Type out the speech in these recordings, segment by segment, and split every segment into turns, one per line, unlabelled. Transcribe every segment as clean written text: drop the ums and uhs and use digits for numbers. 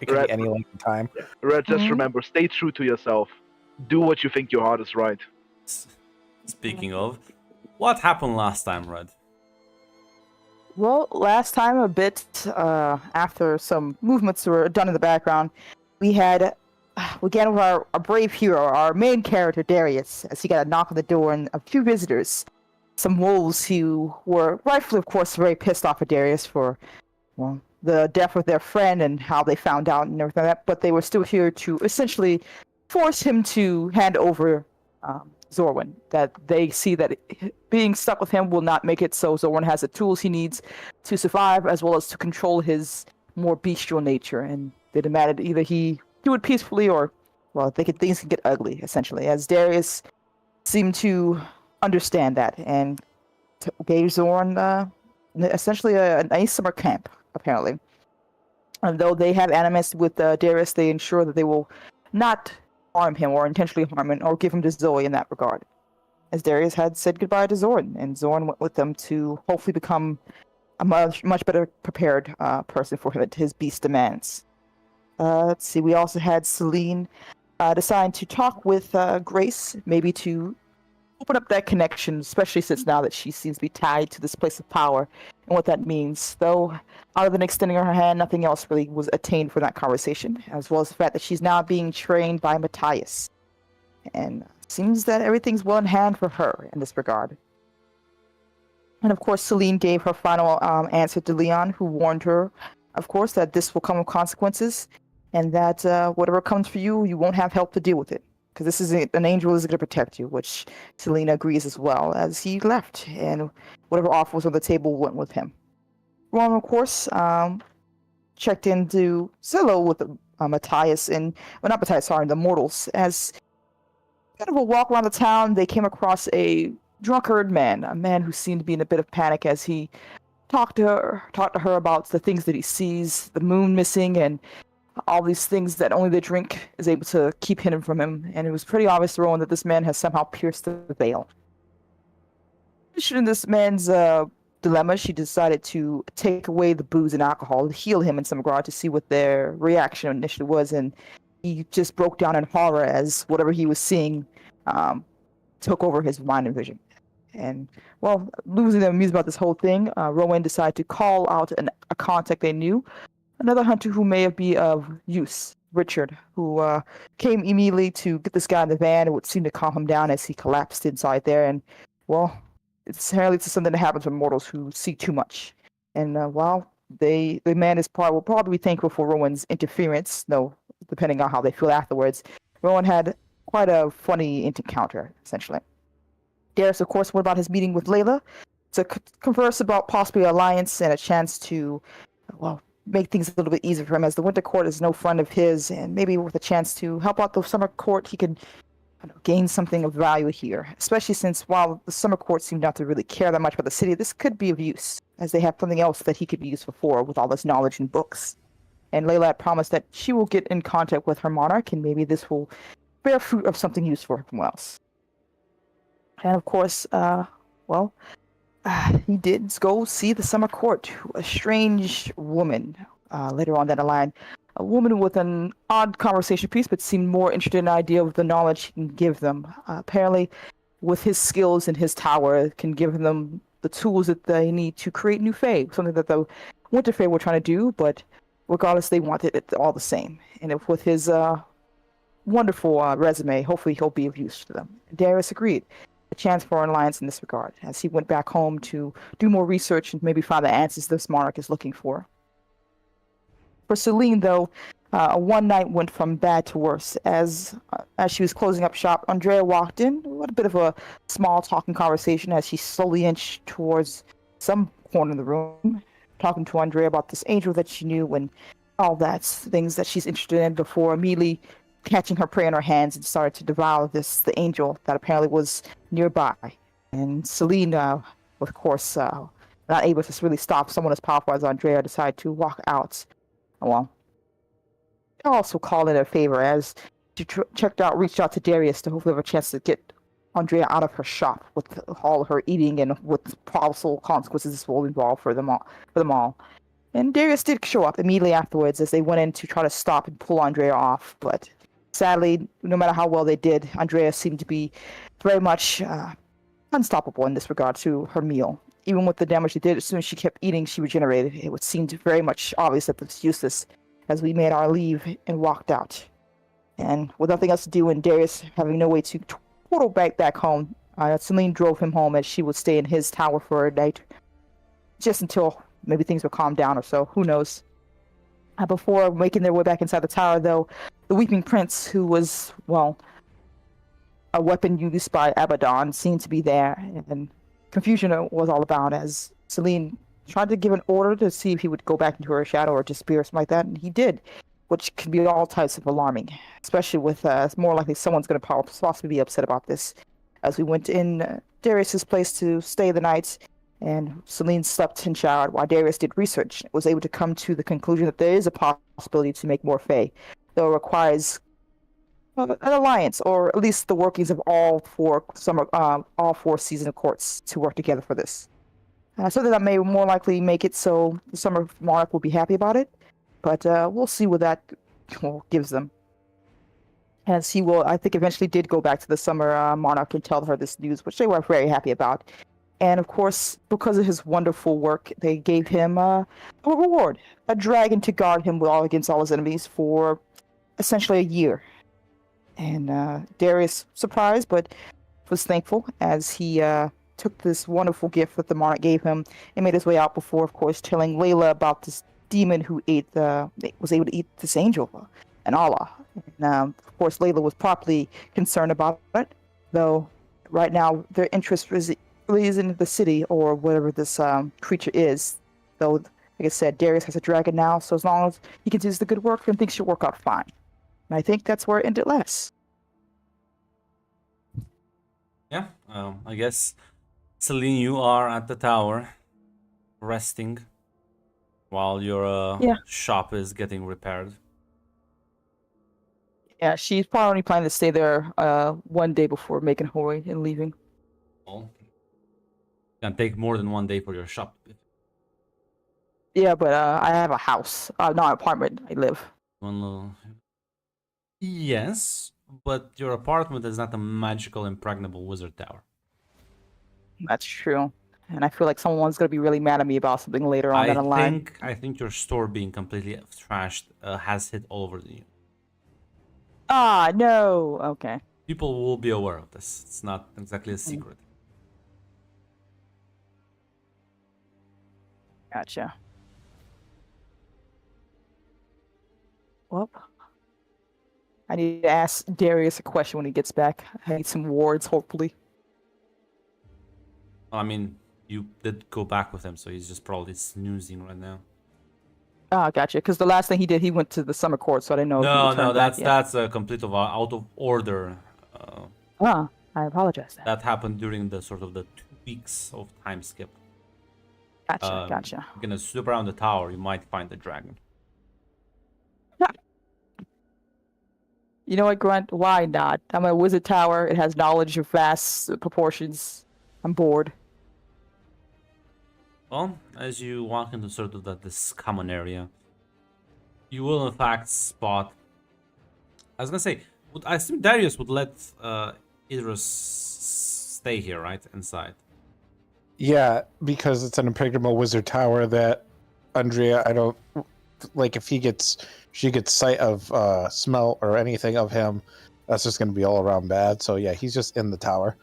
It could be
Red,
any length of time.
yeah. Red, just
Mhm.
remember, stay true to yourself. Do what you think your heart is right.
S- Speaking of, what happened last time, Red?
Well, last time, a bit after some movements were done in the background, we had we began with our brave hero, our main character Darius, as he got a knock on the door and a few visitors, some wolves who were rightfully, of course, very pissed off at Darius for well the death of their friend and how they found out and everything like that. But they were still here to essentially force him to hand over Zorwin. That they see that being stuck with him will not make it so Zorwin has the tools he needs to survive, as well as to control his more bestial nature. And they demanded either he do it peacefully or, well, things can get ugly, essentially. As Darius seemed to understand that and gave Zorn essentially a nice summer camp, apparently. And though they have animus with Darius, they ensure that they will not harm him or intentionally harm him or give him to Zoe in that regard. As Darius had said goodbye to Zorn, and Zorn went with them to hopefully become a much better prepared person for his beast demands. Let's see, we also had Celine decide to talk with Grace, maybe to open up that connection, especially since now that she seems to be tied to this place of power and what that means. Though, other than extending her hand, nothing else really was attained for that conversation, as well as the fact that she's now being trained by Matthias. And seems that everything's well in hand for her in this regard. And of course, Celine gave her final answer to Leon, who warned her, of course, that this will come with consequences, and that whatever comes for you, you won't have help to deal with it. Because this is an angel is going to protect you, which Selena agrees as well, as he left, and whatever offer was on the table went with him. Ron, of course, checked into Zillow with Matthias and, well, not Matthias, sorry, the mortals. As kind of a walk around the town, they came across a drunkard man, a man who seemed to be in a bit of panic as he talked to her about the things that he sees, the moon missing, and all these things that only the drink is able to keep hidden from him. And it was pretty obvious to Rowan that this man has somehow pierced the veil. In this man's dilemma, she decided to take away the booze and alcohol, heal him in some regard to see what their reaction initially was. And he just broke down in horror as whatever he was seeing took over his mind and vision. And, well, losing the amusement about this whole thing, Rowan decided to call out a contact they knew, another hunter who may be of use, Richard, who came immediately to get this guy in the van and would seem to calm him down as he collapsed inside there. And, well, it's something that happens with mortals who see too much. And while the man will probably be thankful for Rowan's interference, though, depending on how they feel afterwards, Rowan had quite a funny encounter, essentially. Darius, of course, went about his meeting with Layla to converse about possibly an alliance and a chance to, well, make things a little bit easier for him, as the Winter Court is no friend of his, and maybe with a chance to help out the Summer Court, he could gain something of value here, especially since while the Summer Court seemed not to really care that much about the city, this could be of use, as they have something else that he could be useful for with all this knowledge and books. And Layla had promised that she will get in contact with her monarch, and maybe this will bear fruit of something useful for everyone else. And of course, he did go see the Summer Court, a strange woman, later on down the line. A woman with an odd conversation piece, but seemed more interested in the idea of the knowledge he can give them. Apparently, with his skills in his tower, can give them the tools that they need to create new Fae, something that the Winter Fae were trying to do, but regardless, they wanted it all the same. And if with his wonderful resume, hopefully he'll be of use to them. Darius agreed. A chance for an alliance in this regard, as he went back home to do more research and maybe find the answers this monarch is looking for. For Celine, though, one night went from bad to worse. As she was closing up shop, Andrea walked in. What a bit of a small talking conversation as she slowly inched towards some corner of the room, talking to Andrea about this angel that she knew and all that things that she's interested in before immediately catching her prey in her hands and started to devour the angel that apparently was nearby. And Celine, of course, not able to really stop someone as powerful as Andrea, decided to walk out. Well, also called in a favor as she reached out to Darius to hopefully have a chance to get Andrea out of her shop with all her eating and with possible consequences this will involve for them all. And Darius did show up immediately afterwards as they went in to try to stop and pull Andrea off. But sadly, no matter how well they did, Andrea seemed to be very much unstoppable in this regard to her meal. Even with the damage she did, as soon as she kept eating, she regenerated. It would seem very much obvious that this was useless as we made our leave and walked out. And with nothing else to do and Darius having no way to total back home, Celine drove him home as she would stay in his tower for a night. Just until maybe things would calm down or so. Who knows? Before making their way back inside the tower, though, the Weeping Prince, who was, well, a weapon used by Abaddon, seemed to be there. And confusion was all about as Celine tried to give an order to see if he would go back into her shadow or disappear or something like that. And he did, which can be all types of alarming, especially with it's more likely someone's going to possibly be upset about this. As we went in Darius's place to stay the night, and Celine slept and showered while Darius did research, was able to come to the conclusion that there is a possibility to make Morphe, though it requires an alliance, or at least the workings of all four seasonal courts to work together for this. Something that may more likely make it so the Summer Monarch will be happy about it, but we'll see what that gives them. As he will, I think, eventually did go back to the Summer Monarch and tell her this news, which they were very happy about. And of course, because of his wonderful work, they gave him a reward, a dragon to guard him against all his enemies for essentially a year. And Darius, surprised, but was thankful as he took this wonderful gift that the monarch gave him and made his way out before, of course, telling Layla about this demon who was able to eat this angel, and Allah. And of course, Layla was properly concerned about it, though right now their interest really is in the city or whatever this creature is. Though, like I said, Darius has a dragon now, so as long as he continues the good work, then things should work out fine. And I think that's where it ended last.
Yeah, I guess, Celine, you are at the tower, resting, while your shop is getting repaired.
Yeah, she's probably only planning to stay there one day before making her way and leaving.
Well, it can take more than one day for your shop.
Yeah, but I have a house, not an apartment. I live.
One little... Yes, but your apartment is not a magical, impregnable wizard tower.
That's true. And I feel like someone's going to be really mad at me about something later on down the line.
I think your store being completely trashed has hit all over you.
Ah, no. Okay.
People will be aware of this. It's not exactly a secret.
Gotcha. Well, I need to ask Darius a question when he gets back. I need some wards, hopefully.
I mean, you did go back with him, so he's just probably snoozing right now.
Ah, gotcha. Because the last thing he did, he went to the summer court, so I didn't know.
No, that's a complete out of order.
I apologize.
That happened during the sort of the 2 weeks of time skip.
Gotcha.
You're gonna swoop around the tower, you might find the dragon.
You know what, Grunt? Why not? I'm a wizard tower. It has knowledge of vast proportions. I'm bored.
Well, as you walk into sort of this common area, you will in fact spot... I was gonna say, I assume Darius would let Idris stay here, right? Inside.
Yeah, because it's an impregnable wizard tower that Andrea, I don't... Like, if she gets sight of smell or anything of him, that's just going to be all around bad. So yeah, he's just in the tower.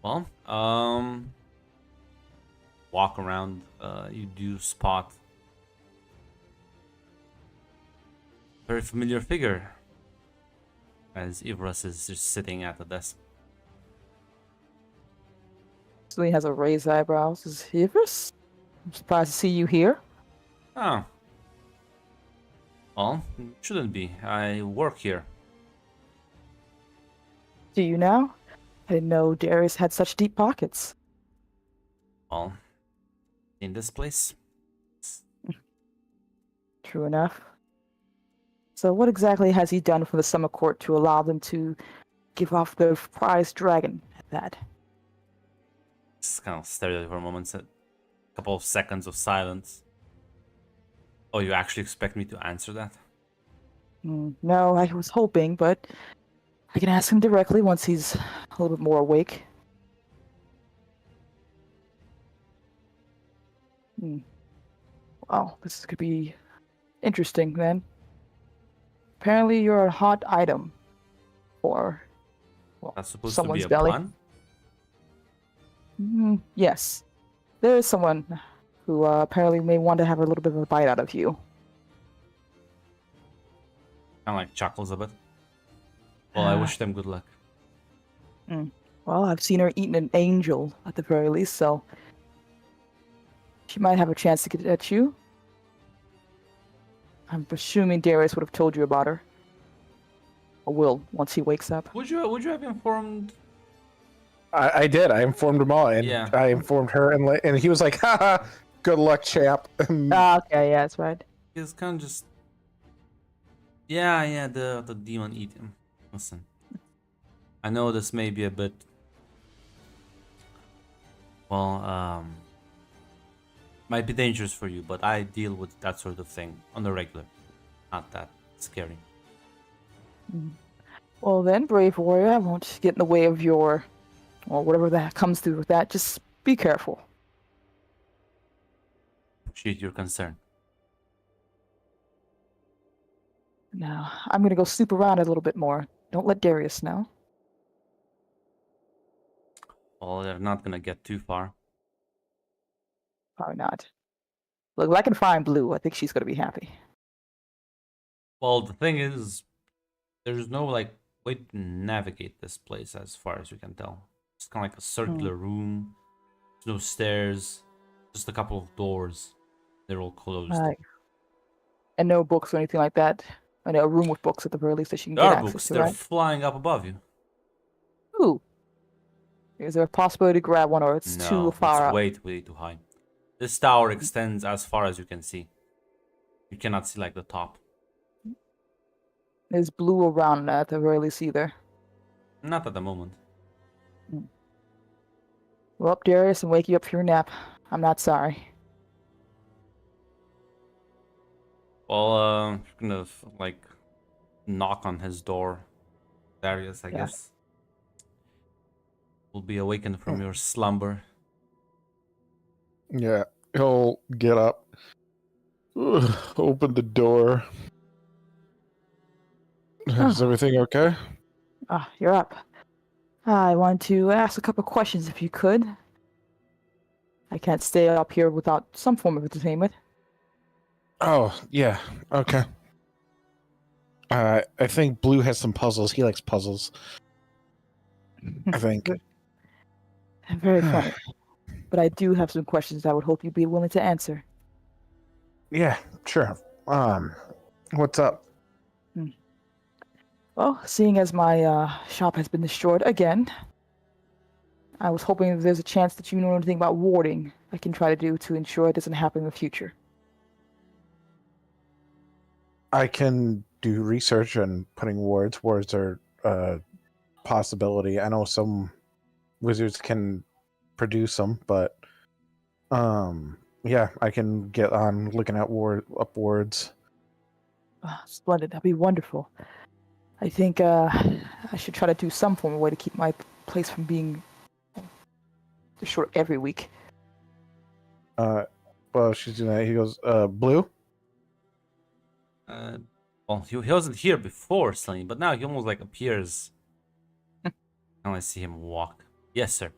Well, walk around, you do spot a very familiar figure as Ivras is just sitting at the desk.
So he has a raised eyebrows. Is he Ivris? I'm surprised to see you here.
Oh. Well, shouldn't be. I work here.
Do you now? I didn't know Darius had such deep pockets.
Well, in this place.
True enough. So what exactly has he done for the Summer Court to allow them to give off the prized dragon at that?
Just kind of stared at it for a moment and said, Couple of seconds of silence. Oh, you actually expect me to answer that?
No, I was hoping, but I can ask him directly once he's a little bit more awake. Well, this could be interesting then. Apparently, you're a hot item for
That's supposed to be
someone's
a
belly.
pun?
Yes, there is someone who apparently may want to have a little bit of a bite out of you.
Kind of like chuckles a bit. Well, I wish them good luck.
Well, I've seen her eating an angel at the very least, so she might have a chance to get at you. I'm assuming Darius would have told you about her. Or will, once he wakes up.
Would you have informed?
I did. I informed them all, and
Yeah.
I informed her, and he was like, "Haha, good luck, chap."
Ah, okay, yeah, that's right.
He's kind of just. Yeah, the demon eat him. Listen, I know this may be a bit. Well, might be dangerous for you, but I deal with that sort of thing on the regular. Not that scary.
Well then, brave warrior, I won't get in the way of your, or whatever that comes through with that. Just be careful.
Appreciate your concern.
Now, I'm gonna go snoop around a little bit more. Don't let Darius know.
Well, they're not gonna get too far.
Probably not. Look, if I can find Blue, I think she's gonna be happy.
Well, the thing is, there's no like way to navigate this place as far as we can tell. It's kind of like a circular room. There's no stairs, just a couple of doors. They're all closed.
Right. And no books or anything like that. I know a room with books at the very least that she can
There
get
are
access
books.
to,
They're
right?
flying up above you.
Ooh. Is there a possibility to grab one, or it's too far up?
Way too high. This tower extends as far as you can see. You cannot see like the top.
There's Blue around at the very least either.
Not at the moment.
Well, up, Darius, and wake you up for your nap. I'm not sorry.
Well, kind of like knock on his door. Darius, I
Yeah.
guess. Will be awakened from your slumber.
Yeah, he'll get up, open the door. Is everything okay?
Ah, you're up. I want to ask a couple questions if you could. I can't stay up here without some form of entertainment.
Oh, yeah, okay. I think Blue has some puzzles. He likes puzzles. I think.
Very funny. But I do have some questions I would hope you'd be willing to answer.
Yeah, sure. What's up?
Well, seeing as my shop has been destroyed again, I was hoping if there's a chance that you know anything about warding I can try to do to ensure it doesn't happen in the future.
I can do research on putting wards. Wards are a possibility. I know some wizards can produce them, but yeah, I can get on looking at wards.
Splendid, that'd be wonderful. I think I should try to do some form of way to keep my place from being destroyed every week.
Well, she's doing that. He goes, Blue?
Well, he wasn't here before, Slenny, but now he almost like appears. Now I see him walk. Yes, sir.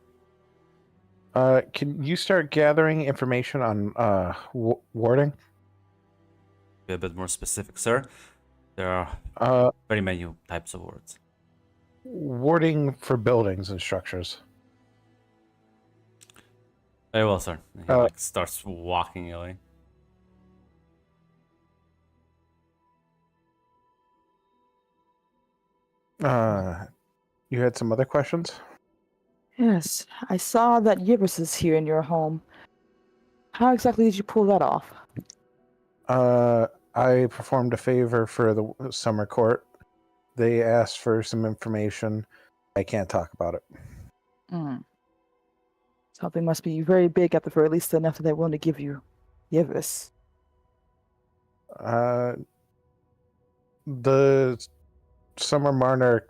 Can you start gathering information on warding?
Be a bit more specific, sir. There are very many types of words.
Warding for buildings and structures.
Very well, sir. He like starts walking away.
You had some other questions?
Yes, I saw that Yibris is here in your home. How exactly did you pull that off?
I performed a favor for the summer court. They asked for some information. I can't talk about it.
Something must be very big at the very least enough that they're willing to give this.
The Summer Marner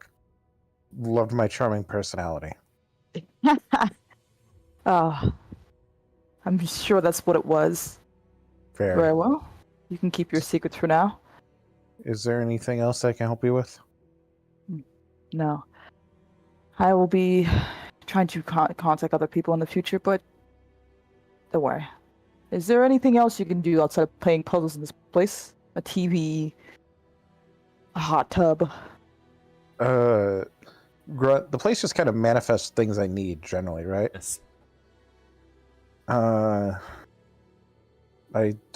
loved my charming personality.
Oh, I'm sure that's what it was.
Fair.
Very well. You can keep your secrets for now.
Is there anything else I can help you with?
No. I will be trying to contact other people in the future, but don't worry. Is there anything else you can do outside of playing puzzles in this place? A TV, a hot tub.
Grunt, the place just kind of manifests things I need generally, right?
Yes.
I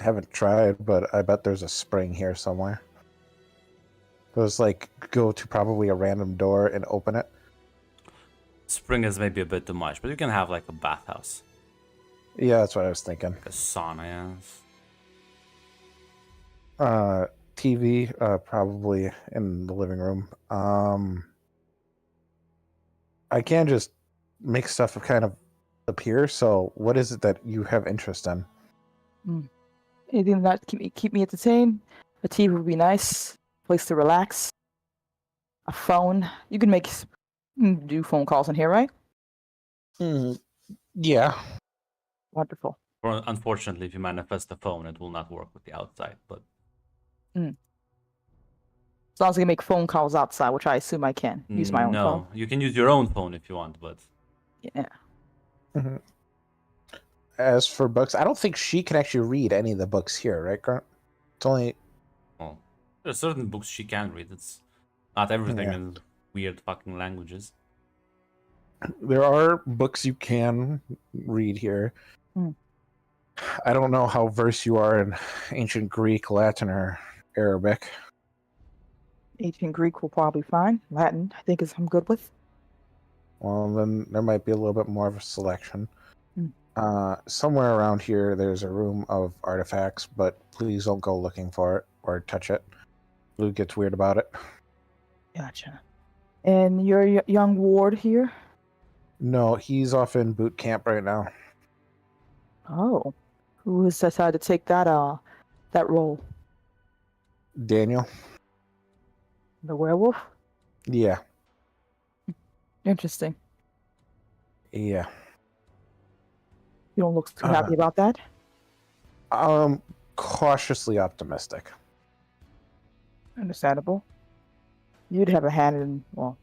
haven't tried, but I bet there's a spring here somewhere. Those like go to probably a random door and open it.
Spring is maybe a bit too much, but you can have like a bathhouse,
Yeah, that's what I was thinking.
like a sauna.
TV, probably in the living room. I can just make stuff kind of appear. So, what is it that you have interest in?
Anything that keep me entertained. A TV would be nice. Place to relax. A phone. You can do phone calls in here, right?
Yeah.
Wonderful.
Or unfortunately, if you manifest the phone, it will not work with the outside. But
As long as I can make phone calls outside, which I assume I can. Use my own
no,
phone.
you can use your own phone if you want. But
Yeah.
As for books, I don't think she can actually read any of the books here, right, Grunt? It's only
well, there are certain books she can read. It's not everything
Yeah.
in weird fucking languages.
there are books you can read here.
Hmm.
I don't know how versed you are in ancient Greek, Latin, or Arabic.
Ancient Greek will probably fine. Latin, I think, is I'm good with.
Well, then there might be a little bit more of a selection. Somewhere around here, there's a room of artifacts, but please don't go looking for it or touch it. Blue gets weird about it.
Gotcha. And your young ward here?
No, he's off in boot camp right now.
Oh. Who has decided to take that role?
Daniel?
The werewolf?
Yeah.
Interesting.
Yeah.
You don't look too happy about that?
Cautiously optimistic.
Understandable. You'd have a hand in, well,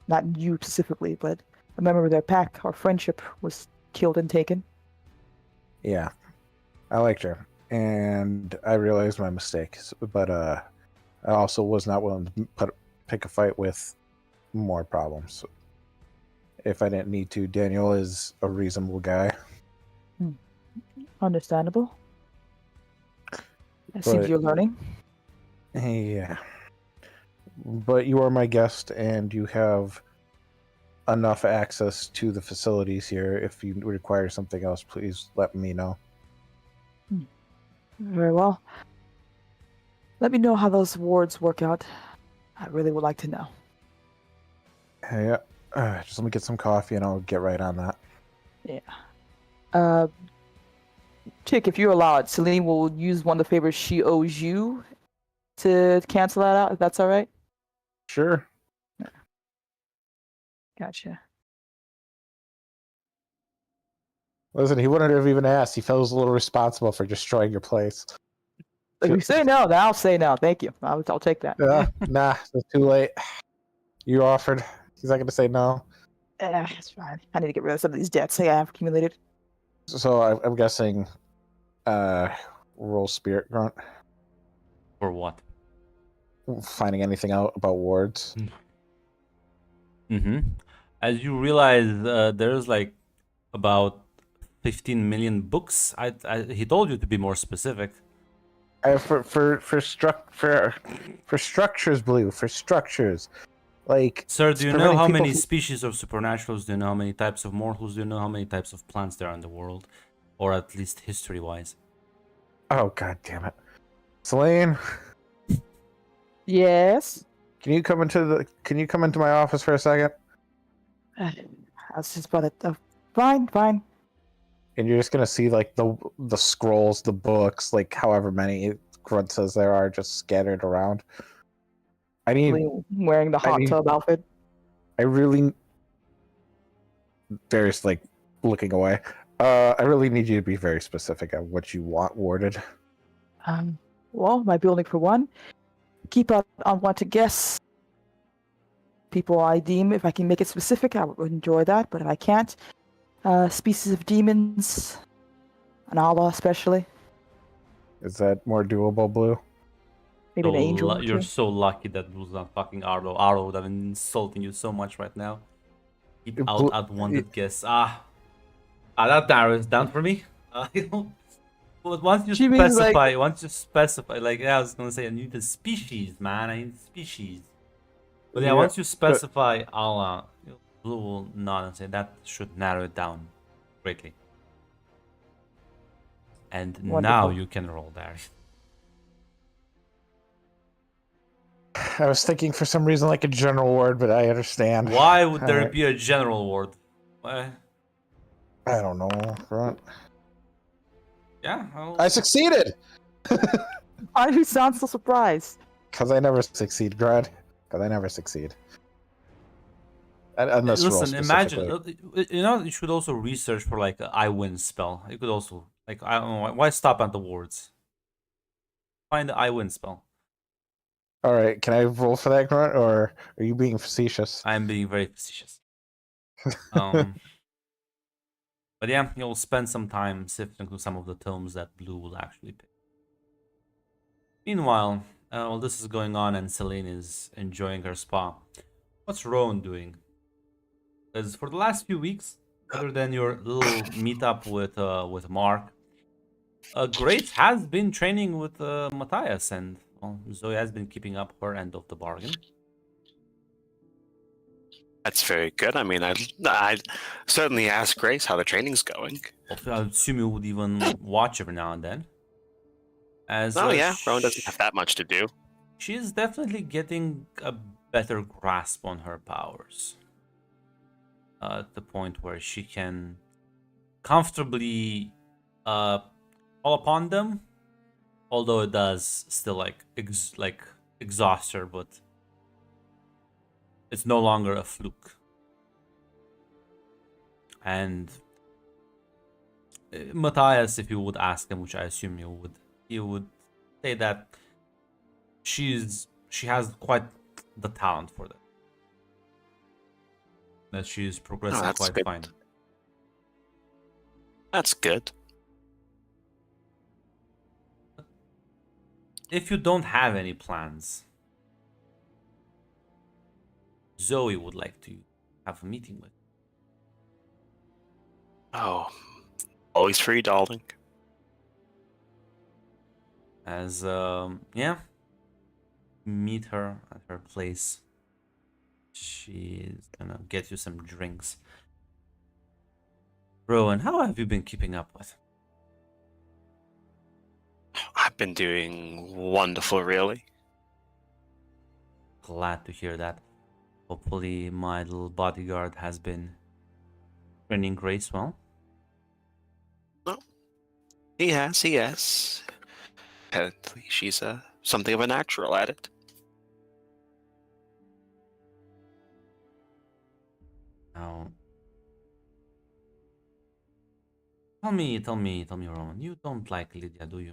not you specifically, but a member of their pack or friendship was killed and taken.
Yeah. I liked her. And I realized my mistakes. But I also was not willing to pick a fight with more problems. If I didn't need to. Daniel is a reasonable guy.
Understandable. I see
But-
you're learning.
Yeah. But you are my guest and you have enough access to the facilities here. If you require something else, please let me know.
Very well. Let me know how those wards work out. I really would like to know.
Yeah. Just let me get some coffee and I'll get right on that.
Chick, if you allow it, Celine will use one of the favors she owes you to cancel that out, if that's all right.
Sure.
Gotcha.
Listen, he wouldn't have even asked. He felt a little responsible for destroying your place.
If you say no, then I'll say no. Thank you. I'll take that.
Nah, it's too late. You offered. He's not going to say no.
It's fine. I need to get rid of some of these debts I have accumulated.
So I'm guessing roll spirit grunt.
For what?
Finding anything out about wards.
As you realize, there's like about 15 million books. He told you to be more specific.
For structures, Blue. For structures. Like,
Sir, do you know
preventing
how
people
many
from-
species of supernaturals? Do you know how many types of mortals? Do you know how many types of plants there are in the world? Or at least history-wise?
Oh, god damn it. Selene,
Yes.
can you come into my office for a second?
I was just about to Fine, fine.
And you're just gonna see like the scrolls, the books, like however many Grunt says there are, just scattered around. I need.
Wearing the hot
need-
tub outfit.
I really. Darius like looking away. I really need you to be very specific on what you want warded.
Well, my building for one. Keep out unwanted guests. People I deem, if I can make it specific, I would enjoy that. But if I can't, species of demons, an Allah especially,
Is that more doable, Blue?
maybe an angel. or
You're
two.
so lucky that Blue's not fucking Arlo. Arlo would have been insulting you so much right now. Keep
Blue-
out unwanted guests. That Darius down for me. But once you
She means, like-
specify, like yeah, I was gonna say I need the species, man. I need species. But yeah,
Yeah,
once you specify Allah, Blue will nod and say that should narrow it down greatly. And now
Wonderful.
you can roll Darius.
I was thinking for some reason like a general ward, but I understand.
Why would there
Alright.
be a general ward? Why?
I don't know. Grunt.
Yeah,
I succeeded!
Why do you sound so surprised?
Because I never succeed, Grad. Because I never succeed. And this roll
listen. Imagine,
specifically.
you should also research for like an I win spell. You could also like I don't know why stop at the wards. Find the I win spell.
All right, can I roll for that, Grunt, or are you being facetious?
I'm being very facetious. But yeah, you'll spend some time sifting through some of the tomes that Blue will actually pick. Meanwhile, while this is going on and Celine is enjoying her spa, what's Rowan doing? Because for the last few weeks, other than your little meetup with Mark, Grace has been training with Matthias, and well, Zoe has been keeping up her end of the bargain.
That's very good. I mean, I certainly ask Grace how the training's going.
I assume you would even watch every now and then. As
Oh yeah, Rowan doesn't have that much to do.
She is definitely getting a better grasp on her powers. At the point where she can comfortably call upon them, although it does still like exhaust her, but it's no longer a fluke. And Matthias, if you would ask him, which I assume you would, he would say that she has quite the talent for that. That she is progressing
that's
quite
good.
fine.
That's good.
If you don't have any plans, Zoe would like to have a meeting with.
Oh, always free, darling.
As yeah, meet her at her place. She's gonna get you some drinks. Rowan, how have you been keeping up with?
I've been doing wonderful, really.
Glad to hear that. Hopefully my little bodyguard has been training Grace well.
He has. Apparently, she's something of a natural at it.
Now, tell me, Rowan, you don't like Lydia, do you?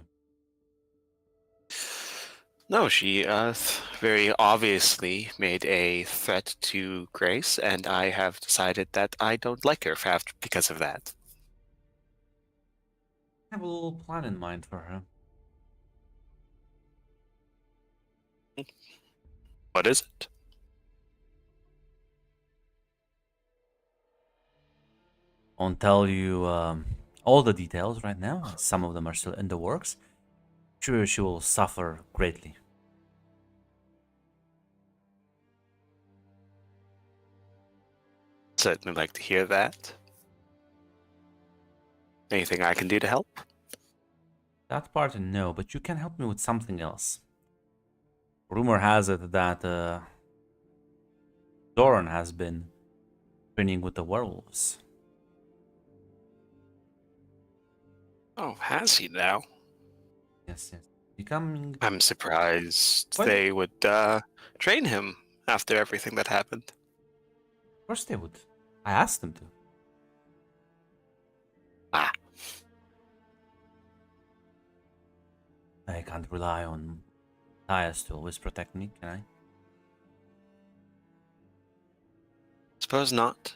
No, she very obviously made a threat to Grace, and I have decided that I don't like her because of that.
I have a little plan in mind for her.
What is it?
Won't tell you all the details right now. Some of them are still in the works. Sure, she will suffer greatly.
Certainly like to hear that. Anything I can do to help?
That part, no, but you can help me with something else. Rumor has it that Doran has been training with the werewolves.
Oh, has he now?
Yes, yes. Becoming.
I'm surprised
What?
they would train him after everything that happened.
Of course they would. I asked them to.
Ah,
I can't rely on Tyus to always protect me, can I?
suppose not.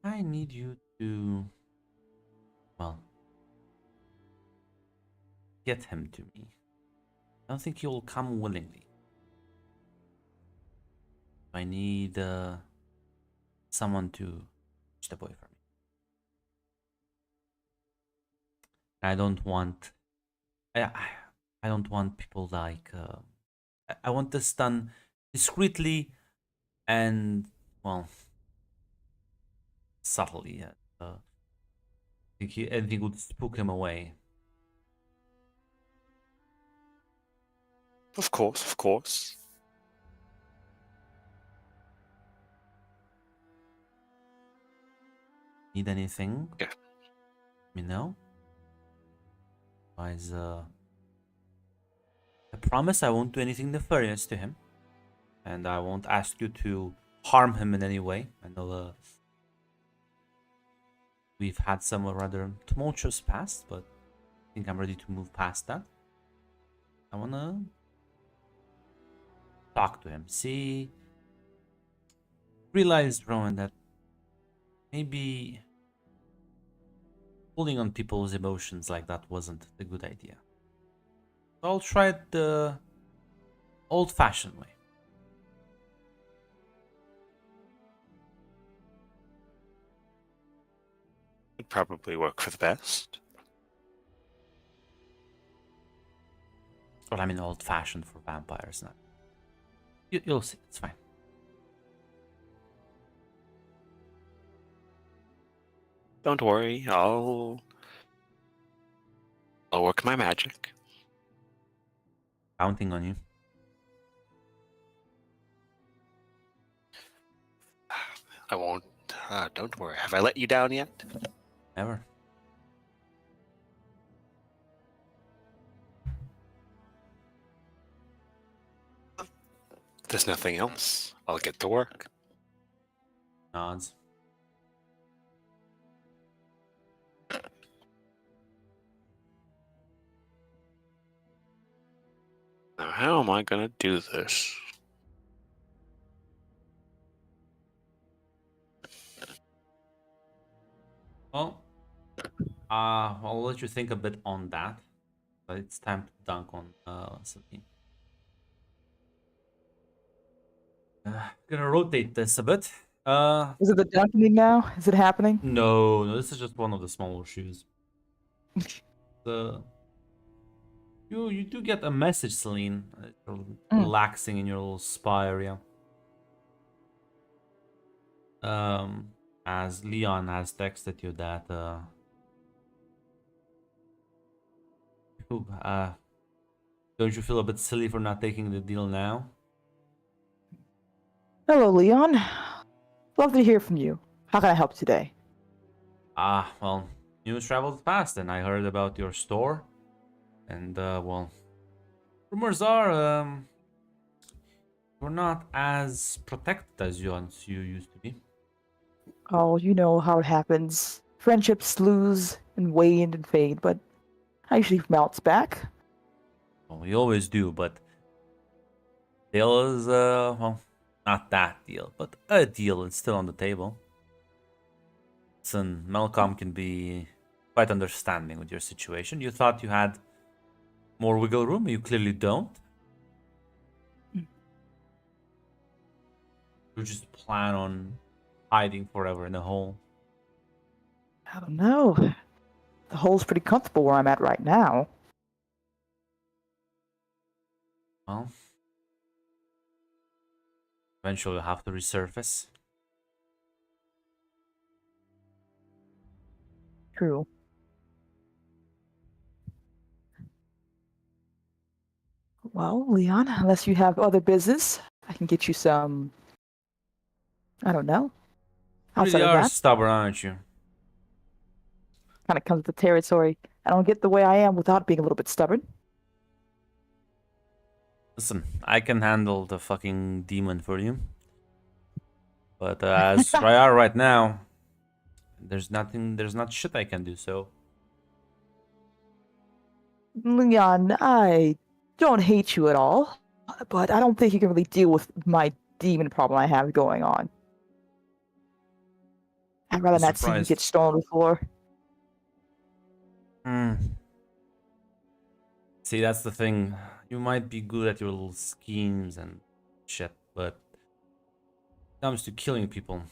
I need you to, well, get him to me. I don't think he will come willingly. I need someone to catch the boy for me. I don't want. I don't want people like. I want this done discreetly and well, subtly. I think anything would spook him away.
Of course, of course.
Need anything?
Yeah.
Let me know. Otherwise, I promise I won't do anything nefarious to him, and I won't ask you to harm him in any way. I know we've had some rather tumultuous past, but I think I'm ready to move past that. I wanna talk to him. See, realized, Rowan, that maybe pulling on people's emotions like that wasn't a good idea. So I'll try it the old-fashioned way.
Would probably work for the best.
Well, I mean old-fashioned for vampires, not. You'll see. It's fine.
Don't worry, I'll work my magic.
Counting on you.
I won't. Don't worry. Have I let you down yet?
Never.
If there's nothing else, I'll get to work.
Nods.
Now, how am I gonna do this?
Well, I'll let you think a bit on that. But it's time to dunk on something. Gonna rotate this a bit.
Is it the dunking now? Is it happening?
No, this is just one of the smaller shoes. The you do get a message, Celine. You're relaxing in your little spa area. As Leon has texted you that don't you feel a bit silly for not taking the deal now?
Hello, Leon. Love to hear from you. How can I help today?
Well, news traveled fast, and I heard about your store. And, well, rumors are, you're not as protected as you used to be.
Oh, you know how it happens. Friendships lose and wane and fade, but I usually bounce back.
Well, we always do, but deal is, well, not that deal, but a deal is still on the table. Listen, Malcolm can be quite understanding with your situation. You thought you had more wiggle room, you clearly don't. You just plan on hiding forever in a hole.
I don't know. The hole's pretty comfortable where I'm at right now.
Well, eventually you'll have to resurface.
True. Well, Leon, unless you have other business, I can get you some. I don't know.
You
Outside
really
of
are
that,
stubborn, aren't you?
kind of comes with the territory. I don't get the way I am without being a little bit stubborn.
Listen, I can handle the fucking demon for you. But as I are right now, there's not shit I can do, so.
Leon, I don't hate you at all, but I don't think you can really deal with my demon problem I have going on. I'd rather not see you
Surprised.
get stoned before.
See, that's the thing. You might be good at your little schemes and shit, but when it comes to killing people,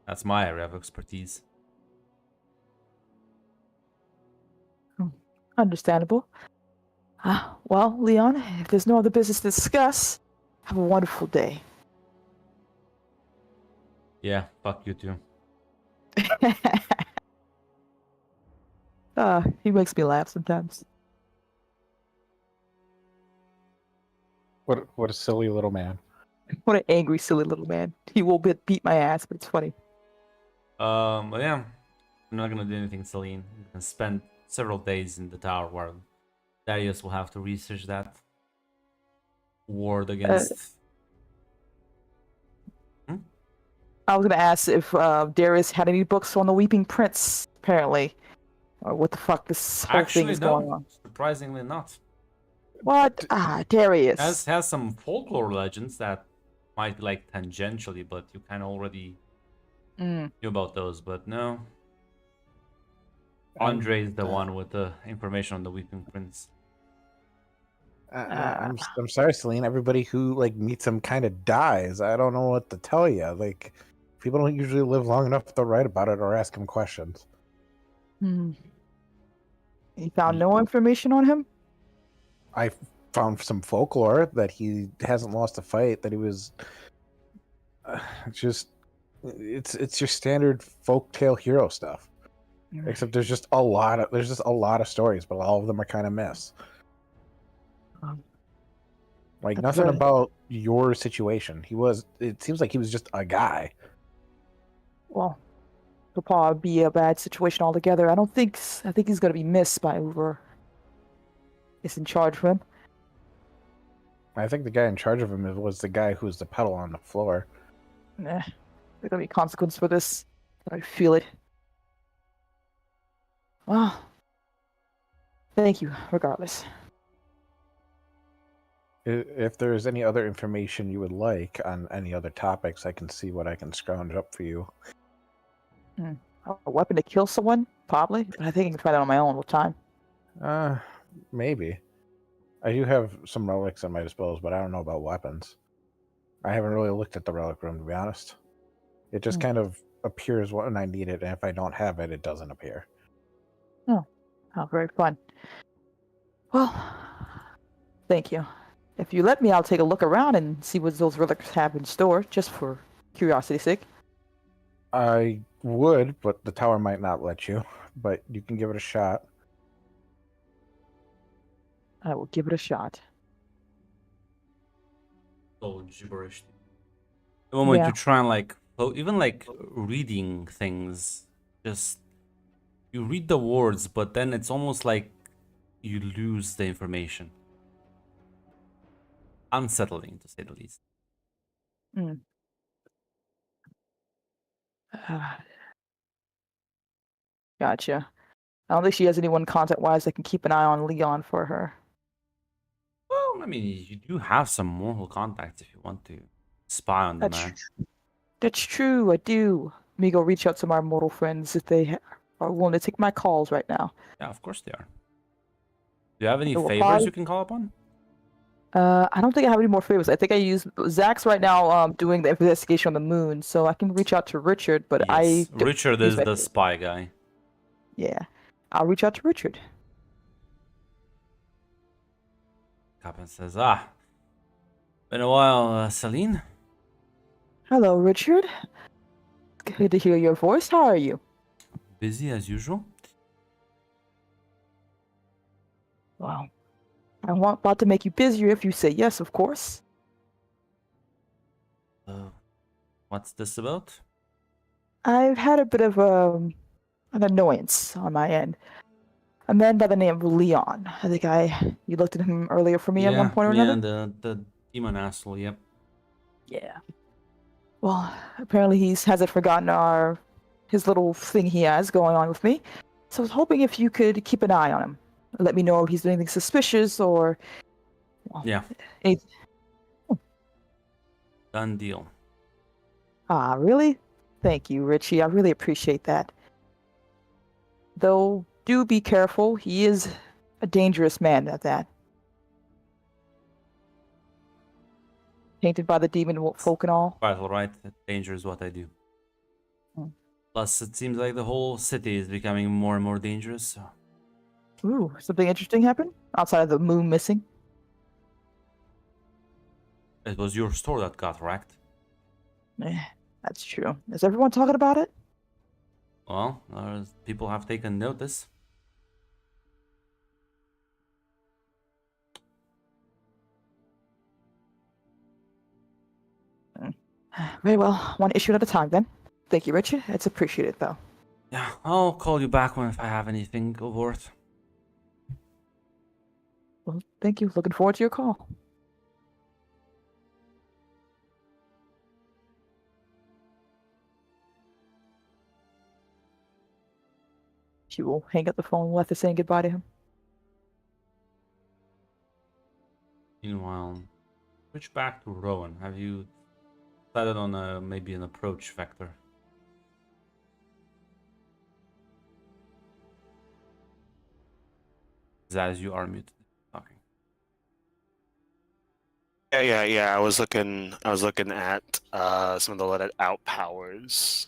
that's my area of expertise.
Understandable. Well, Leon, if there's no other business to discuss, have a wonderful day.
Yeah, fuck you too.
He makes me laugh sometimes.
What a silly little man.
What an angry, silly little man. He will beat my ass, but it's funny.
But yeah, I'm not gonna do anything, Celine. You can spend several days in the tower where Darius will have to research that ward against.
I was gonna ask if Darius had any books on the Weeping Prince, apparently. Or what the fuck this whole thing
Actually,
is
no.
going on.
Surprisingly not.
What? Darius.
Has some folklore legends that might be like tangentially, but you kind of already knew about those. But no, Andre is the one with the information on the Weeping Prince.
I'm sorry, Celine. Everybody who like meets him kind of dies. I don't know what to tell you. Like, people don't usually live long enough to write about it or ask him questions.
You found no information on him?
I found some folklore that he hasn't lost a fight. That he was it's your standard folktale hero stuff. Except there's just a lot of stories, but all of them are kind of myths. Like nothing
Right.
about your situation. It seems like he was just a guy.
Well, it'll probably be a bad situation altogether. I think he's gonna be missed by whoever is in charge of him.
I think the guy in charge of him was the guy who was the pedal on the floor.
There's gonna be consequence for this. I feel it. Well, thank you, regardless.
If there's any other information you would like on any other topics, I can see what I can scrounge up for you.
A weapon to kill someone? Probably. But I think I can try that on my own with time.
Maybe. I do have some relics at my disposal, but I don't know about weapons. I haven't really looked at the relic room, to be honest. It just kind of appears when I need it, and if I don't have it, it doesn't appear.
Oh, very fun. Well, thank you. If you let me, I'll take a look around and see what those relics have in store, just for curiosity's sake.
I would, but the tower might not let you. But you can give it a shot.
I will give it a shot.
So gibberish. The moment
Yeah.
you try and like, even like reading things, just you read the words, but then it's almost like you lose the information. Unsettling, to say the least.
Gotcha. I don't think she has anyone contact-wise that can keep an eye on Leon for her.
Well, I mean, you do have some mortal contacts if you want to spy on the man.
That's true, I do. Let me go reach out to my mortal friends if they are willing to take my calls right now.
Yeah, of course they are. Do you have any
So we'll
favors
probably-
you can call upon?
I don't think I have any more favors. I think I use Zach's right now doing the investigation on the moon, so I can reach out to Richard, but
Yes.
I don't
Richard
use
is
my
the
favor.
spy guy.
Yeah. I'll reach out to Richard.
Captain says, been a while, Celine.
Hello, Richard. Good to hear your voice. How are you?
Busy as usual.
Well, I'm about to make you busier if you say yes, of course.
What's this about?
I've had a bit of an annoyance on my end. A man by the name of Leon. I think you looked at him earlier for me at one point or
yeah,
another.
the demon asshole. Yep.
Yeah. Well, apparently he hasn't forgotten his little thing he has going on with me. So I was hoping if you could keep an eye on him. Let me know if he's doing anything suspicious or. Well,
Yeah.
any-
Done deal.
Ah, really? Thank you, Richie. I really appreciate that. Though, do be careful. He is a dangerous man at that. Painted by the demon folk and all.
Quite all right. Danger is what I do.
Hmm.
Plus, it seems like the whole city is becoming more and more dangerous. So.
Ooh, something interesting happened? Outside of the moon missing?
It was your store that got wrecked.
That's true. Is everyone talking about it?
Well, people have taken notice.
Very well. One issue at a time, then. Thank you, Richard. It's appreciated, though.
Yeah, I'll call you back if I have anything over it.
Well, thank you. Looking forward to your call. She will hang up the phone after saying goodbye to him.
Meanwhile, switch back to Rowan. Have you decided on maybe an approach vector? As you are muted. Talking.
Yeah. I was looking at some of the let it out powers.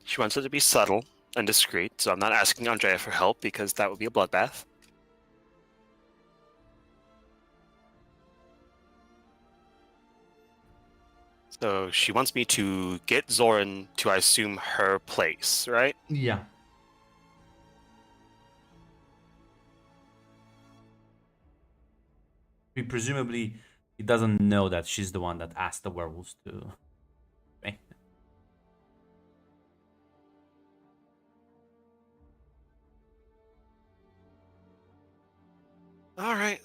She wants it to be subtle and discreet, so I'm not asking Andrea for help because that would be a bloodbath. So she wants me to get Zoran to, I assume, her place, right?
Yeah. Presumably, he doesn't know that she's the one that asked the werewolves to. Okay.
All right.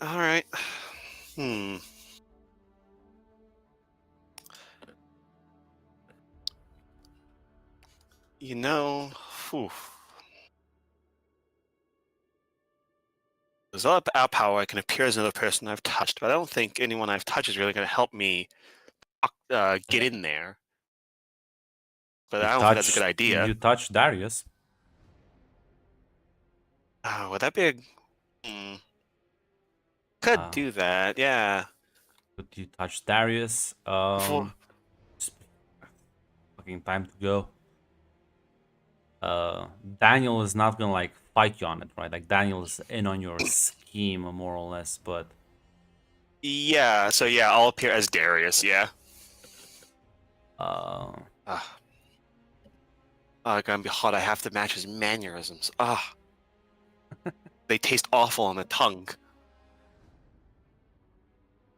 You know, whew. There's all about power. I can appear as another person I've touched, but I don't think anyone I've touched is really going to help me get in there. But I don't think that's a good idea.
You touched Darius.
Would that be a... Could
Ah.
do that, yeah.
Could you touch Darius?
Fucking
Fucking time to go. Daniel is not gonna like fight you on it, right? Like Daniel is in on your scheme more or less, but
yeah, so yeah, I'll appear as Darius, yeah. Gonna be hot. I have to match his mannerisms. They taste awful on the tongue.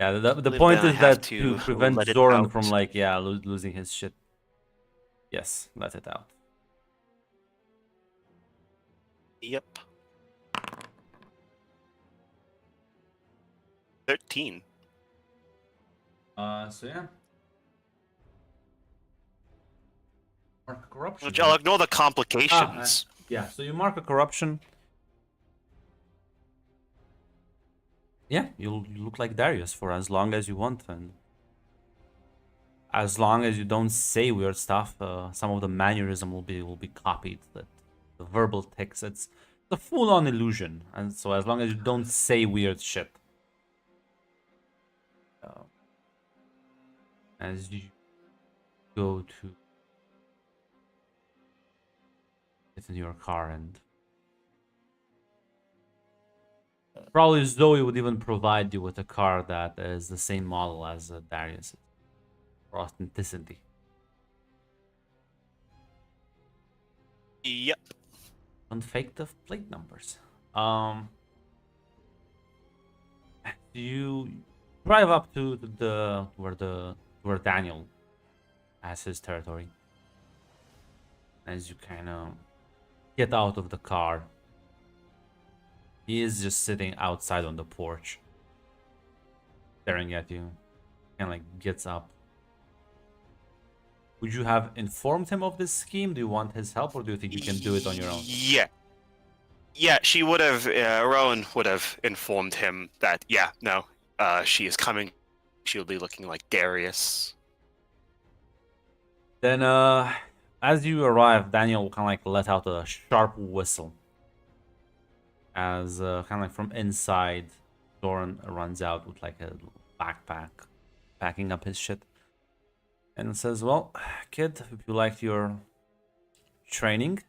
yeah, the
Then
point
I
is
have
that
to
to prevent
let it
Zoran
out.
from like losing his shit. Yes, let it out.
Yep. 13.
So yeah. Mark corruption.
Which I'll ignore the complications.
Yeah, so you mark a corruption. Yeah, you look like Darius for as long as you want, and as long as you don't say weird stuff, some of the mannerism will be copied. That the verbal tics, it's a full-on illusion, and so as long as you don't say weird shit, as you go to get in your car and. Probably Zoe would even provide you with a car that is the same model as Darius for authenticity.
Yep.
Don't fake the plate numbers. You drive up to where Daniel has his territory. As you kind of get out of the car, he is just sitting outside on the porch, staring at you. Kind of like gets up. Would you have informed him of this scheme? Do you want his help, or do you think you can do it on your own?
Yeah, she would have. Rowan would have informed him that. Yeah, no, she is coming. She'll be looking like Darius.
Then, as you arrive, Daniel will kind of like let out a sharp whistle. As kind of like from inside, Doran runs out with like a little backpack, packing up his shit, and says, "Well, kid, if you liked your training,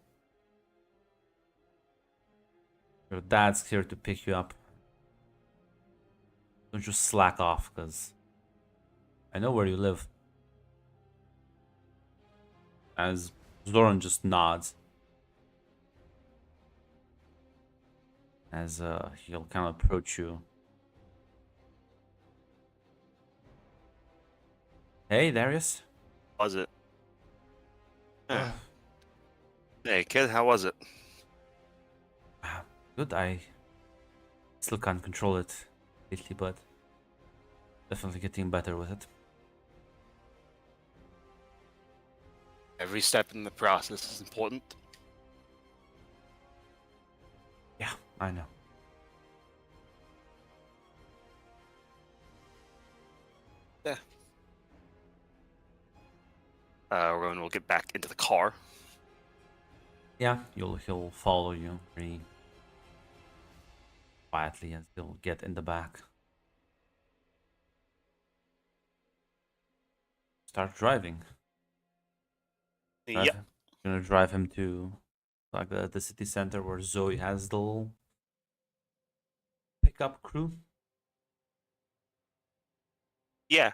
your dad's here to pick you up. Don't just slack off, cause I know where you live." As Zoran just nods. As he'll kind of approach you. Hey, Darius.
Was it? Hey, kid, how was it?
Good, I still can't control it lately, but definitely getting better with it.
Every step in the process is important.
Yeah, I know.
Rowan will get back into the car.
Yeah, he'll follow you very quietly as he'll get in the back. Start driving.
Yep.
Gonna drive him to like the city center where Zoe has the little pickup crew.
Yeah.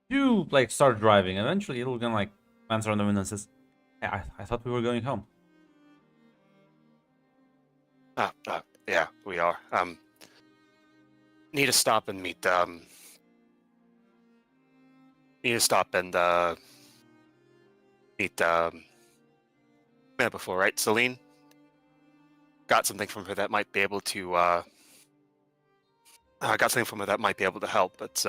You like start driving. Eventually, it'll gonna like answer on the window and says, "Hey, I thought we were going home."
Yeah, we are. Need to stop and meet. Need to stop and meet. Met before, right, Celine? Got something from her that might be able to. I got something from her that might be able to help, but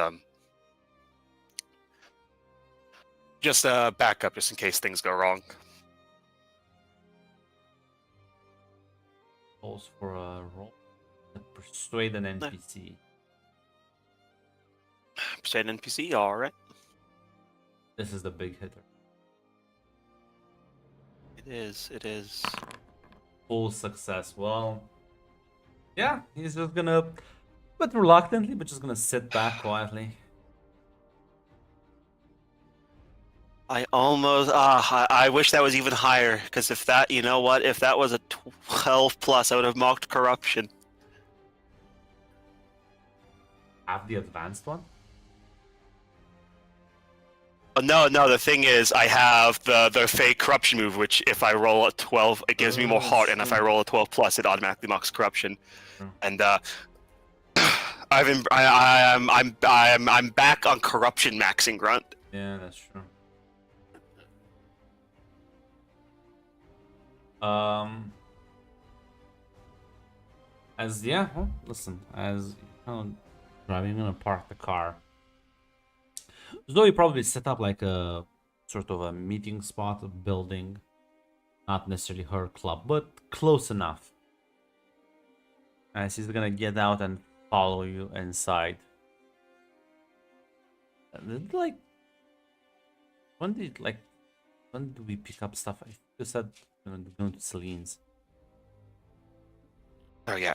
just back up just in case things go wrong.
Calls for a roll. Persuade an NPC.
Persuade an NPC, all right.
This is the big hitter.
It is.
Full success. Well, yeah, he's just gonna, but reluctantly, but just gonna sit back quietly.
I wish that was even higher, because if that, you know what, if that was a 12 plus, I would have marked corruption.
Have the advanced one?
No, the thing is, I have the fake corruption move, which if I roll a 12, it gives me more heart, and if I roll a 12 plus, it automatically marks corruption. And I'm back on corruption maxing grunt.
Yeah, that's true. Listen, as driving, I'm gonna park the car. Zoe probably set up like a sort of a meeting spot, a building, not necessarily her club, but close enough. And she's gonna get out and follow you inside. Like, when did we pick up stuff? I you said going to Celine's.
Oh yeah.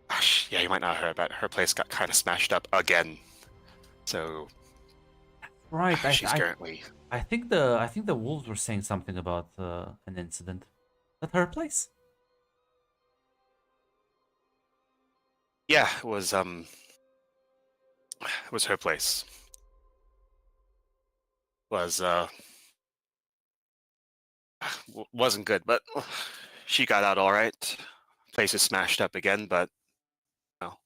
Gosh, yeah, you might not have heard about it. Her place got kind of smashed up again. So
Right,
she's currently.
I think the wolves were saying something about an incident. At her place?
Yeah, it was her place. Wasn't good, but she got out all right. place is smashed up again, but no.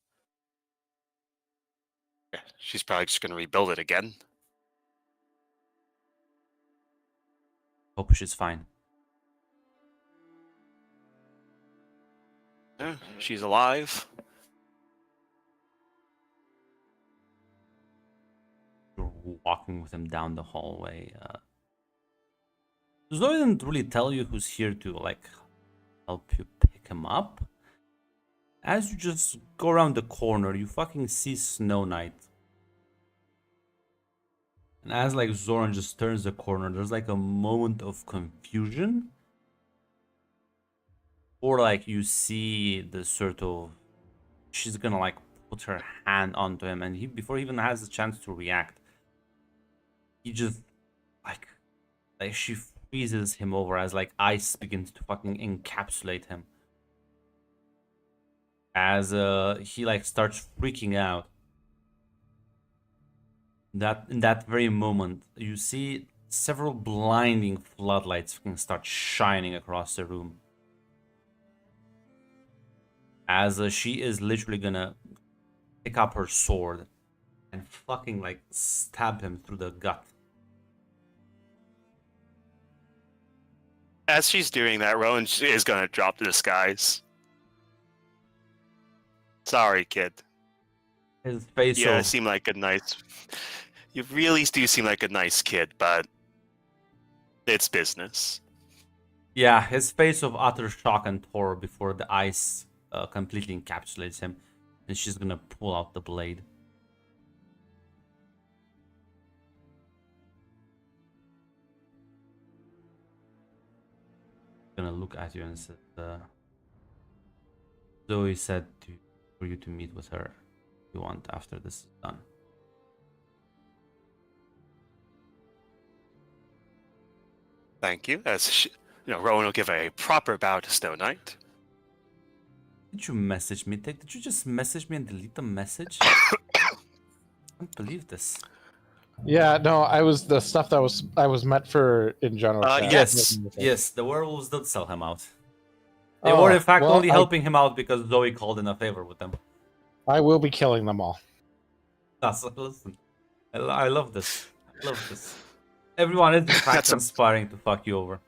Yeah, she's probably just gonna rebuild it again.
Hope she's fine.
Yeah, she's alive.
You're walking with him down the hallway. Zoe didn't really tell you who's here to like help you pick him up. As you just go around the corner, you fucking see Snow Knight. And as like Zoran just turns the corner, there's like a moment of confusion. Or like you see the sort of, she's gonna like put her hand onto him, and he, before he even has a chance to react, he just like she freezes him over as like ice begins to fucking encapsulate him. As he like starts freaking out. In that very moment, you see several blinding floodlights fucking start shining across the room. As she is literally gonna pick up her sword and fucking like stab him through the gut.
As she's doing that, Rowan is gonna drop the disguise. Sorry, kid.
His face
Yeah,
of,
seem like a nice. You really do seem like a nice kid, but it's business.
yeah, his face of utter shock and horror before the ice completely encapsulates him, and she's gonna pull out the blade. Gonna look at you and said, Zoe said for you to meet with her if you want after this is done.
Thank you. As Rowan will give a proper bow to Snow Knight.
Did you message me? Did you just message me and delete the message? I can't believe this.
Yeah, no, I was the stuff that I was meant for in general. chat.
Yes, the werewolves did sell him out. They
Oh,
were in fact
well,
only helping him out because Zoe called in a favor with them.
I will be killing them all.
Listen, I love this. I love this. Everyone is in fact
That's a-
conspiring to fuck you over.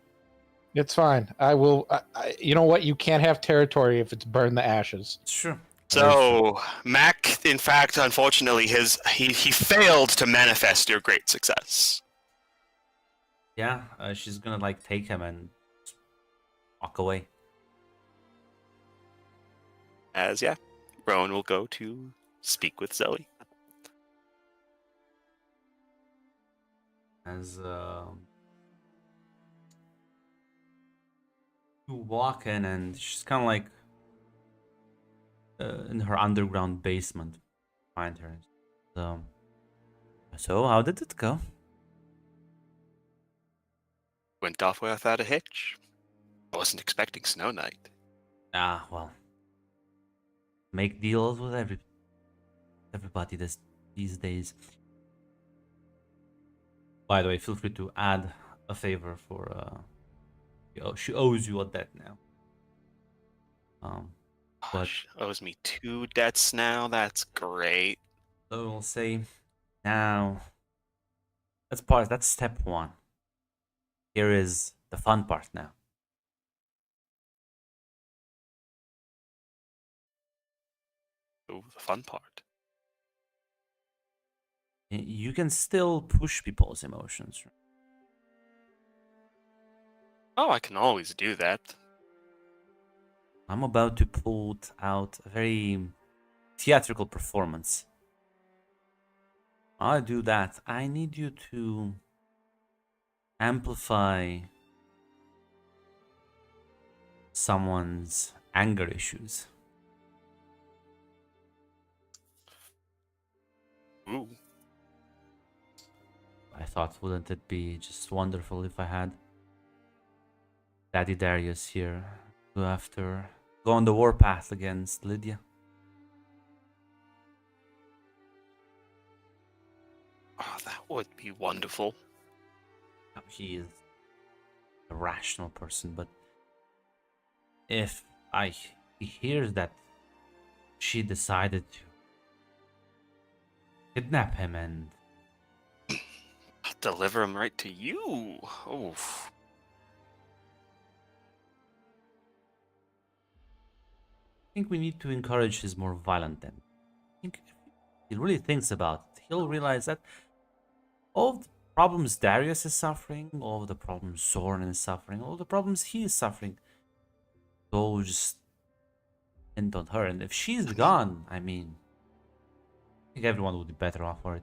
It's fine. I will. You know what? You can't have territory if it's burn the ashes.
It's true.
So Mac, in fact, unfortunately, he failed to manifest your great success.
Yeah, she's gonna like take him and walk away.
As Rowan will go to speak with Zoe.
As you walk in, and she's kind of like in her underground basement. Find her. So how did it go?
Went off without a hitch. I wasn't expecting Snow Knight.
Ah, well. Make deals with everybody these days. By the way, feel free to add a favor for she owes you a debt now. But
She owes me 2 debts now. That's great.
so we'll say now that's step 1. Here is the fun part now.
Ooh, the fun part.
You can still push people's emotions.
Oh, I can always do that.
I'm about to put out a very theatrical performance. I'll do that. I need you to amplify someone's anger issues.
Ooh.
I thought, wouldn't it be just wonderful if I had Daddy Darius here to go on the warpath against Lydia?
Oh, that would be wonderful.
He is a rational person, but if I he hears that she decided to kidnap him and
I'll deliver him right to you. Oof.
I think we need to encourage his more violent end. I think if he really thinks about it, he'll realize that all the problems Darius is suffering, all the problems Soren is suffering, all the problems he is suffering, those end on her. And if she's gone, I mean, I think everyone would be better off for it.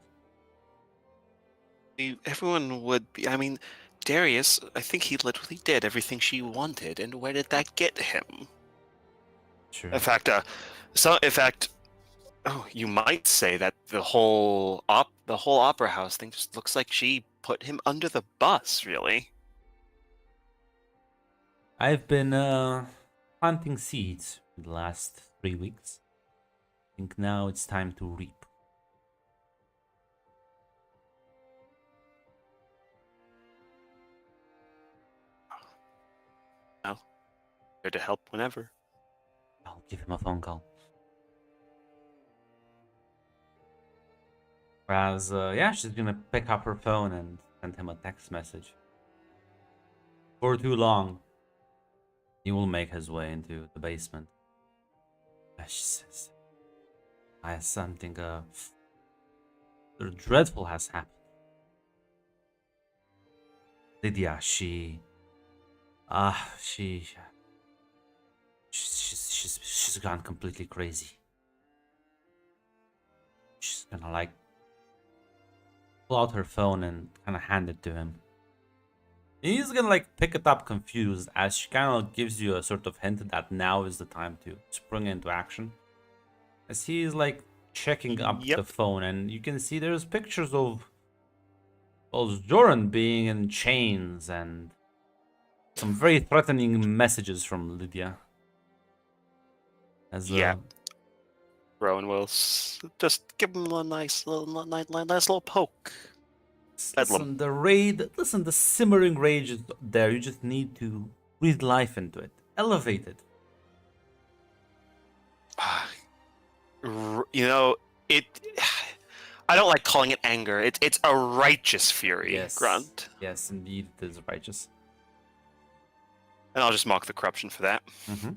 Everyone would be. I mean, Darius, I think he literally did everything she wanted, and where did that get him?
Sure.
In fact, oh, you might say that the whole opera house thing just looks like she put him under the bus. Really.
I've been planting seeds for the last 3 weeks. I think now it's time to reap.
There to help whenever.
I'll give him a phone call. Whereas, yeah, she's gonna pick up her phone and send him a text message. For too long, he will make his way into the basement. She says, something dreadful has happened. Lydia, she's gone completely crazy. She's gonna like pull out her phone and kind of hand it to him. He's gonna like pick it up confused as she kind of gives you a sort of hint that now is the time to spring into action. As he's like checking up the phone, and you can see there's pictures of Zoran being in chains and some very threatening messages from Lydia. As
Rowan will just give him a nice little poke.
Listen, the simmering rage is there. You just need to breathe life into it, elevate it.
You know, I don't like calling it anger. It's a righteous fury,
Yes,
Grunt.
yes, indeed, it is righteous.
And I'll just mock the corruption for that.
Mm-hmm.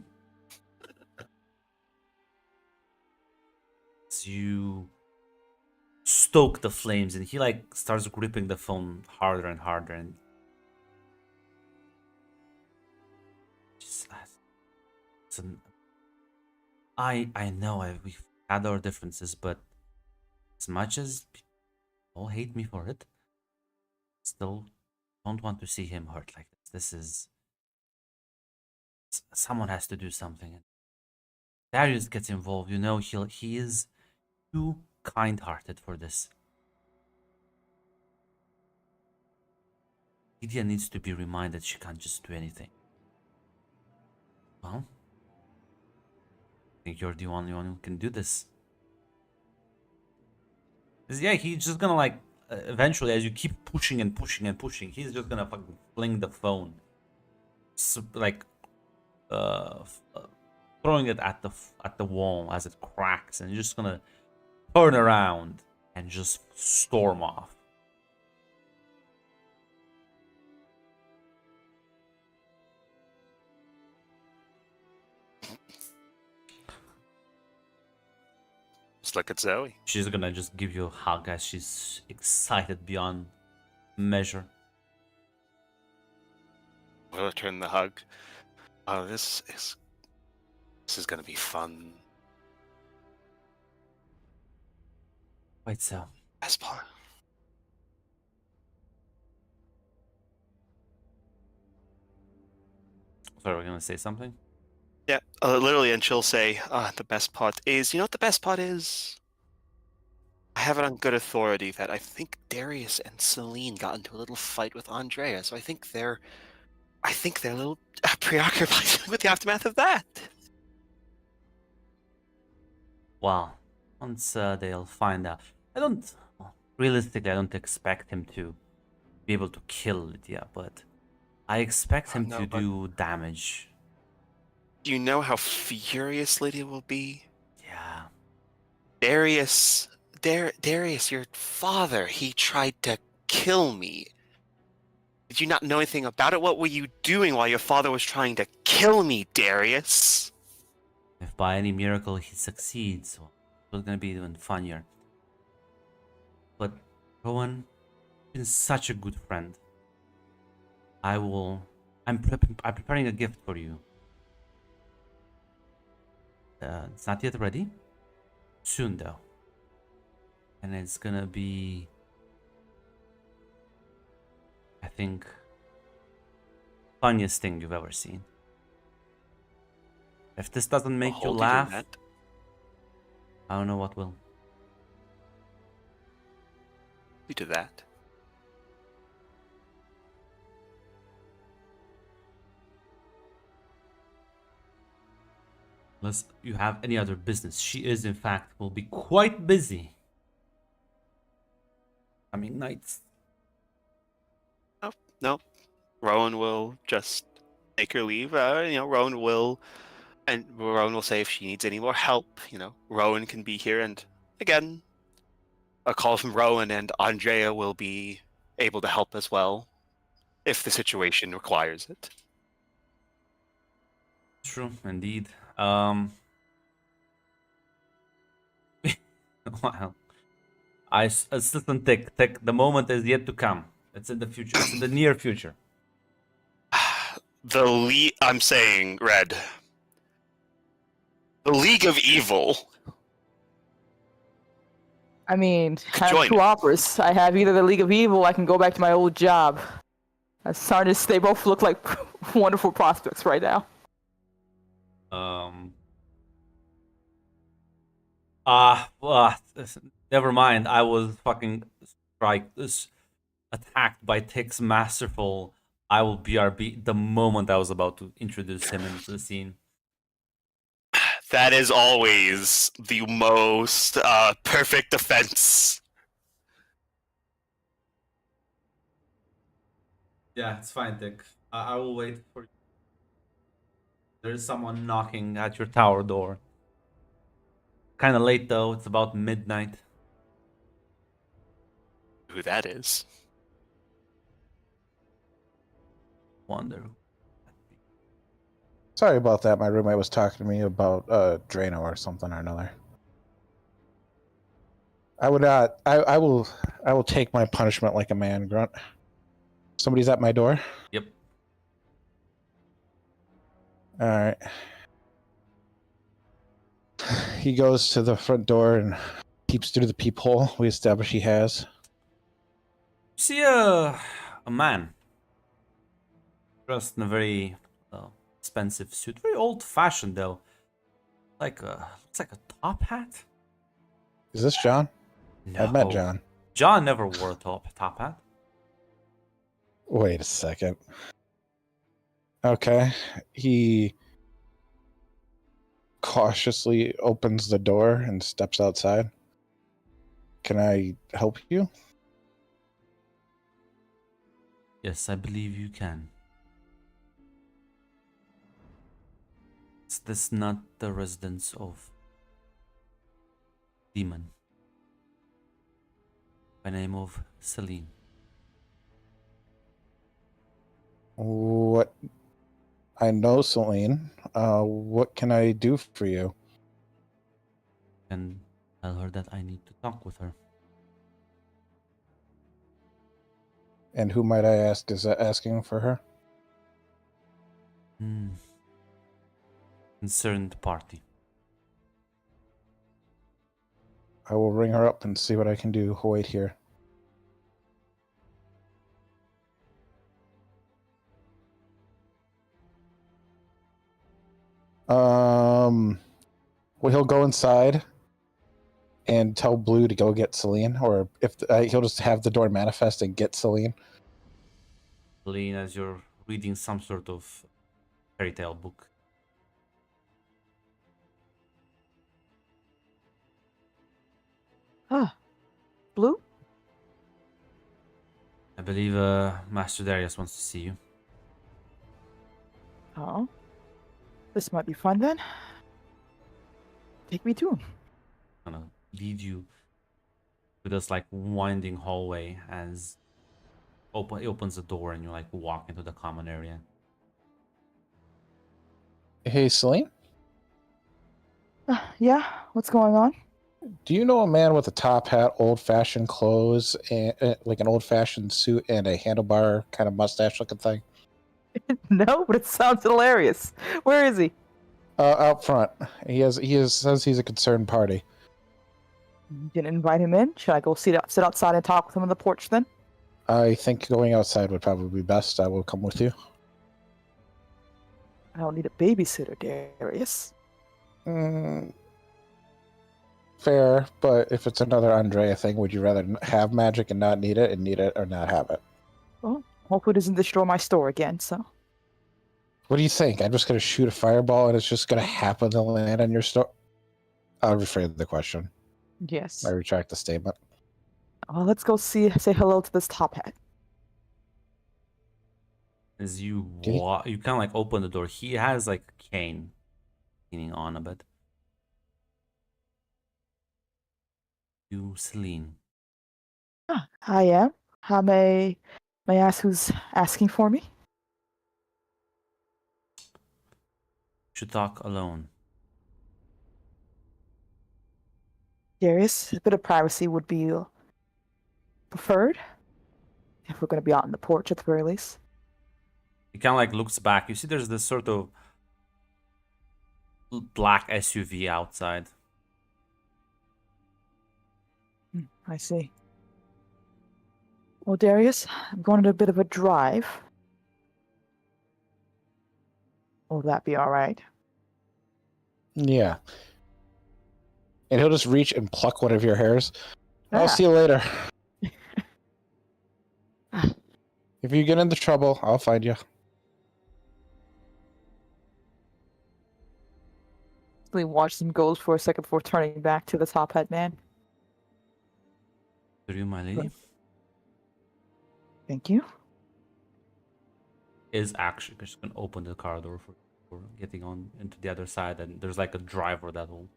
As you stoke the flames, and he like starts gripping the phone harder and harder, and just listen, I know we've had our differences, but as much as people hate me for it, still don't want to see him hurt like this. This is someone has to do something. And Darius gets involved. You know, he is too kind-hearted for this. Lydia needs to be reminded she can't just do anything. Well, I think you're the only one who can do this. 'Cause, yeah, he's just gonna like eventually, as you keep pushing and pushing and pushing, he's just gonna fucking fling the phone, so, like throwing it at the wall as it cracks, and you're just gonna turn around and just storm off.
Just look at Zoe.
She's gonna just give you a hug as she's excited beyond measure.
We'll return the hug. Oh, this is gonna be fun.
Quite so.
Best part.
Sorry, we're gonna say something?
Yeah, literally, and she'll say, the best part is, you know what the best part is? I have it on good authority that I think Darius and Celine got into a little fight with Andrea, so I think they're a little preoccupied with the aftermath of that.
Well, once they'll find out. Realistically, I don't expect him to be able to kill Lydia, but I expect him to do damage.
you know how furious Lydia will be?
Yeah.
Darius, Darius, your father, he tried to kill me. Did you not know anything about it? What were you doing while your father was trying to kill me, Darius?
If by any miracle he succeeds, well, it's gonna be even funnier. But Rowan, you've been such a good friend. I'm preparing a gift for you. It's not yet ready. Soon though. And it's gonna be, I think, funniest thing you've ever seen. If this doesn't make you
Hold
laugh,
to that.
I don't know what will.
You to that.
Unless you have any other business. She is, in fact, will be quite busy coming nights.
No, Rowan will just take her leave. Rowan will say if she needs any more help, Rowan can be here. And again, a call from Rowan and Andrea will be able to help as well if the situation requires it.
True, indeed. Wow. I still don't think the moment is yet to come. It's in the future. It's in the near future.
I'm saying, Red. The League of Evil.
I mean, I have
Join
two
it.
offers. I have either the League of Evil, I can go back to my old job. As Sardis, they both look like wonderful prospects right now.
Never mind. I was fucking attacked by Tick's Masterful. I will BRB the moment I was about to introduce him into the scene.
That is always the most perfect defense.
Yeah, it's fine, Tick. I will wait for you. There is someone knocking at your tower door. Kind of late though. It's about midnight.
Who that is?
Wonder.
Sorry about that. My roommate was talking to me about Drano or something or another. I would not. I will take my punishment like a man, Grunt. Somebody's at my door.
Yep.
All right. He goes to the front door and peeps through the peephole we established he has.
See a man dressed in a very expensive suit, very old-fashioned though. Looks like a top hat.
Is this John?
No,
I've met John.
John never wore a top hat.
Wait a second. Okay. He cautiously opens the door and steps outside. Can I help you?
Yes, I believe you can. Is this not the residence of demon by name of Celine?
What? I know Celine. What can I do for you?
And tell her that I need to talk with her.
And who might I ask is asking for her?
Concerned party.
I will ring her up and see what I can do. Wait here. Well, he'll go inside and tell Blue to go get Celine, or if he'll just have the door manifest and get Celine.
Celine, as you're reading some sort of fairy tale book.
Ah, Blue?
I believe Master Darius wants to see you.
Oh. This might be fun then. Take me to him.
Gonna lead you to this like winding hallway as he opens the door and you like walk into the common area.
Hey, Celine,
Yeah, what's going on?
do you know a man with a top hat, old-fashioned clothes, and like an old-fashioned suit and a handlebar kind of mustache-looking thing?
No, but it sounds hilarious. Where is he?
Out front. Says he's a concerned party.
You didn't invite him in? Should I go sit outside and talk with him on the porch then?
I think going outside would probably be best. I will come with you.
I don't need a babysitter, Darius.
Fair, but if it's another Andrea thing, would you rather have magic and not need it or not have it?
Well, hopefully it doesn't destroy my store again, so.
What do you think? I'm just going to shoot a fireball and it's just going to happen to land on your store? I'll rephrase the question.
Yes.
I retract the statement.
Well, let's go say hello to this top hat.
As you
Did he-
you kind of like open the door. He has like a cane leaning on a bit. You, Celine.
I am. How may I ask who's asking for me?
Should talk alone.
Darius, a bit of privacy would be preferred. If we're going to be out on the porch at the very least.
He kind of like looks back. You see there's this sort of black SUV outside.
I see. Well, Darius, I'm going on a bit of a drive. Will that be all right?
Yeah. And he'll just reach and pluck one of your hairs.
Ah.
I'll see you later. If you get into trouble, I'll find you.
We watched him go for a second before turning back to the top hat man.
Through my lady.
Thank you.
Is actually just gonna open the car door for getting on into the other side, and there's like a driver that will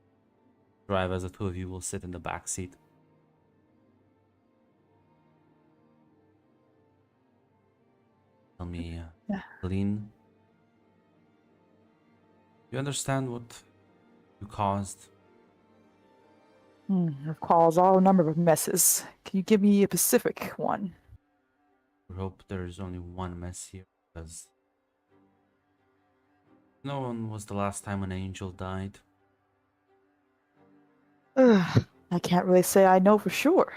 drive as the two of you will sit in the back seat. Tell me,
Yeah.
Celine, you understand what you caused?
I've caused all a number of messes. Can you give me a specific one?
I hope there is only one mess here, because no one was the last time an angel died.
I can't really say I know for sure.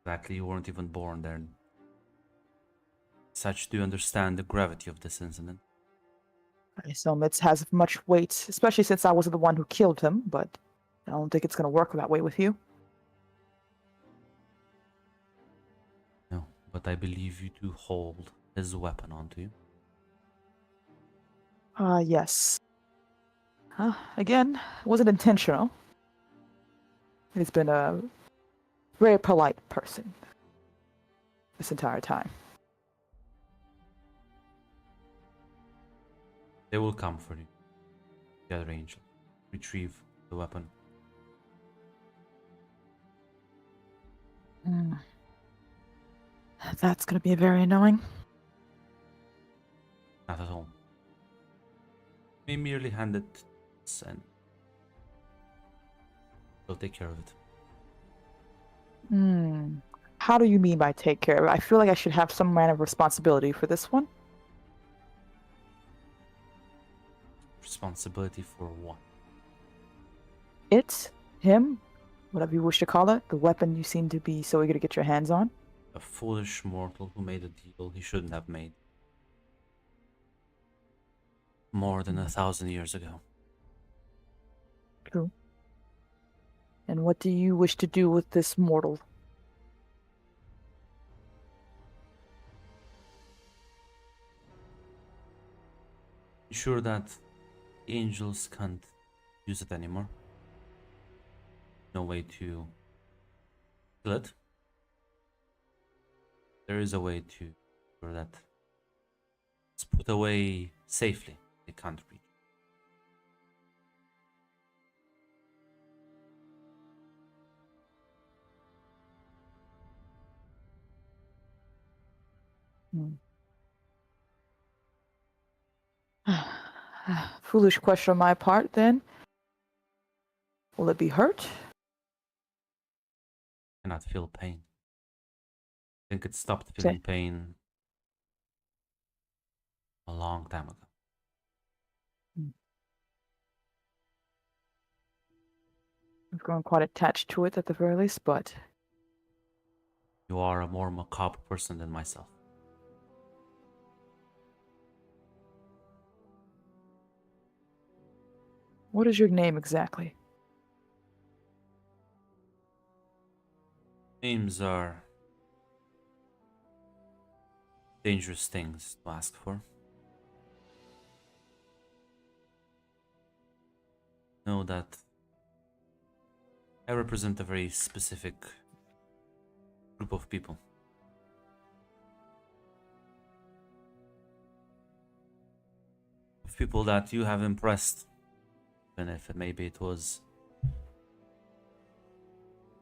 Exactly, you weren't even born then. Such, do you understand the gravity of this incident?
I assume it has much weight, especially since I wasn't the one who killed him, but I don't think it's going to work that way with you.
No, but I believe you do hold his weapon onto you.
Yes. Again, it wasn't intentional. He's been a very polite person this entire time.
They will come for you. The other angel. Retrieve the weapon.
That's going to be very annoying.
Not at all. We merely hand it and we'll take care of it.
How do you mean by take care of it? I feel like I should have some kind of responsibility for this one.
Responsibility for what?
It, him, whatever you wish to call it, the weapon you seem to be so eager to get your hands on.
A foolish mortal who made a deal he shouldn't have made. More than 1,000 years ago.
True. And what do you wish to do with this mortal?
Sure that the angels can't use it anymore. No way to kill it. There is a way to ensure that it's put away safely. They can't reach.
Foolish question on my part, then. Will it be hurt?
Cannot feel pain. I think it stopped
Okay.
feeling pain a long time ago.
I've grown quite attached to it at the very least, but
You are a more macabre person than myself.
what is your name exactly?
Names are dangerous things to ask for. Know that I represent a very specific group of people. Of people that you have impressed, even if maybe it was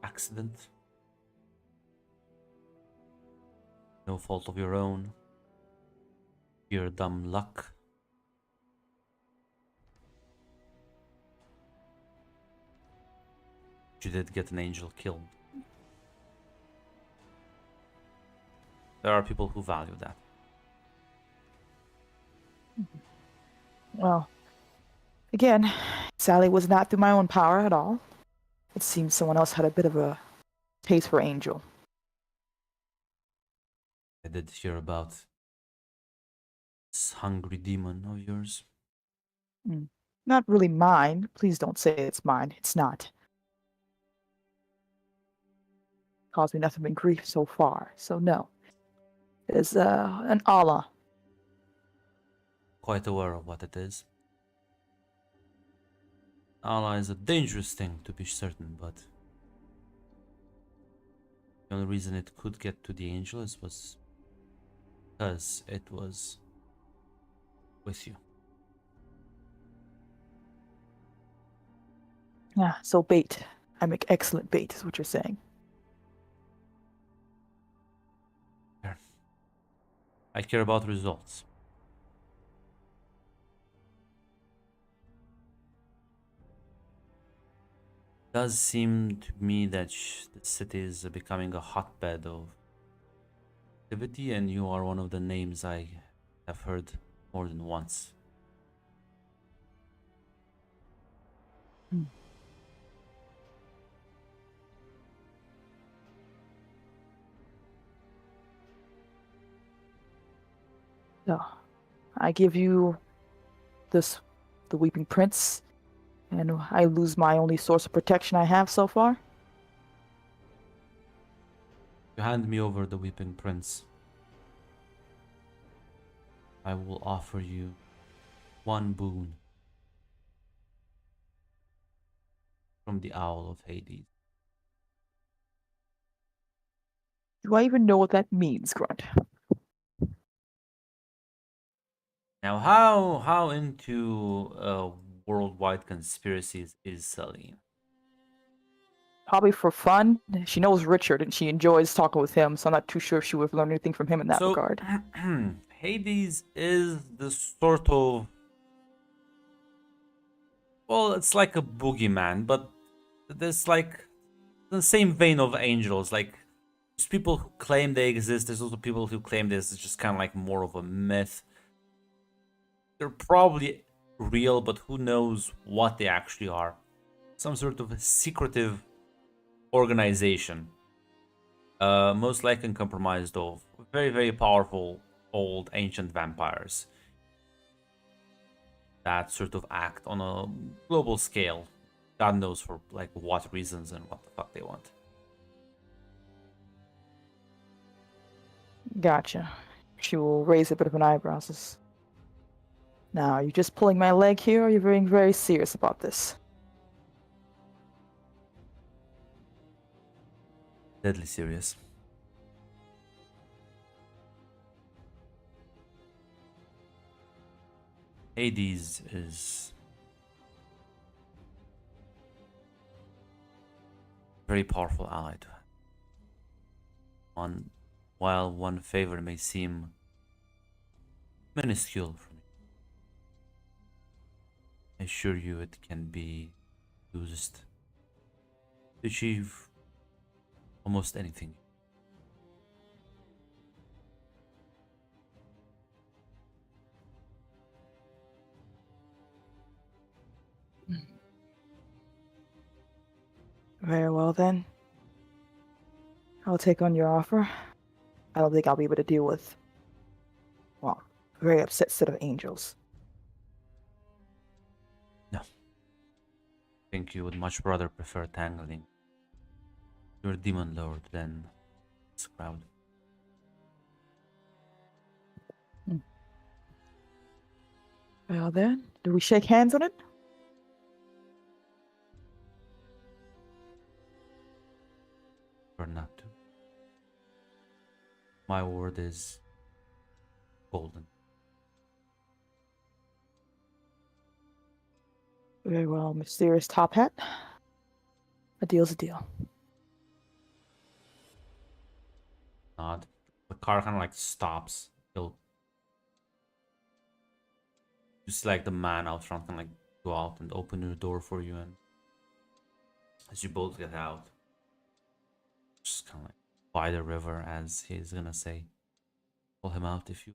accident, no fault of your own, pure dumb luck. You did get an angel killed. There are people who value that.
Well, again, Sally was not through my own power at all. It seems someone else had a bit of a taste for Angel.
I did hear about this hungry demon of yours.
Not really mine. Please don't say it's mine. It's not. Caused me nothing but grief so far, so no. It is an Allah.
Quite aware of what it is. Allah is a dangerous thing, to be certain, but the only reason it could get to the angels was because it was with you.
Yeah, so bait. I make excellent bait, is what you're saying.
I care about results. Does seem to me that the city is becoming a hotbed of activity, and you are one of the names I have heard more than once.
So, I give you this, the Weeping Prince, and I lose my only source of protection I have so far.
You hand me over the Weeping Prince. I will offer you one boon from the Owl of Hades.
Do I even know what that means, Grunt?
Now, how into worldwide conspiracies is Celine?
Probably for fun. She knows Richard and she enjoys talking with him, so I'm not too sure if she would have learned anything from him in that regard.
Hades is the sort of, well, it's like a boogeyman, but there's like the same vein of angels. Like, there's people who claim they exist. There's also people who claim this is just kind of like more of a myth. They're probably real, but who knows what they actually are. Some sort of secretive organization. Most likely compromised of very, very powerful old ancient vampires that sort of act on a global scale. God knows for like what reasons and what the fuck they want.
Gotcha. She will raise a bit of an eyebrow. Says, now, are you just pulling my leg here, or are you being very serious about this?
Deadly serious. Hades is a very powerful ally to have. While one favor may seem minuscule for me. I assure you it can be used to achieve almost anything.
Very well then. I'll take on your offer. I don't think I'll be able to deal with, well, a very upset set of angels.
No. I think you would much rather prefer tangling your demon lord than this crowd.
Well then, do we shake hands on it?
Or not to. My word is golden.
Very well, mysterious top hat. A deal's a deal.
Nod. The car kind of like stops. He'll. You see like the man out front can like go out and open your door for you, and as you both get out, just kind of like by the river, as he's gonna say, pull him out if you.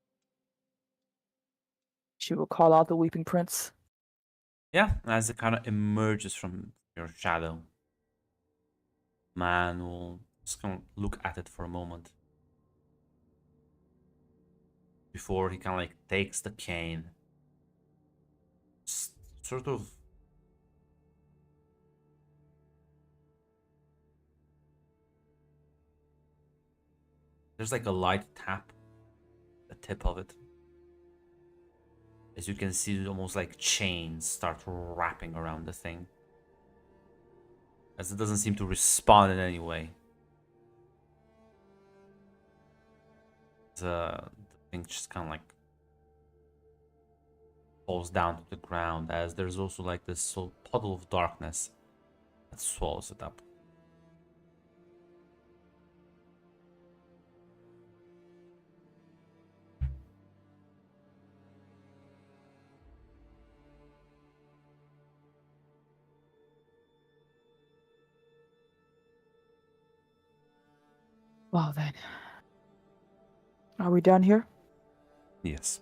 She will call out the Weeping Prince.
Yeah, as it kind of emerges from your shadow, man will just kind of look at it for a moment before he kind of like takes the cane, sort of there's like a light tap, the tip of it. As you can see, almost like chains start wrapping around the thing, as it doesn't seem to respond in any way. The thing just kind of like falls down to the ground, as there's also like this puddle of darkness that swallows it up.
Well then. Are we done here?
Yes.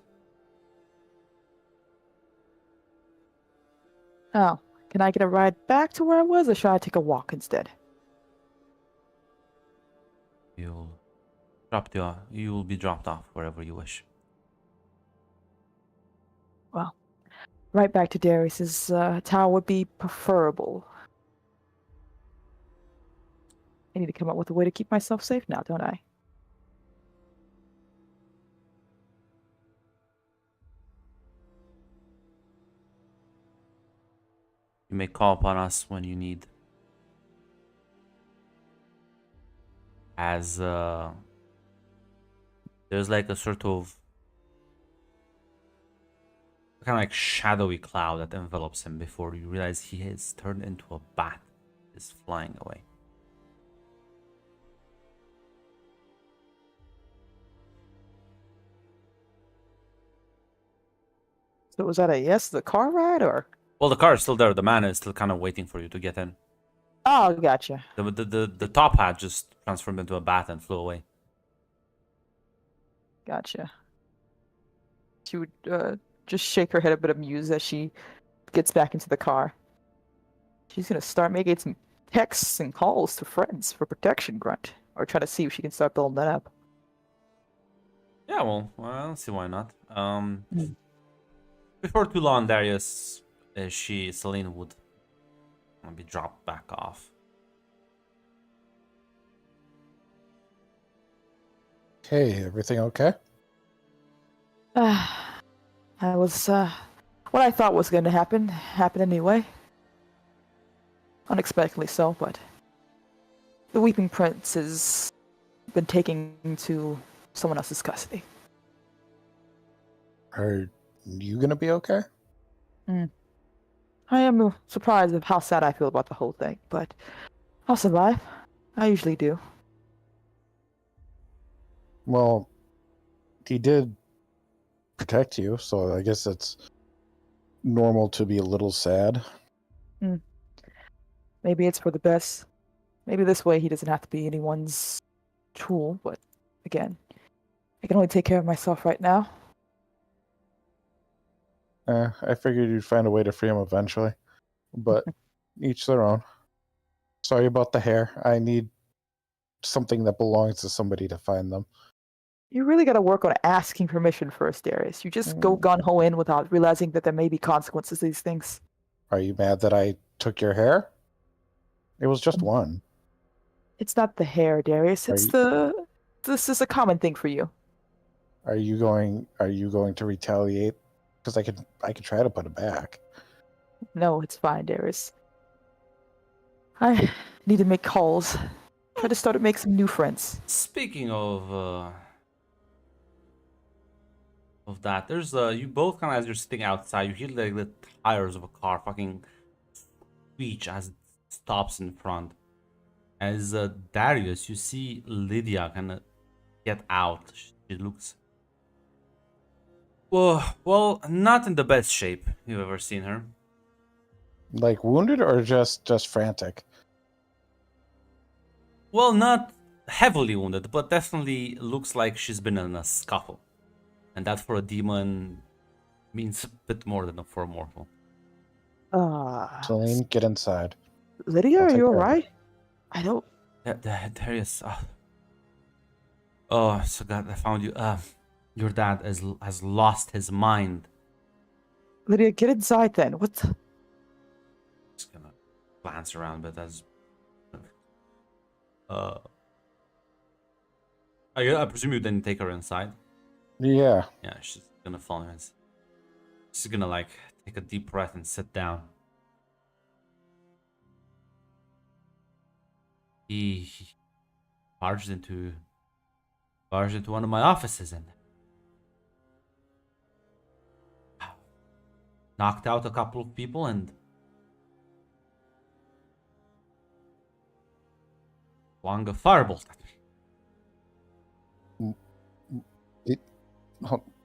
Oh, can I get a ride back to where I was, or should I take a walk instead?
You will be dropped off wherever you wish.
Well, right back to Darius's tower would be preferable. I need to come up with a way to keep myself safe now, don't I?
You may call upon us when you need. As there's like a sort of kind of like shadowy cloud that envelops him before you realize he has turned into a bat, is flying away.
So was that a yes, the car ride, or?
Well, the car is still there. The man is still kind of waiting for you to get in.
Oh, gotcha.
The top hat just transformed into a bat and flew away.
Gotcha. She would just shake her head a bit amused as she gets back into the car. She's gonna start making some texts and calls to friends for protection, Grunt. Or try to see if she can start building that up.
Yeah, well, I don't see why not. Before too long, Darius, Celine would be dropped back off.
Okay, everything okay?
I was, what I thought was going to happen happened anyway. Unexpectedly so, but the Weeping Prince has been taken to someone else's custody.
Are you gonna be okay?
I am surprised of how sad I feel about the whole thing, but I'll survive. I usually do.
Well, he did protect you, so I guess it's normal to be a little sad.
Maybe it's for the best. Maybe this way he doesn't have to be anyone's tool, but again, I can only take care of myself right now.
I figured you'd find a way to free him eventually, but each their own. Sorry about the hair. I need something that belongs to somebody to find them.
You really got to work on asking permission first, Darius. You just go gun ho in without realizing that there may be consequences to these things.
Are you mad that I took your hair? It was just one.
It's not the hair, Darius. It's This is a common thing for you.
Are you going to retaliate? Because I could try to put it back.
No, it's fine, Darius. I need to make calls. Try to start to make some new friends.
Speaking of that, there's you both kind of, as you're sitting outside, you hear like the tires of a car fucking screech as it stops in front. As Darius, you see Lydia kind of get out. She looks well, not in the best shape you've ever seen her.
Like wounded or just frantic?
Well, not heavily wounded, but definitely looks like she's been in a scuffle. And that for a demon means a bit more than for a mortal.
Celine, get inside.
Lydia,
I'll
are
take
you
care of
alright? I don't.
Darius. Oh, so glad I found you. Your dad has lost his mind.
Lydia, get inside then. What the...
Just gonna glance around, but as I presume you didn't take her inside.
Yeah.
Yeah, she's gonna follow him. She's gonna like take a deep breath and sit down. He barged into one of my offices and knocked out a couple of people and flung a firebolt at me.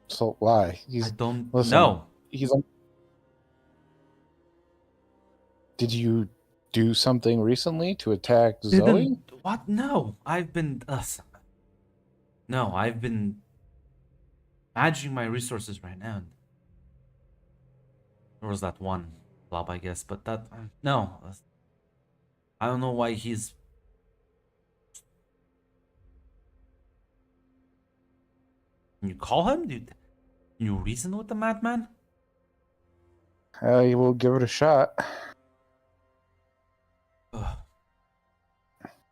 So why?
I don't
listen,
know.
Did you do something recently to attack Zoe?
What? No, I've been managing my resources right now. There was that one club, I guess, but that no, I don't know why he's. Can you call him? Can you reason with the madman?
I will give it a shot.
Ugh.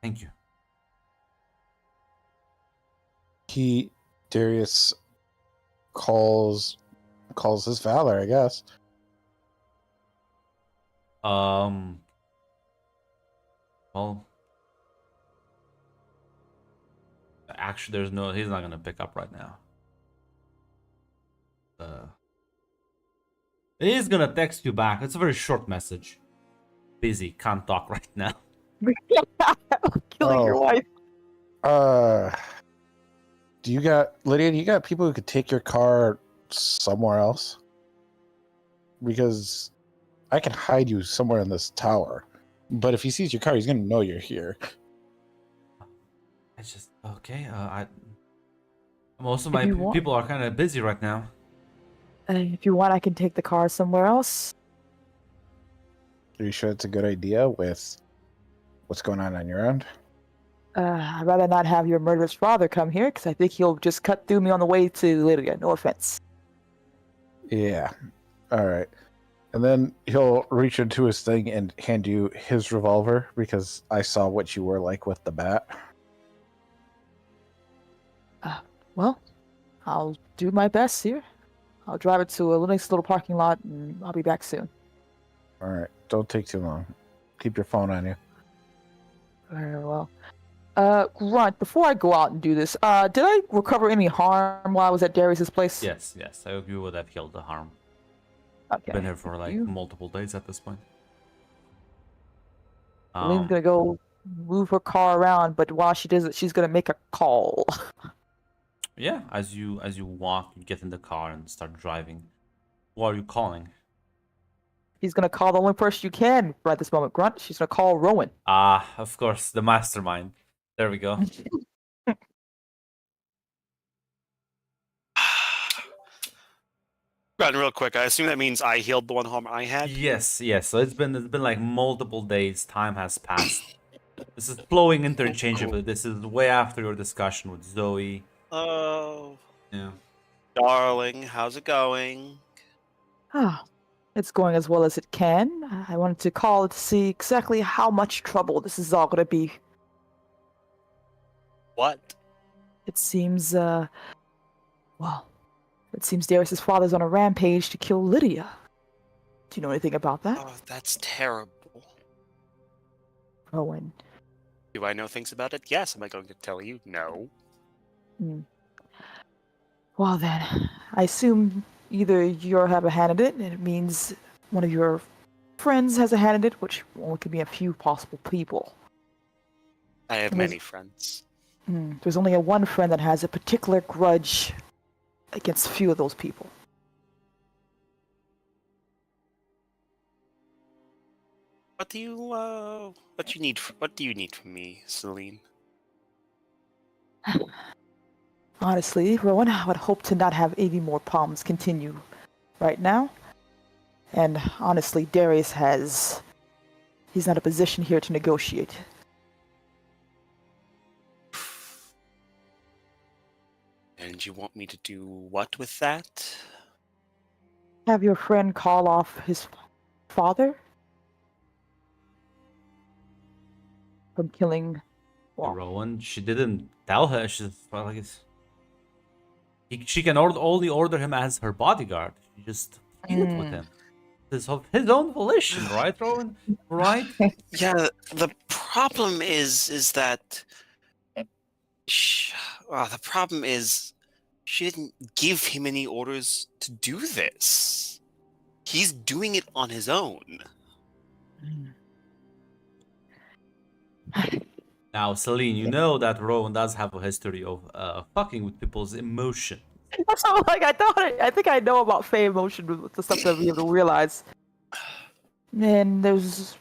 Thank you.
Darius calls his valor, I guess.
Well, actually, he's not gonna pick up right now. He's gonna text you back. It's a very short message. Busy, can't talk right now.
Killing your wife.
Lydia, do you got people who could take your car somewhere else? Because I can hide you somewhere in this tower. But if he sees your car, he's gonna know you're here.
It's just okay. Most of my people are kind of busy right now.
If you want, I can take the car somewhere else.
Are you sure it's a good idea with what's going on your end?
I'd rather not have your murderous father come here, because I think he'll just cut through me on the way to Lydia. No offense.
Yeah. All right. And then he'll reach into his thing and hand you his revolver, because I saw what you were like with the bat.
Well, I'll do my best here. I'll drive it to a nice little parking lot, and I'll be back soon.
All right. Don't take too long. Keep your phone on you.
Very well. Grunt, before I go out and do this, did I recover any harm while I was at Darius's place?
Yes. I hope you would have healed the harm.
Okay.
Been here for like multiple days at this point.
Lynn's gonna go move her car around, but while she does it, she's gonna make a call.
Yeah, as you walk, you get in the car and start driving. Who are you calling?
He's gonna call the only person you can right this moment, Grunt. She's gonna call Rowan.
Ah, of course, the mastermind. There we go.
Run real quick. I assume that means I healed the one harm I had.
Yes, yes. So it's been like multiple days. Time has passed. This is flowing interchangeably. This is way after your discussion with Zoe.
Oh,
Yeah.
darling, how's it going?
Ah, it's going as well as it can. I wanted to call to see exactly how much trouble this is all gonna be.
What?
It seems, well, it seems Darius's father's on a rampage to kill Lydia. Do you know anything about that,
Oh, that's terrible.
Rowan?
Do I know things about it? Yes. Am I going to tell you? No.
Well then, I assume either you have a hand in it, and it means one of your friends has a hand in it, which only could be a few possible people.
I have
And there's-
many friends.
There's only one friend that has a particular grudge against a few of those people.
What do you need? What do you need from me, Celine?
Honestly, Rowan, I would hope to not have any more problems continue right now. And honestly, Darius he's not in a position here to negotiate.
And you want me to do what with that?
Have your friend call off his father from killing. Well,
Rowan, she didn't tell her. She's well, like she can only order him as her bodyguard. She just feud with him. This of his own volition, right, Rowan? Right?
Yeah, the problem is that the problem is she didn't give him any orders to do this. He's doing it on his own.
Now, Celine, you know that Rowan does have a history of fucking with people's emotion.
So, like, I think I know about Fey emotion with the stuff that we have to realize. And there's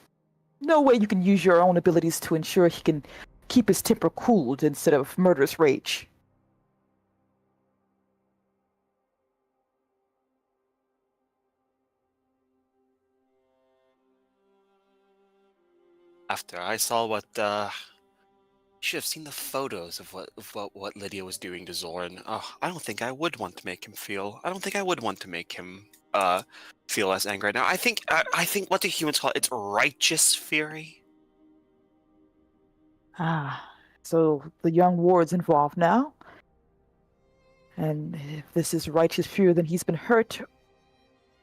no way you can use your own abilities to ensure he can keep his temper cooled instead of murderous rage.
After I saw what you should have seen the photos of what Lydia was doing to Zoran. Oh, I don't think I would want to make him feel. I don't think I would want to make him feel less angry right now. I think what do humans call it? It's righteous fury.
So the young ward's involved now. And if this is righteous fury, then he's been hurt,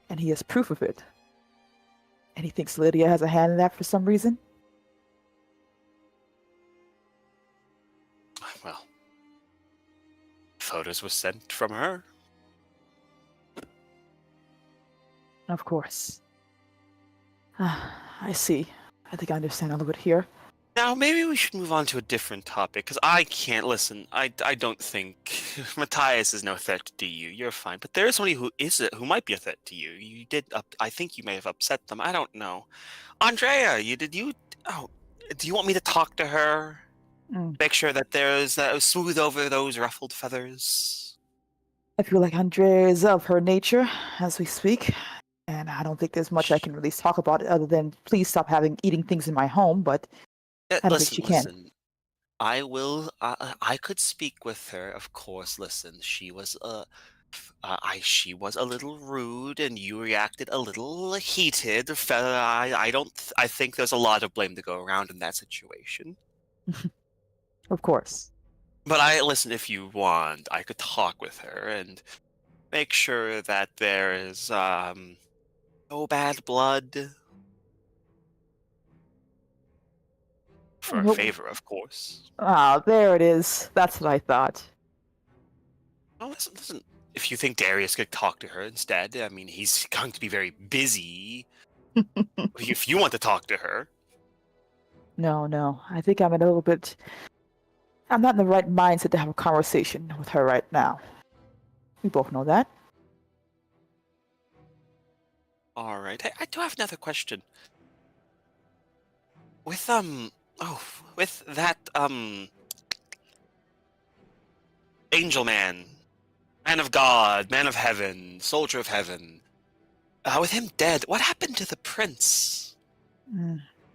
and he has proof of it. And he thinks Lydia has a hand in that for some reason.
Well, photos were sent from her.
Of course. I see. I think I understand a little bit here.
Now, maybe we should move on to a different topic, because I can't listen. I don't think Matthias is no threat to you. You're fine, but there is somebody who might be a threat to you. You did. I think you may have upset them. I don't know. Andrea, do you want me to talk to her? Make sure that there's smooth over those ruffled feathers.
I feel like Andrea is of her nature as we speak, and I don't think there's much I can really talk about it other than please stop eating things in my home, but I don't think she can.
Listen. I will. I could speak with her, of course. Listen, she was she was a little rude, and you reacted a little heated. I think there's a lot of blame to go around in that situation.
Of course.
But listen, if you want, I could talk with her and make sure that there is no bad blood. For a favor, of course.
There it is. That's what I thought.
Well, listen. If you think Darius could talk to her instead, I mean, he's going to be very busy. If you want to talk to her.
No. I think I'm a little bit I'm not in the right mindset to have a conversation with her right now. We both know that.
All right. I do have another question. With with that angel man, man of God, man of heaven, soldier of heaven. With him dead, what happened to the prince?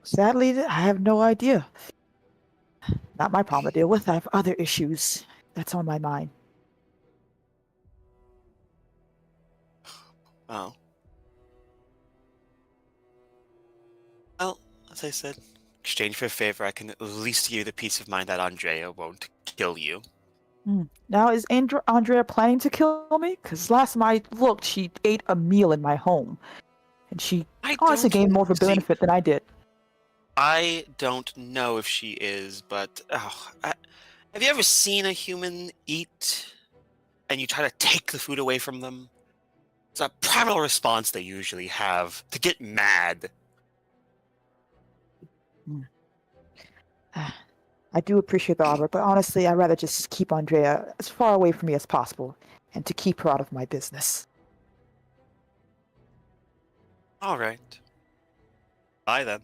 Sadly, I have no idea. Not my problem to deal with. I have other issues that's on my mind.
Oh. Well, as I said, exchange for favor, I can at least give you the peace of mind that Andrea won't kill you.
Now, is Andrea planning to kill me? Because last time I looked, she ate a meal in my home. And she honestly gained more of a benefit than I did.
I don't know if she is, but have you ever seen a human eat and you try to take the food away from them? It's a primal response they usually have to get mad.
I do appreciate the offer, but honestly, I'd rather just keep Andrea as far away from me as possible and to keep her out of my business.
All right. Bye then.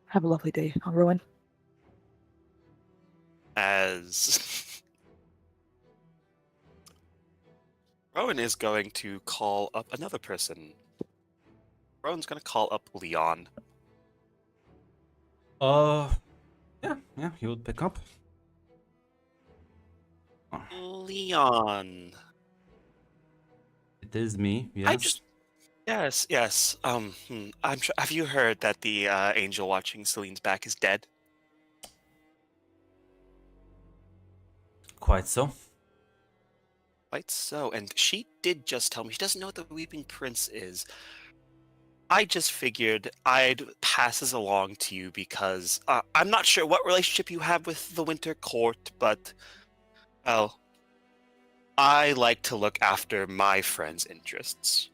Have a lovely day, Rowan.
As Rowan is going to call up another person. Rowan's going to call up Leon.
Yeah, he would pick up.
Leon.
It is me, yes.
Yes. I'm sure. Have you heard that the angel watching Celine's back is dead?
Quite so.
Quite so. And she did just tell me she doesn't know what the Weeping Prince is. I just figured I'd pass this along to you because I'm not sure what relationship you have with the Winter Court, but, well, I like to look after my friends' interests.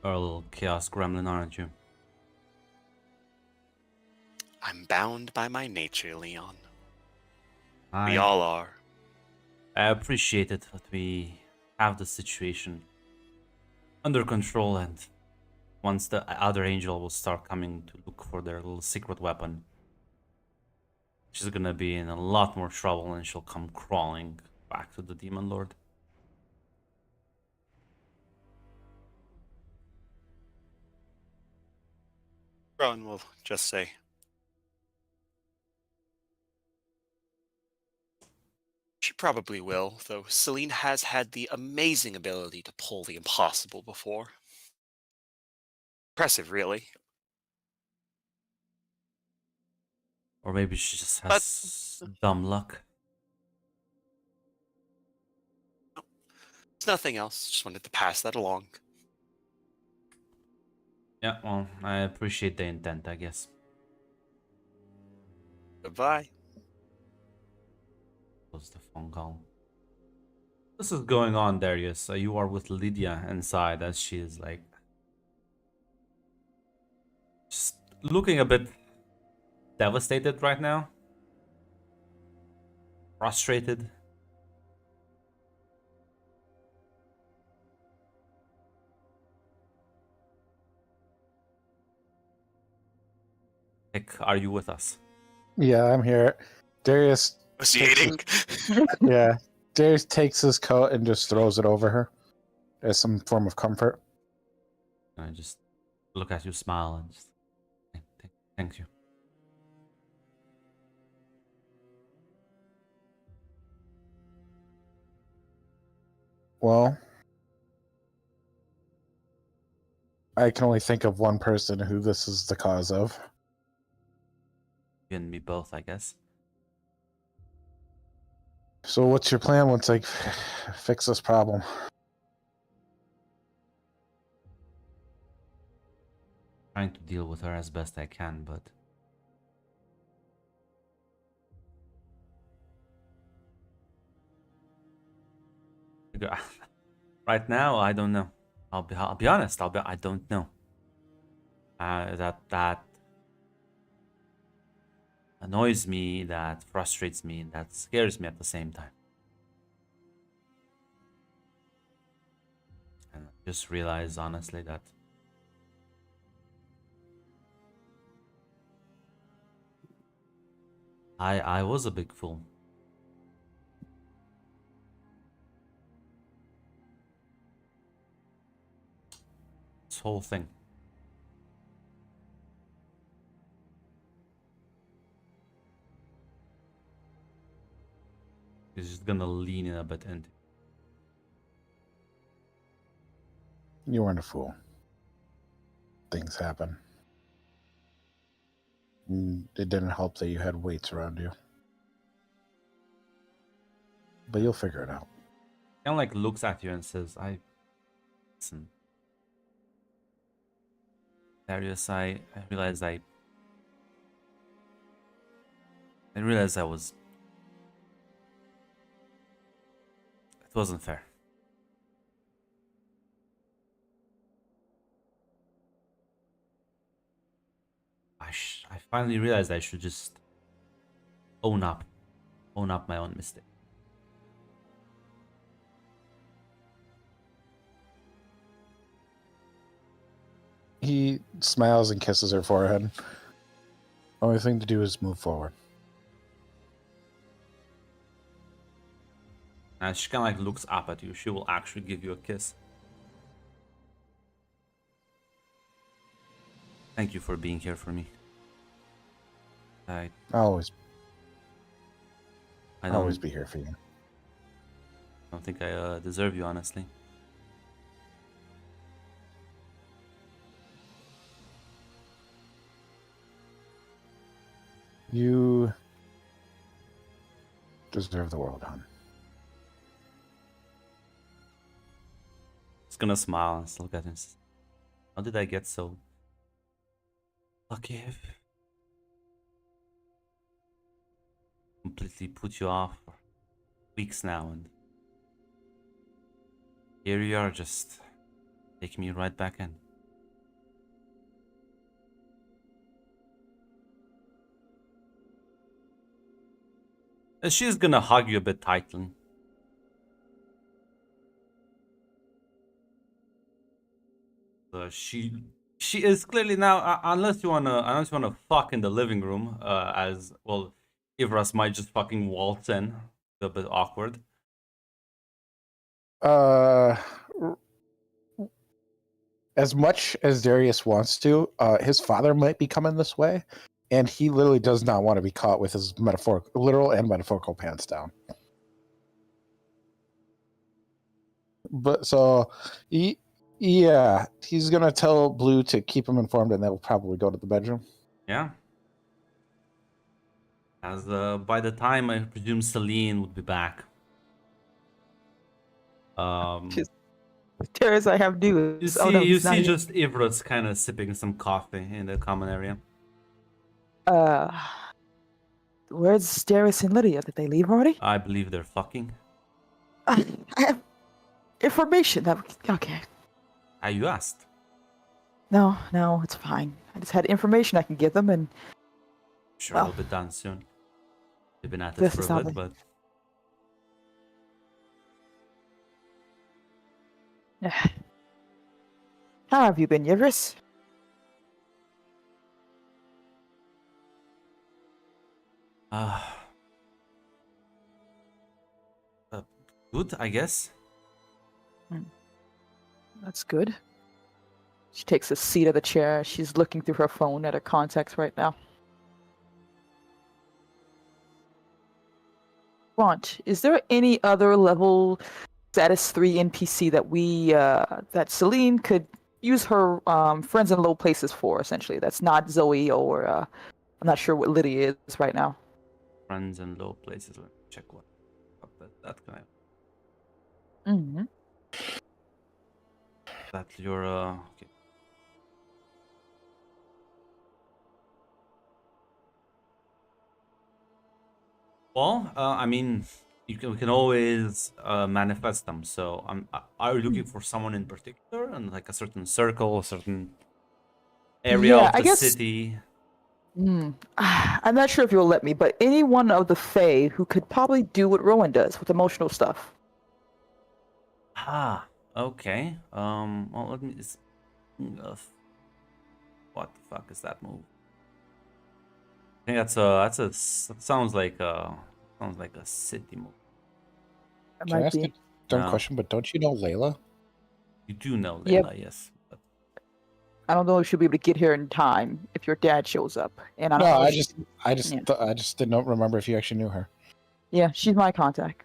You're a little chaos gremlin, aren't you?
I'm bound by my nature, Leon.
I
We all are.
appreciate it, but we have the situation under control, and once the other angel will start coming to look for their little secret weapon, she's gonna be in a lot more trouble, and she'll come crawling back to the Demon Lord.
Rowan will just say, she probably will, though Celine has had the amazing ability to pull the impossible before. Impressive, really.
Or maybe she just has dumb luck.
It's nothing else. Just wanted to pass that along.
Yeah, well, I appreciate the intent, I guess.
Goodbye.
Was the phone call. This is going on, Darius. You are with Lydia inside as she is like just looking a bit devastated right now. Frustrated. Nick, are you with us?
Yeah, I'm here. Darius.
Was he eating?
Yeah, Darius takes his coat and just throws it over her as some form of comfort.
I just look at you, smile, and just thank you.
Well, I can only think of one person who this is the cause of.
You and me both, I guess.
So what's your plan once I fix this problem?
Trying to deal with her as best I can, but right now I don't know. I'll be honest. I don't know. That annoys me, that frustrates me, and that scares me at the same time. And I just realized honestly that I was a big fool. This whole thing. Is just gonna lean in a bit into.
You weren't a fool. Things happen. It didn't help that you had weights around you. But you'll figure it out.
Kind of like looks at you and says, listen, Darius, I realized I was, it wasn't fair. I finally realized I should just own up my own mistake.
He smiles and kisses her forehead. Only thing to do is move forward.
And she kind of like looks up at you. She will actually give you a kiss. Thank you for being here for me. I
I'll
don't
always be here for you.
don't think I deserve you, honestly.
You deserve the world, hon.
Just gonna smile and look at him. How did I get so lucky? Completely put you off for weeks now, and here you are, just taking me right back in. And she's gonna hug you a bit tightly. She is clearly now, unless you wanna fuck in the living room, as well. Ivras might just fucking waltz in, a bit awkward.
As much as Darius wants to, his father might be coming this way, and he literally does not want to be caught with his literal and metaphorical pants down. But so, yeah, he's gonna tell Blue to keep him informed, and they'll probably go to the bedroom.
Yeah. As by the time I presume Celine would be back.
Darius, I have news.
You see,
Oh, no,
you
he's not
see
here.
just Ivras kind of sipping some coffee in the common area.
Where's Darius and Lydia? Did they leave already?
I believe they're fucking.
I have information that okay.
You asked.
No, it's fine. I just had information I can give them, and
Sure,
Well,
it'll be done soon. They've been at it
this
for
is
a
how
bit,
they-
but
how have you been, Yivris?
good, I guess.
That's good. She takes a seat at the chair. She's looking through her phone at her contacts right now. Want, is there any other level status 3 NPC that that Celine could use her friends in low places for, essentially? That's not Zoe or I'm not sure what Lydia is right now.
Friends in low places. Let me check what that can I.
Mm-hmm.
That's your okay. Well, I mean, we can always manifest them. So, are you looking for someone in particular, and like a certain circle, a certain area
Yeah,
of
I
the
guess-
city?
I'm not sure if you'll let me, but any one of the Fae who could probably do what Rowan does with emotional stuff.
Ah, okay. Well, let me. What the fuck is that move? I think that sounds like a city move.
It
Can I
might
ask
be.
a dumb
No.
question? But don't you know Layla?
You do know
Yep.
Layla, yes. But
I don't know if she'll be able to get here in time if your dad shows up. And I
No,
don't know.
I
if she-
I just didn't remember if you actually knew her.
Yeah, she's my contact.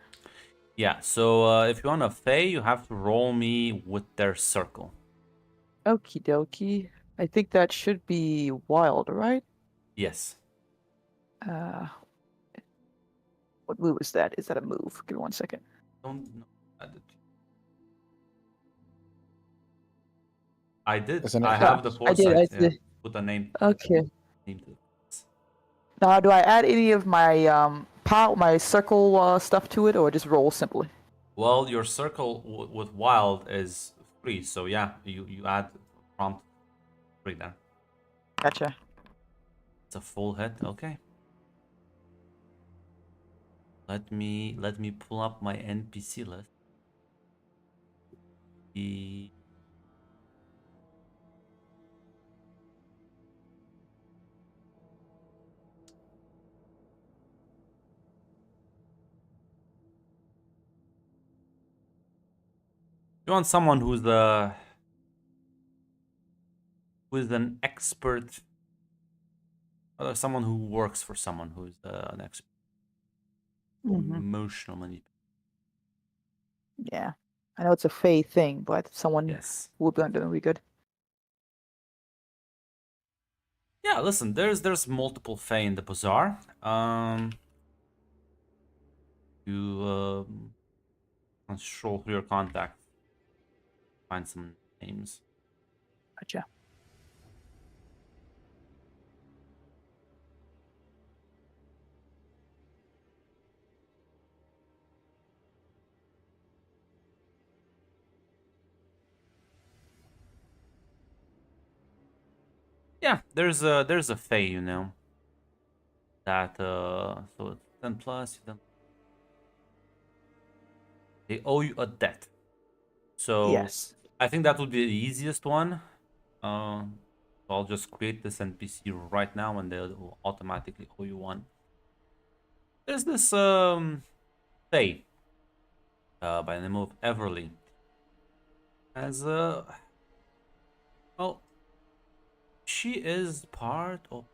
yeah, so if you want a Fae, you have to roll me with their circle.
Okie dokie. I think that should be wild, right?
Yes.
Uh, what move is that? Is that a move? Give me 1 second.
Don't know. I did.
Isn't it-
I have the
I did.
foresight.
I did.
Put a name.
Okay.
Name to it.
Now, do I add any of my my circle stuff to it, or just roll simply?
Well, your circle with wild is 3, so yeah, you add prompt 3 there.
Gotcha.
It's a full hit. Okay. Let me pull up my NPC list. The You want someone who's an expert, someone who works for someone who's an expert.
Mhm.
Emotional manipulation.
Yeah. I know it's a Fae thing, but someone
Yes.
who would be good.
Yeah. Listen, there's multiple Fae in the bazaar. You let's scroll through your contacts, find some names.
Gotcha.
Yeah, there's a Fae, you know. That so it's 10 plus. They owe you a debt. So
Yes.
I think that would be the easiest one. So I'll just create this NPC right now, and they'll automatically owe you one. There's this Fae by the name of Everly. As well, she is part of.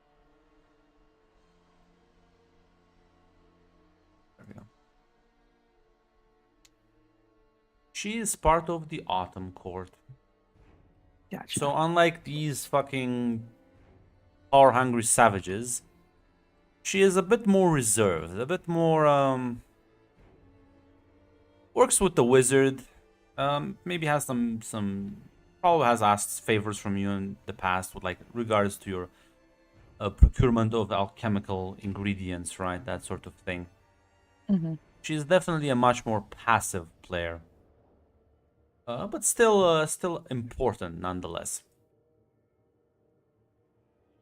There we go. She is part of the Autumn Court.
Gotcha.
So unlike these fucking power-hungry savages, she is a bit more reserved, a bit more works with the wizard. Maybe has some probably has asked favors from you in the past with like regards to your procurement of alchemical ingredients, right? That sort of thing.
hmm
She's definitely a much more passive player. But still important nonetheless.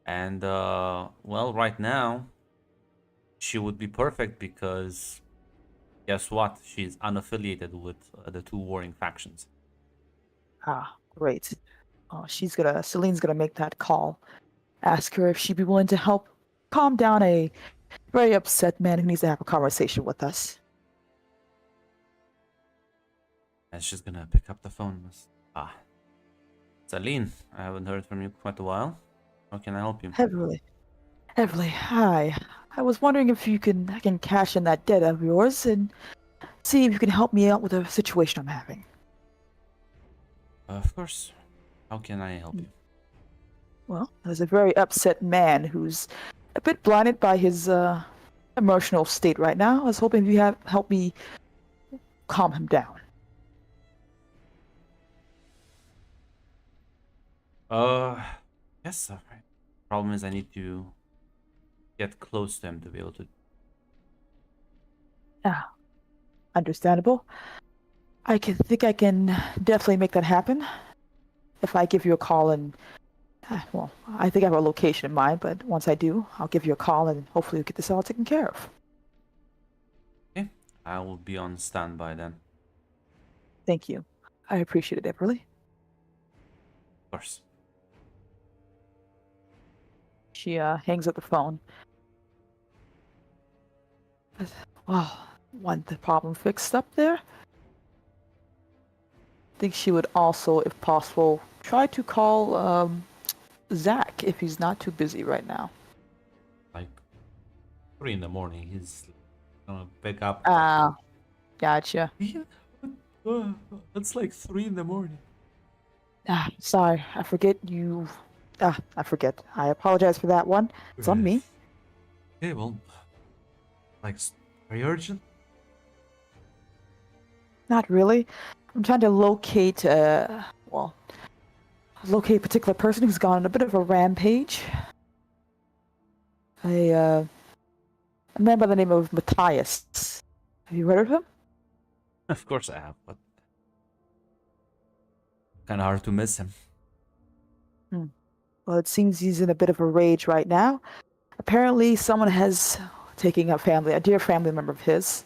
And well, right now, she would be perfect because guess what? She's unaffiliated with the two warring factions.
Ah, great. Celine's gonna make that call. Ask her if she'd be willing to help calm down a very upset man who needs to have a conversation with us.
And she's gonna pick up the phone. Celine, I haven't heard from you quite a while. How can I help you?
Heavily, hi. I was wondering if I can cash in that debt of yours and see if you can help me out with a situation I'm having.
Of course. How can I help you?
Well, there's a very upset man who's a bit blinded by his emotional state right now. I was hoping you have help me calm him down.
Yes. Alright. Problem is, I need to get close to him to be able to.
Ah, understandable. I can definitely make that happen if I give you a call and Well, I think I have a location in mind, but once I do, I'll give you a call and hopefully we'll get this all taken care of.
Okay, I will be on standby then.
Thank you. I appreciate it, Everly.
Of course.
She hangs up the phone. Well, want the problem fixed up there? I think she would also, if possible, try to call Zach if he's not too busy right now.
Like 3 in the morning, he's gonna pick up.
Gotcha.
Yeah, it's like 3 in the morning.
Sorry, I forget you. I forget. I apologize for that one. It's on me.
Okay, well, like, very urgent.
Not really. I'm trying to locate, locate a particular person who's gone on a bit of a rampage. A man by the name of Matthias. Have you heard of him?
Of course I have, but kind of hard to miss him.
Well, it seems he's in a bit of a rage right now. Apparently, someone has taken a dear family member of his.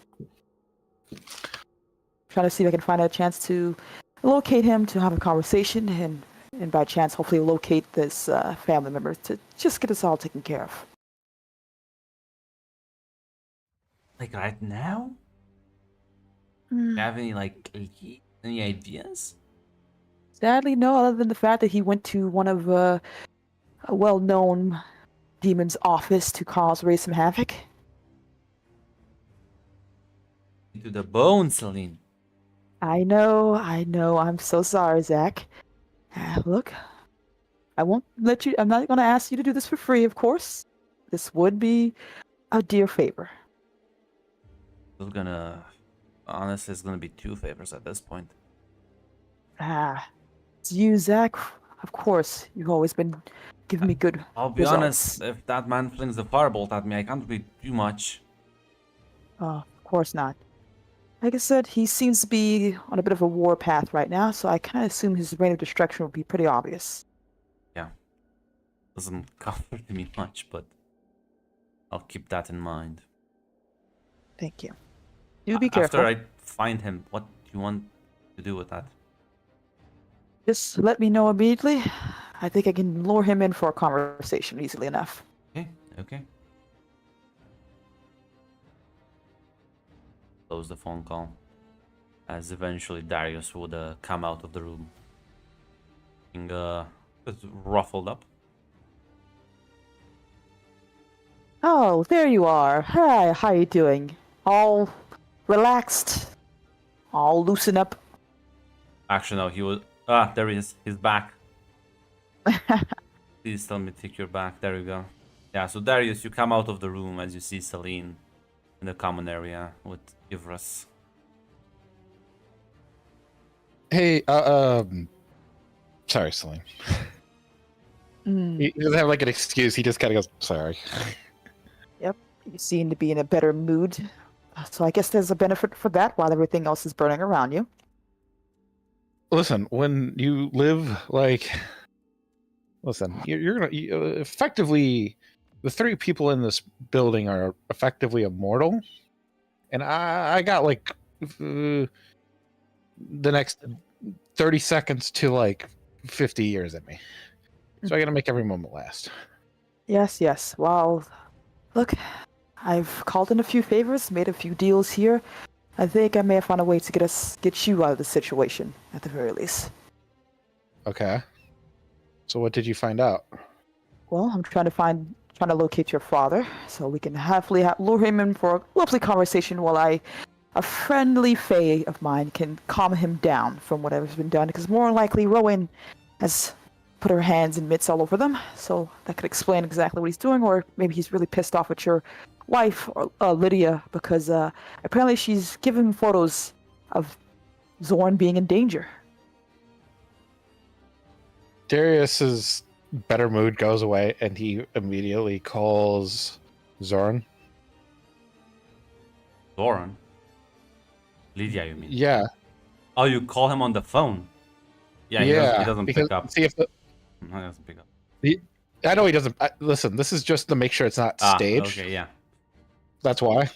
Trying to see if I can find a chance to locate him to have a conversation and by chance, hopefully locate this family member to just get us all taken care of.
Like right now? Do you have any any ideas?
Sadly, no, other than the fact that he went to one of a well-known demon's office to raise some havoc.
To the bone, Celine.
I know, I'm so sorry, Zach. Look, I'm not going to ask you to do this for free, of course. This would be a dear favor.
Honestly, it's gonna be 2 favors at this point.
It's you, Zach. Of course, you've always been giving me good
I'll be
results.
honest, if that man flings the firebolt at me, I can't really do much.
Of course not. Like I said, he seems to be on a bit of a war path right now, so I kind of assume his reign of destruction will be pretty obvious.
Yeah. Doesn't comfort me much, but I'll keep that in mind.
Thank you. Do be careful.
After I find him, what do you want to do with that?
Just let me know immediately. I think I can lure him in for a conversation easily enough.
Okay. Close the phone call, as eventually Darius would come out of the room. Being just ruffled up.
Oh, there you are. Hi, how you doing? All relaxed? All loosen up?
Actually, no, he was. There he is. He's back. Please tell me to take your back. There you go. Yeah, so Darius, you come out of the room as you see Celine in the common area with Ivras.
Hey, sorry, Celine. He doesn't have like an excuse. He just kind of goes, sorry.
You seem to be in a better mood. So I guess there's a benefit for that while everything else is burning around you.
Listen, when you live you're gonna effectively, the 3 people in this building are effectively immortal, and I got the next 30 seconds to 50 years in me, so I gotta make every moment last.
Yes. Well, look, I've called in a few favors, made a few deals here. I think I may have found a way to get you out of the situation, at the very least.
Okay. So what did you find out?
Well, I'm trying to locate your father, so we can happily lure him in for a lovely conversation while a friendly fae of mine can calm him down from whatever's been done, because more likely Rowan has put her hands and mitts all over them, so that could explain exactly what he's doing, or maybe he's really pissed off at your wife, Lydia, because apparently she's given photos of Zorn being in danger.
Darius's better mood goes away, and he immediately calls Zorn.
Zoran? Lydia, you mean?
Yeah.
Oh, you call him on the phone? Yeah, he doesn't pick up.
See if
No, he doesn't pick up.
I know he doesn't. Listen, this is just to make sure it's not staged.
Okay, yeah.
That's why.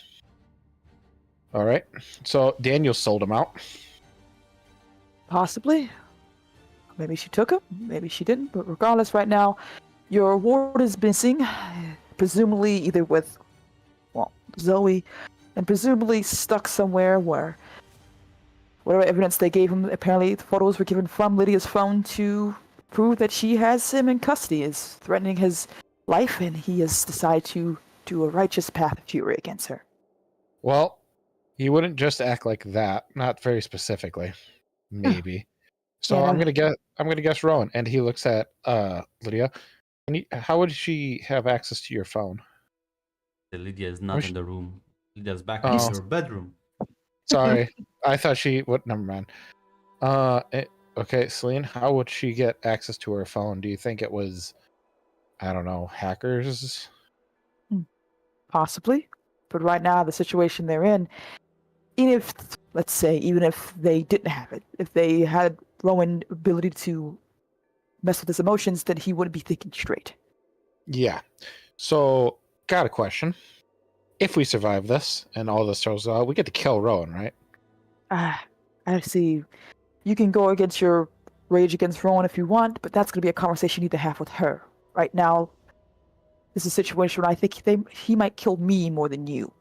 All right. So Daniel sold him out.
Possibly. Maybe she took him, maybe she didn't, but regardless, right now, your ward is missing, presumably either with, well, Zoe, and presumably stuck somewhere where whatever evidence they gave him, apparently the photos were given from Lydia's phone to prove that she has him in custody, is threatening his life, and he has decided to do a righteous path of fury against her.
Well, he wouldn't just act like that. Not very specifically. Maybe. So
Yeah.
I'm gonna guess Rowan, and he looks at Lydia. How would she have access to your phone?
Lydia is not
Where's
in
she-
the room. Lydia's back
Oh.
in your bedroom.
Sorry, I thought she. What? Never mind. Okay, Celine. How would she get access to her phone? Do you think it was, I don't know, hackers?
Possibly. But right now, the situation they're in, even if, let's say, even if they didn't have it, if they had Rowan ability to mess with his emotions, then he wouldn't be thinking straight.
Yeah. So, got a question. If we survive this and all this goes out, we get to kill Rowan, right?
I see. You can go against your rage against Rowan if you want, but that's going to be a conversation you need to have with her. Right now, this is a situation where I think he might kill me more than you.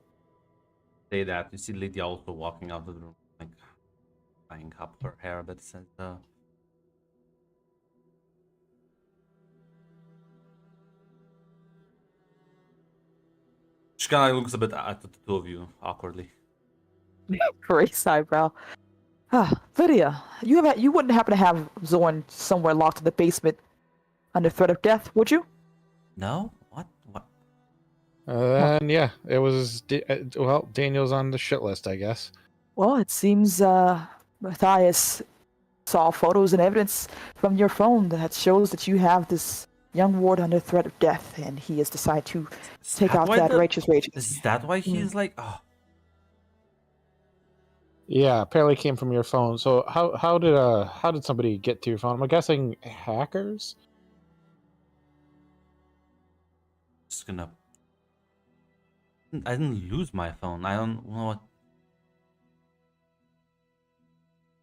Say that. You see Lydia also walking out of the room, like tying up her hair a bit. Says, she kind of looks a bit at the two of you awkwardly.
Grace eyebrow. Lydia, you wouldn't happen to have Zorn somewhere locked in the basement under threat of death, would you?
No? What? What?
And yeah, it was. Well, Daniel's on the shit list, I guess.
Well, it seems Matthias saw photos and evidence from your phone that shows that you have this young ward under threat of death, and he has decided to
Is
take
that
out
why
that righteous rage.
Is that why he's like, oh,
Yeah, apparently came from your phone. So how did somebody get to your phone? I'm guessing hackers.
just gonna. I didn't lose my phone. I don't know what.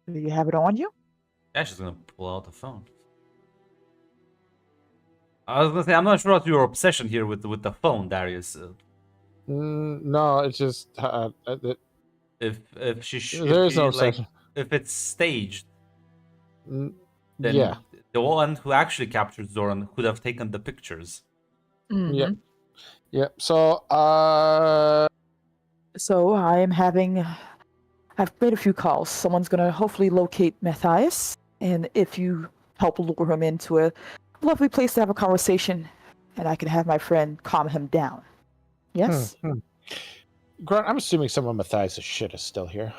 Do you have it on you?
Yeah, she's gonna pull out the phone. I was gonna say, I'm not sure what your obsession here with the phone, Darius.
No, it's just
If she
there is no
like,
obsession.
if it's staged,
N-
then
yeah,
the one who actually captured Zoran could have taken the pictures.
yeah,
Mhm.
yeah. So
So I've made a few calls. Someone's gonna hopefully locate Matthias, and if you help lure him into a lovely place to have a conversation, and I can have my friend calm him down. Yes?
Grant, I'm assuming some of Matthias' shit is still here.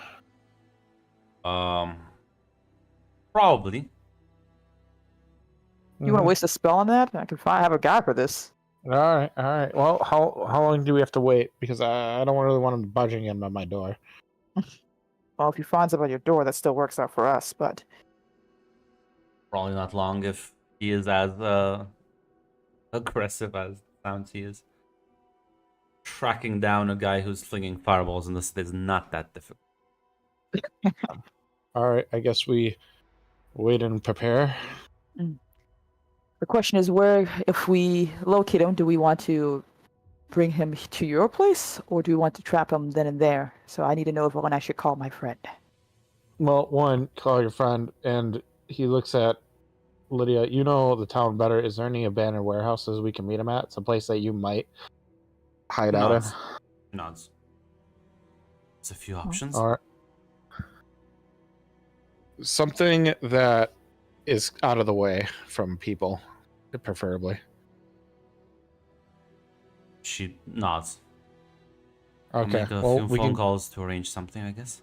Probably.
You want to waste a spell on that? I have a guy for this.
All right, all right. Well, how long do we have to wait? Because I don't really want him budging in on my door.
Well, if you find something at your door, that still works out for us, but
Probably not long if he is as aggressive as sounds he is. Tracking down a guy who's flinging fireballs in the city is not that difficult.
All right, I guess we wait and prepare.
the question is if we locate him, do we want to bring him to your place, or do we want to trap him then and there? So I need to know when I should call my friend.
Well, one, call your friend, and he looks at Lydia. You know the town better. Is there any abandoned warehouses we can meet him at? Some place that you might hide out in.
Nods. Nods. It's a few options.
All right. Something that is out of the way from people, preferably.
She nods. I'll
Okay.
make a
Well,
few
we
phone
can.
calls to arrange something, I guess.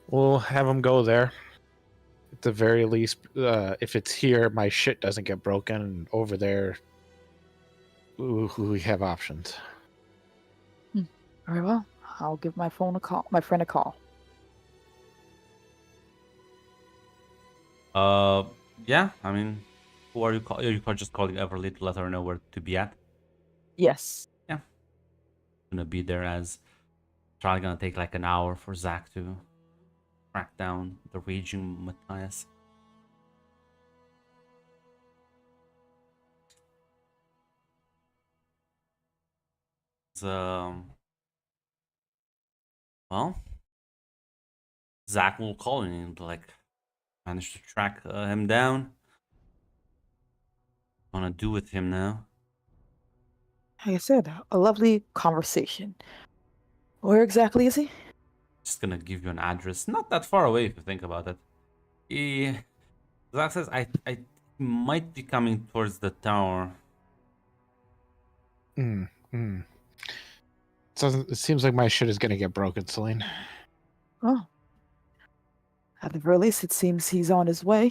We'll have him go there. At the very least, if it's here, my shit doesn't get broken, and over there, we have options.
Very well. I'll give my friend a call.
Yeah, I mean, Who are you call? Are you just calling Everly to let her know where to be at?
Yes.
Gonna be there as probably gonna take like an hour for Zach to track down the raging Matthias. Well, Zach will call and like manage to track him down. What wanna do with him now?
Like I said, a lovely conversation. Where exactly is he?
Just gonna give you an address, not that far away if you think about it. Zach says I might be coming towards the tower.
It seems like my shit is gonna get broken, Celine.
Oh. At the very least, it seems he's on his way.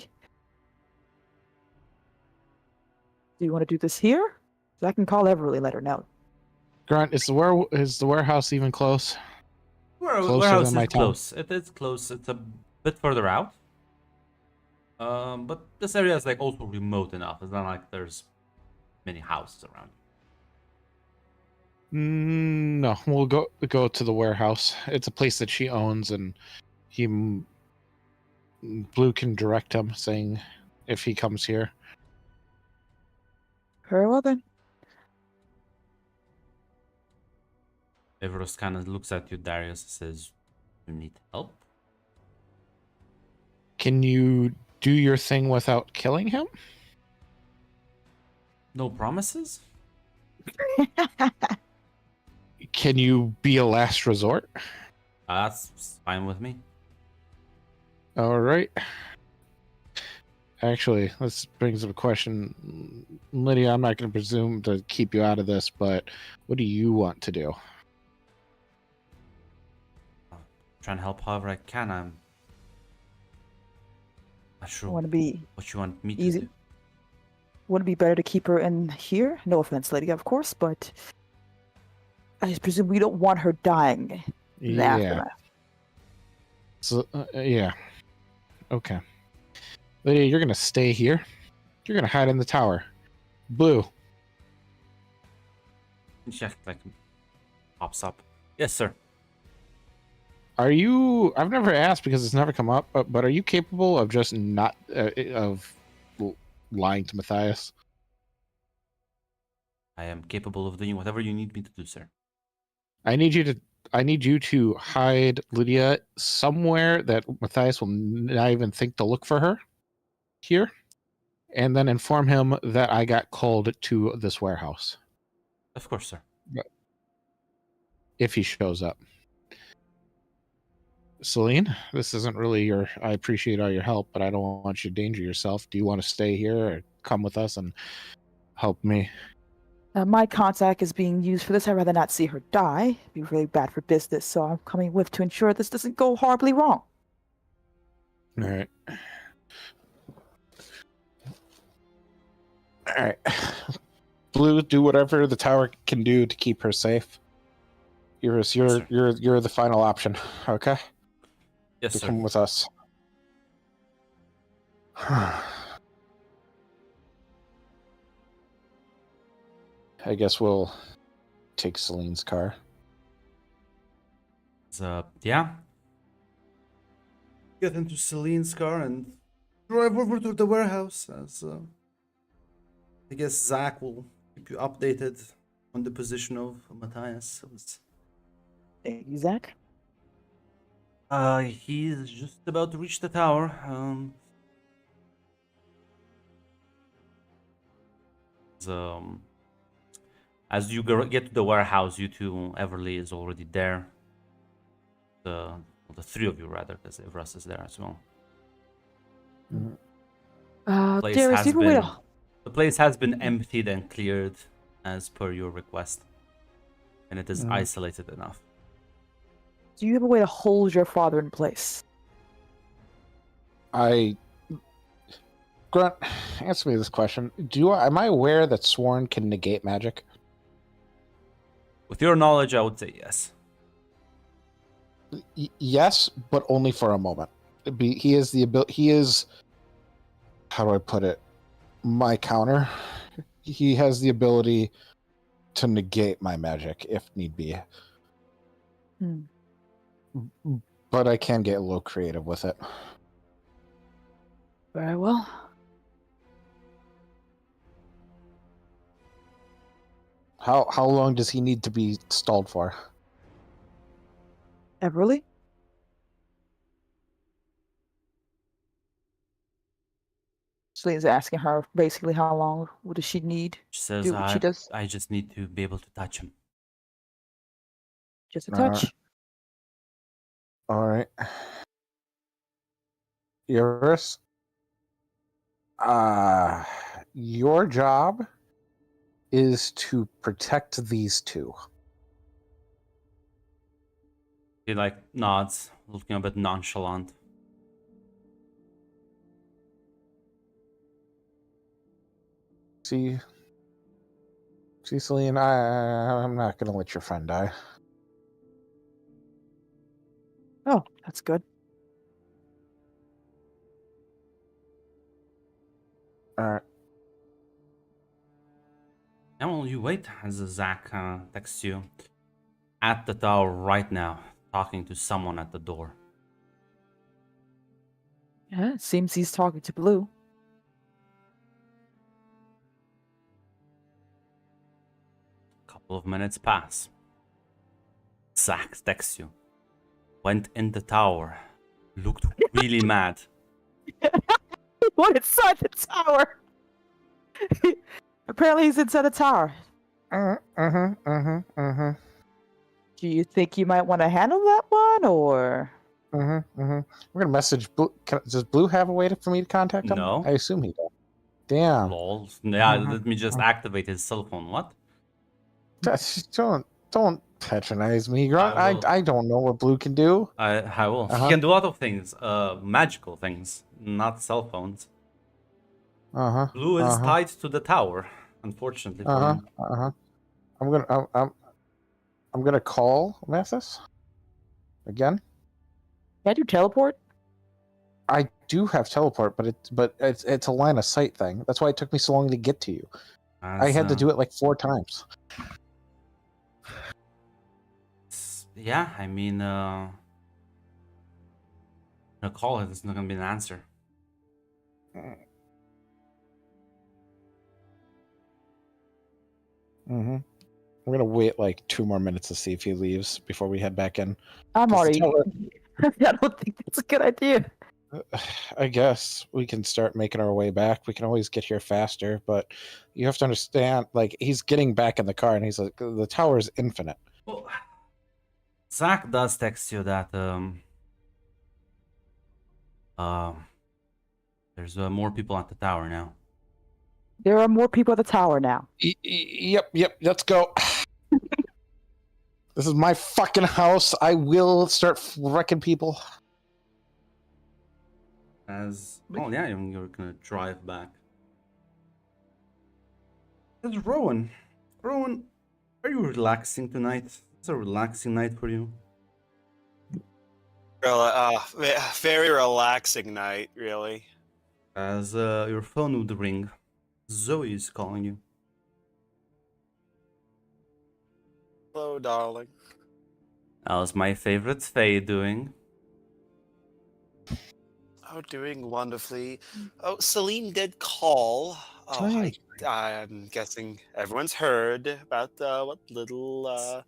Do you want to do this here? 'Cause I can call Everly, let her know.
Grunt, is the warehouse even close? Closer
Warehouse
than my
is
town?
close. It is close. It's a bit further out. But this area is like also remote enough. It's not like there's many houses around.
No, we'll go to the warehouse. It's a place that she owns, and Blue can direct him, saying if he comes here.
Very well then.
Everest kind of looks at you, Darius, and says, "You need help?"
Can you do your thing without killing him?
No promises?
Can you be a last resort?
That's fine with me.
All right. Actually, this brings up a question. Lydia, I'm not going to presume to keep you out of this, but what do you want to do?
Try and help however I can. I'm not sure
Want to be
what you want me to
easy.
do.
Would it be better to keep her in here? No offense, lady, of course, but I just presume we don't want her dying in the aftermath.
So, yeah. Okay. Lydia, you're going to stay here. You're going to hide in the tower. Blue,
She like pops up. Yes, sir.
are you... I've never asked because it's never come up, but are you capable of just not... lying to Matthias?
I am capable of doing whatever you need me to do, sir.
I need you to hide Lydia somewhere that Matthias will not even think to look for her here, and then inform him that I got called to this warehouse
Of course, sir.
if he shows up. Celine, this isn't really your... I appreciate all your help, but I don't want you to danger yourself. Do you want to stay here or come with us and help me?
My contact is being used for this. I'd rather not see her die. It'd be really bad for business, so I'm coming with to ensure this doesn't go horribly wrong.
All right. All right. Blue, do whatever the tower can do to keep her safe. You're the final option, okay?
Yes,
To
sir.
come with us. I guess we'll take Celine's car.
So, yeah. Get into Celine's car and drive over to the warehouse. As I guess Zach will keep you updated on the position of Matthias.
Thank you, Zach.
He's just about to reach the tower. As you get to the warehouse, you two, Everly is already there. The three of you, rather, because Everest is there as well. Place
Darius,
has
you can wait
been- The place has been emptied and cleared as per your request, and it is isolated enough.
Do you have a way to hold your father in place?
Grunt, answer me this question. Am I aware that Sworn can negate magic?
With your knowledge, I would say yes.
Yes, but only for a moment. He is the ability. He is... How do I put it? my counter. He has the ability to negate my magic if need be,
Hmm.
but I can get a little creative with it.
Very well.
How long does he need to be stalled for?
Everly? Celine's asking her basically how long what does she need?
She says,
Do what she does.
I just need to be able to touch him.
Just a
Uh,
touch.
All right. Eurus, your job is to protect these two.
He like nods, looking a bit nonchalant.
See, Celine, I'm not gonna let your friend die.
Oh, that's good.
All right.
And while you wait, as Zach texts you, at the tower right now, talking to someone at the door.
Yeah, it seems he's talking to Blue.
Couple of minutes pass. Zach texts you. Went in the tower. Looked really mad.
What inside the tower? Apparently he's inside the tower. Do you think you might want to handle that one, or?
We're gonna message Blue. Does Blue have a way for me to contact him?
No.
I assume he does. Damn.
Lol. Yeah,
Mhm,
let me just activate his cell phone. What?
Don't patronize me, Grunt.
I will.
I don't know what Blue can do.
I will. He
Uh-huh.
can do a lot of things. Magical things, not cell phones. Blue is tied to the tower, unfortunately for him.
I'm gonna call Mathis again.
Can I do teleport?
I do have teleport, but it's a line of sight thing. That's why it took me so long to get to you. I had to do it like 4 times.
Yeah, I mean, a call it. It's not gonna be an answer.
I'm gonna wait like 2 more minutes to see if he leaves before we head back in.
I'm
'Cause
already.
the
I don't think that's a good idea.
I guess we can start making our way back. We can always get here faster, but you have to understand, like, he's getting back in the car and he's like, the tower is infinite.
Well, Zach does text you that there's more people at the tower now.
There are more people at the tower now.
Yep, let's go. This is my fucking house. I will start wrecking people.
Oh yeah, you're gonna drive back. That's Rowan. Rowan, are you relaxing tonight? It's a relaxing night for you.
Very relaxing night, really.
As your phone would ring, Zoe is calling you.
Hello, darling.
How's my favorite Faye doing?
Oh, doing wonderfully. Oh, Celine did call. Oh, I'm guessing everyone's heard about what little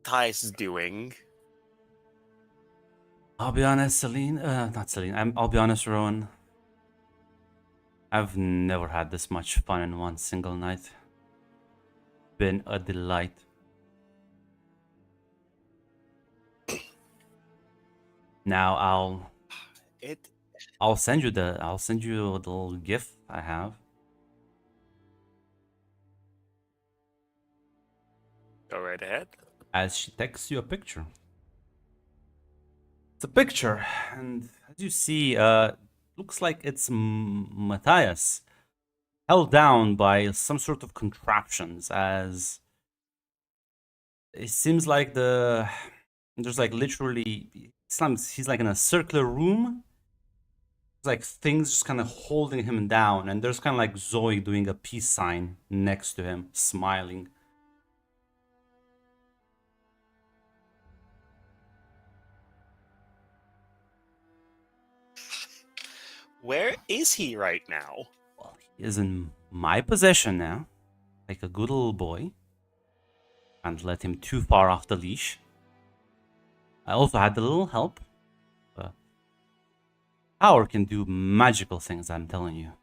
Ty's is doing.
I'll be honest, Celine. Not Celine. I'll be honest, Rowan. I've never had this much fun in one single night. Been a delight. Now I'll send you the little GIF I have.
Go right ahead.
As she texts you a picture. It's a picture, and as you see, looks like it's Matthias, held down by some sort of contraptions. As it seems like there's like literally, he's like in a circular room, It's like things just kind of holding him down, and there's kind of like Zoe doing a peace sign next to him, smiling.
Where is he right now?
Well, he is in my possession now, like a good little boy. Can't let him too far off the leash. I also had a little help. Power can do magical things, I'm telling you.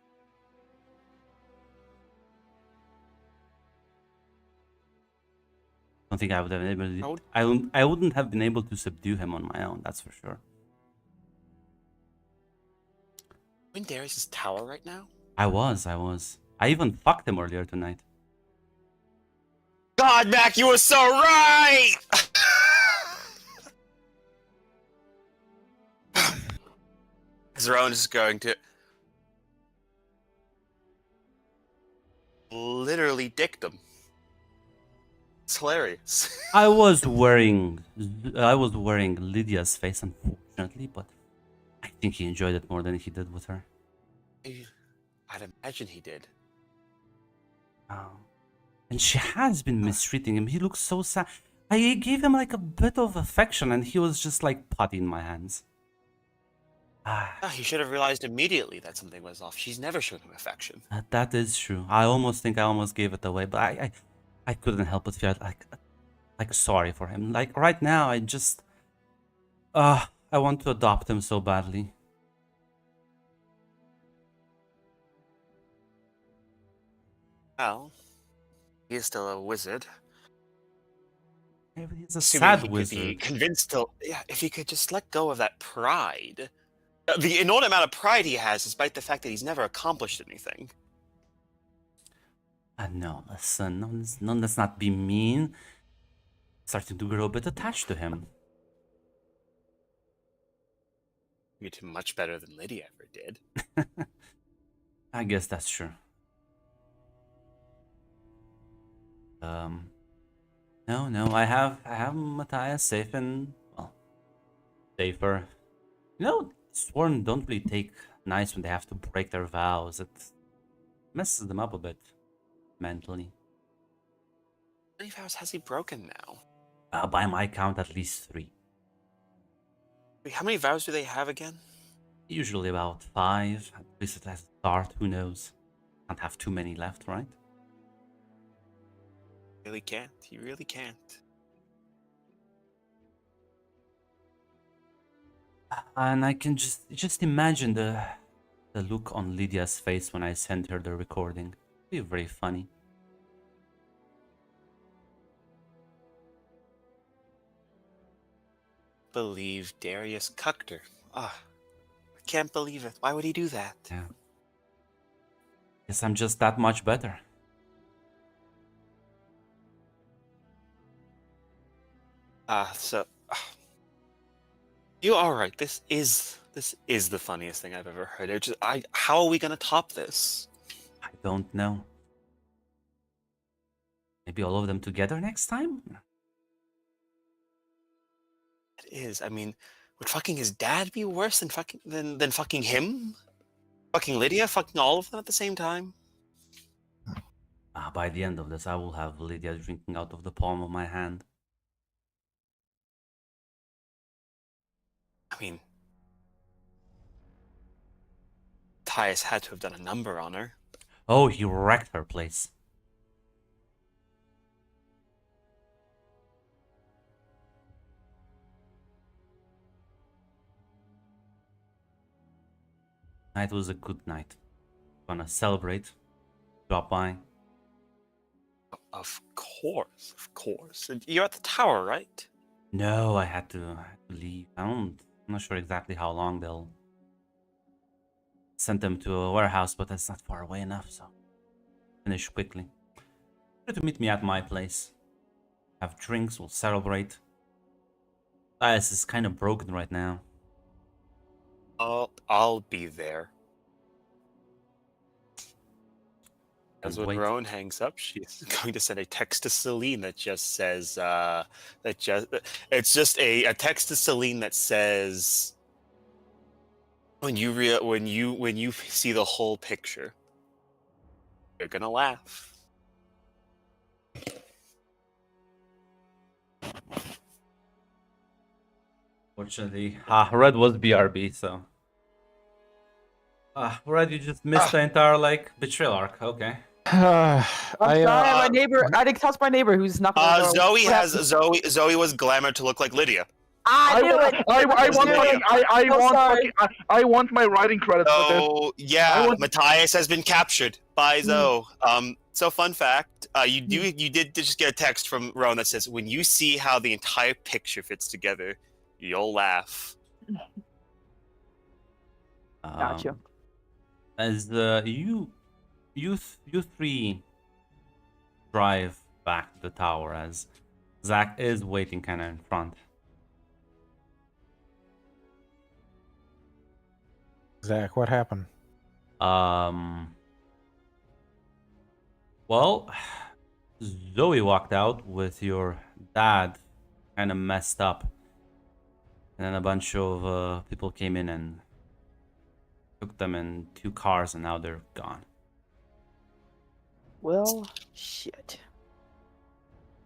I don't think I would have been able to, I wouldn't have been able to subdue him on my own, that's for sure.
In Darius' tower right now?
I was. I even fucked him earlier tonight.
God, Mac, you were so right! Zroan is going to literally dick them. It's hilarious.
I was wearing Lydia's face, unfortunately, but I think he enjoyed it more than he did with her.
I'd imagine he did.
And she has been mistreating him. He looks so sad. I gave him like a bit of affection, and he was just like putty in my hands.
He should have realized immediately that something was off. She's never shown him affection.
That is true. I almost gave it away, but I couldn't help but feel like sorry for him. Like right now, I want to adopt him so badly.
Well, he is still a wizard.
Yeah, but he's a
Assuming
sad
he could
wizard.
be convinced to, if he could just let go of that pride. The inordinate amount of pride he has, despite the fact that he's never accomplished anything.
No, listen, no, let's not be mean. Starting to grow a bit attached to him.
You did much better than Lydia ever did.
I guess that's true. No, I have Matthias safe and, well, safer. You know, Sworn don't really take nice when they have to break their vows. It messes them up a bit mentally.
How many vows has he broken now?
By my count, at least 3.
Wait, how many vows do they have again?
Usually about 5. At least at the start, who knows? Can't have too many left, right?
Really can't. He really can't.
And I can just imagine the look on Lydia's face when I sent her the recording. It'd be very funny.
Believe Darius cucked her. I can't believe it. Why would he do that?
Yeah. Guess I'm just that much better.
You are right. This is the funniest thing I've ever heard. How are we gonna top this?
I don't know. Maybe all of them together next time?
It is. I mean, would fucking his dad be worse than fucking him? Fucking Lydia? Fucking all of them at the same time?
By the end of this, I will have Lydia drinking out of the palm of my hand.
I mean, Tyus had to have done a number on her.
Oh, he wrecked her place. Night was a good night. Gonna celebrate. Drop by.
Of course, of course. You're at the tower, right?
No, I had to leave. I'm not sure exactly how long they'll send them to a warehouse, but that's not far away enough, so finish quickly. Try to meet me at my place. Have drinks, we'll celebrate. Tyus is kind of broken right now.
I'll be there. As when
Wait.
Rowan hangs up, she's going to send a text to Celine that just says, it's just a text to Celine that says, when you see the whole picture, you're gonna laugh.
Fortunately, Red was BRB, so. Red, you just missed the entire like betrayal arc. Okay.
I'm sorry, my
uh,
neighbor. I didn't touch my neighbor who's not gonna go.
Zoe
What
has
happened?
Zoe was glamored to look like Lydia.
I knew it.
I
knew
want
it.
fucking
So sorry.
I want my writing credits for this.
So
I
yeah,
want-
Matthias has been captured by
Hmm.
Zoe. So fun fact, you did just get a text from Rowan that says when you see how the entire picture fits together, you'll laugh.
Gotcha.
As you three drive back to the tower, as Zach is waiting kind of in front.
Zach, what happened?
Well, Zoe walked out with your dad kind of messed up. And then a bunch of people came in and took them in 2 cars, and now they're gone.
Well, shit.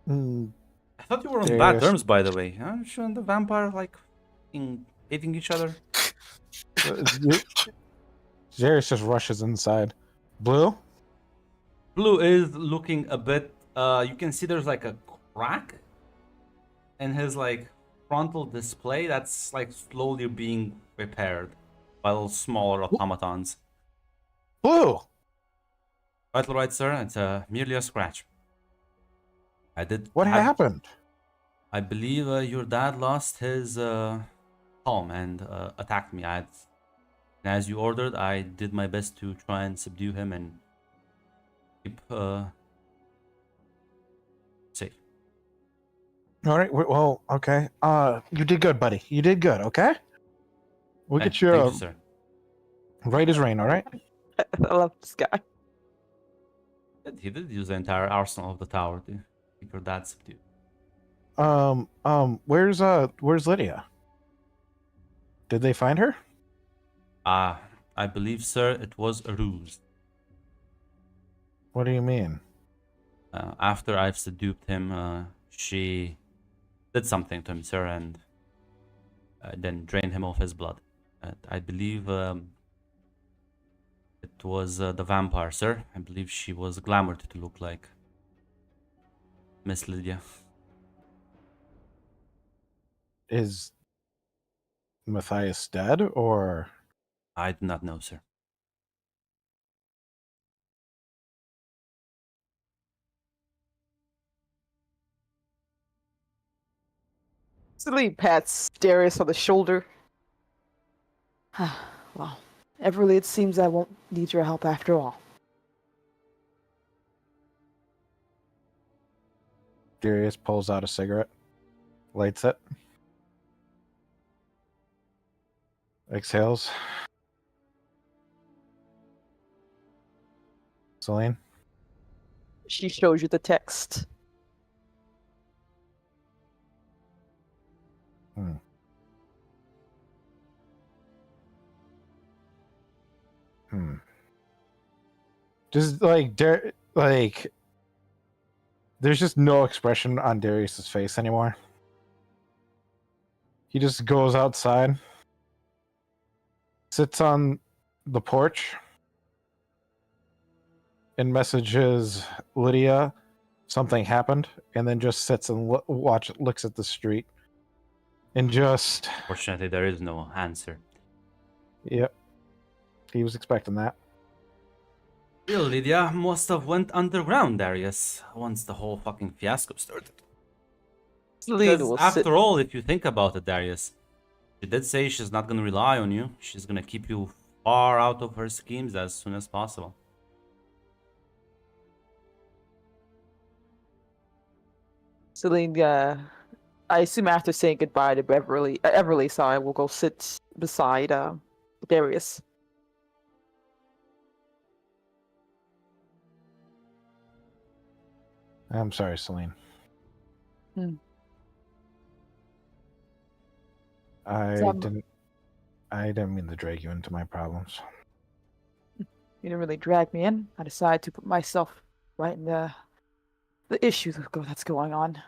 Mm,
I thought you were on bad
Darius.
terms, by the way. Shouldn't the vampire like hating each other?
Darius just rushes inside. Blue?
Blue is looking a bit. You can see there's like a crack in his like frontal display that's like slowly being repaired by little smaller automatons.
Blue!
Vital right, sir. It's merely a scratch. I did.
What happened?
I believe your dad lost his calm and attacked me. And as you ordered, I did my best to try and subdue him and keep safe.
All right. Well, okay. You did good, buddy. You did good. Okay. We'll
Hey,
get you,
thank you, sir.
right as rain. All right.
I love this guy.
He did use the entire arsenal of the tower to keep your dad subdued.
Where's Lydia? Did they find her?
I believe, sir, it was a ruse.
What do you mean?
After I've subdued him, she did something to him, sir, and then drained him of his blood. I believe it was the vampire, sir. I believe she was glamored to look like Miss Lydia.
Is Matthias dead or?
I do not know, sir.
Celine pats Darius on the shoulder. Well, Everly, it seems I won't need your help after all.
Darius pulls out a cigarette, lights it, exhales. Celine?
She shows you the text.
Just like there's just no expression on Darius's face anymore. He just goes outside, sits on the porch, and messages Lydia something happened, and then just sits and looks at the street, and just
Fortunately, there is no answer.
yep. He was expecting that.
Well, Lydia must have went underground, Darius, once the whole fucking fiasco started.
Celine
Because
will
after
sit.
all, if you think about it, Darius, she did say she's not gonna rely on you. She's gonna keep you far out of her schemes as soon as possible.
Celine, I assume after saying goodbye to Everly, sorry, will go sit beside Darius.
I'm sorry, Celine.
Hmm.
I
Some-
didn't. I didn't mean to drag you into my problems.
You didn't really drag me in. I decided to put myself right in the issue that's going on.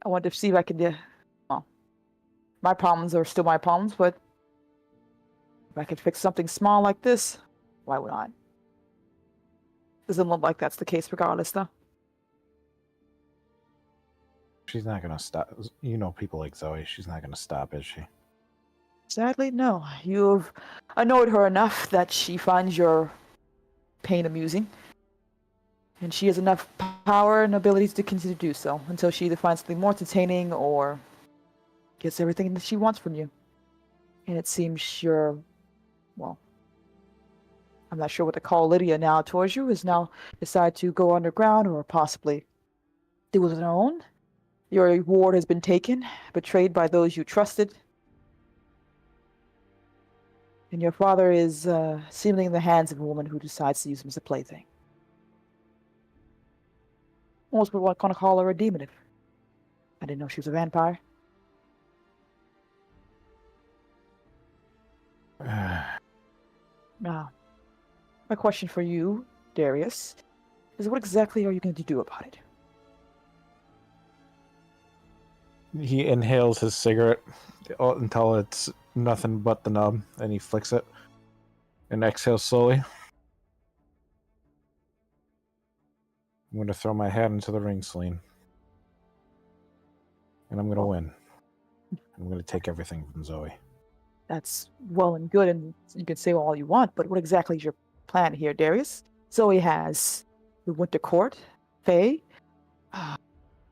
I wanted to see if I could, well, my problems are still my problems, but if I could fix something small like this, why would not? Doesn't look like that's the case regardless, though.
She's not gonna stop. You know, people like Zoe. She's not gonna stop, is she?
Sadly, no. You've annoyed her enough that she finds your pain amusing. And she has enough power and abilities to continue to do so until she either finds something more entertaining or gets everything that she wants from you. And it seems you're, well, I'm not sure what to call Lydia now towards you, has now decided to go underground or possibly do it on her own. Your ward has been taken, betrayed by those you trusted. And your father is seemingly in the hands of a woman who decides to use him as a plaything. Almost would want to call her a demon if I didn't know she was a vampire. Now, my question for you, Darius, is what exactly are you going to do about it?
He inhales his cigarette until it's nothing but the nub, and he flicks it and exhales slowly. I'm going to throw my hat into the ring, Celine. And I'm going to win. I'm going to take everything from Zoe.
That's well and good, and you can say all you want, but what exactly is your plan here, Darius? Zoe has the Winter Court, Faye,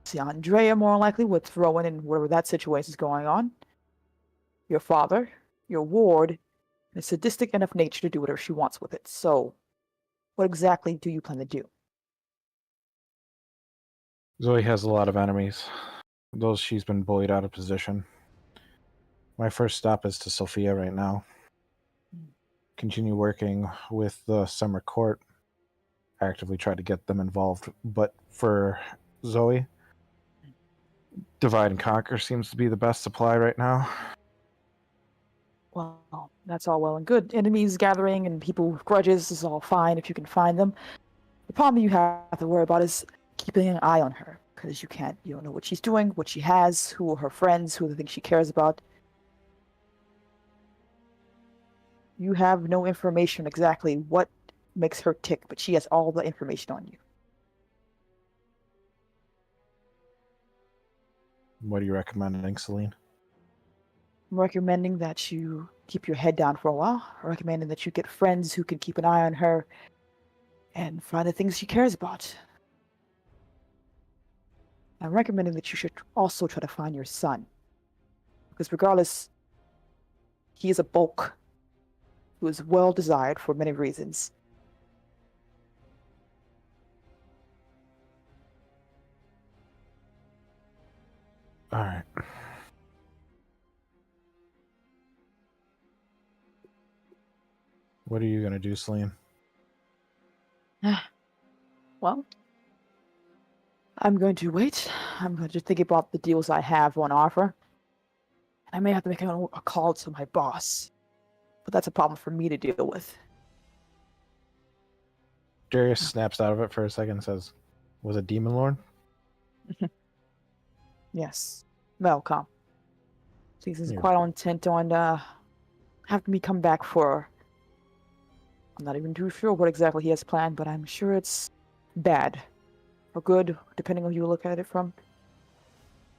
see Andrea more likely with Rowan and whatever that situation is going on. Your father, your ward, and a sadistic enough nature to do whatever she wants with it. So, what exactly do you plan to do?
Zoe has a lot of enemies. Those she's been bullied out of position. My first stop is to Sophia right now. Continue working with the Summer Court. Actively try to get them involved. But for Zoe, divide and conquer seems to be the best supply right now.
Well, that's all well and good. Enemies gathering and people with grudges is all fine if you can find them. The problem you have to worry about is keeping an eye on her, because you don't know what she's doing, what she has, who are her friends, who are the things she cares about. You have no information exactly what makes her tick, but she has all the information on you.
What are you recommending, Celine?
I'm recommending that you keep your head down for a while. I'm recommending that you get friends who can keep an eye on her and find the things she cares about. I'm recommending that you should also try to find your son. Because regardless, he is a bulk who is well desired for many reasons.
All right. What are you going to do, Celine?
Well, I'm going to wait. I'm going to think about the deals I have on offer. I may have to make a call to my boss. But that's a problem for me to deal with.
Darius snaps out of it for a second and says, was it Demon Lord?
Yes. Welcome. He's
You're
quite intent on having me come back for... I'm not even too sure what exactly he has planned, but I'm sure it's bad. Or good, depending on who you look at it from.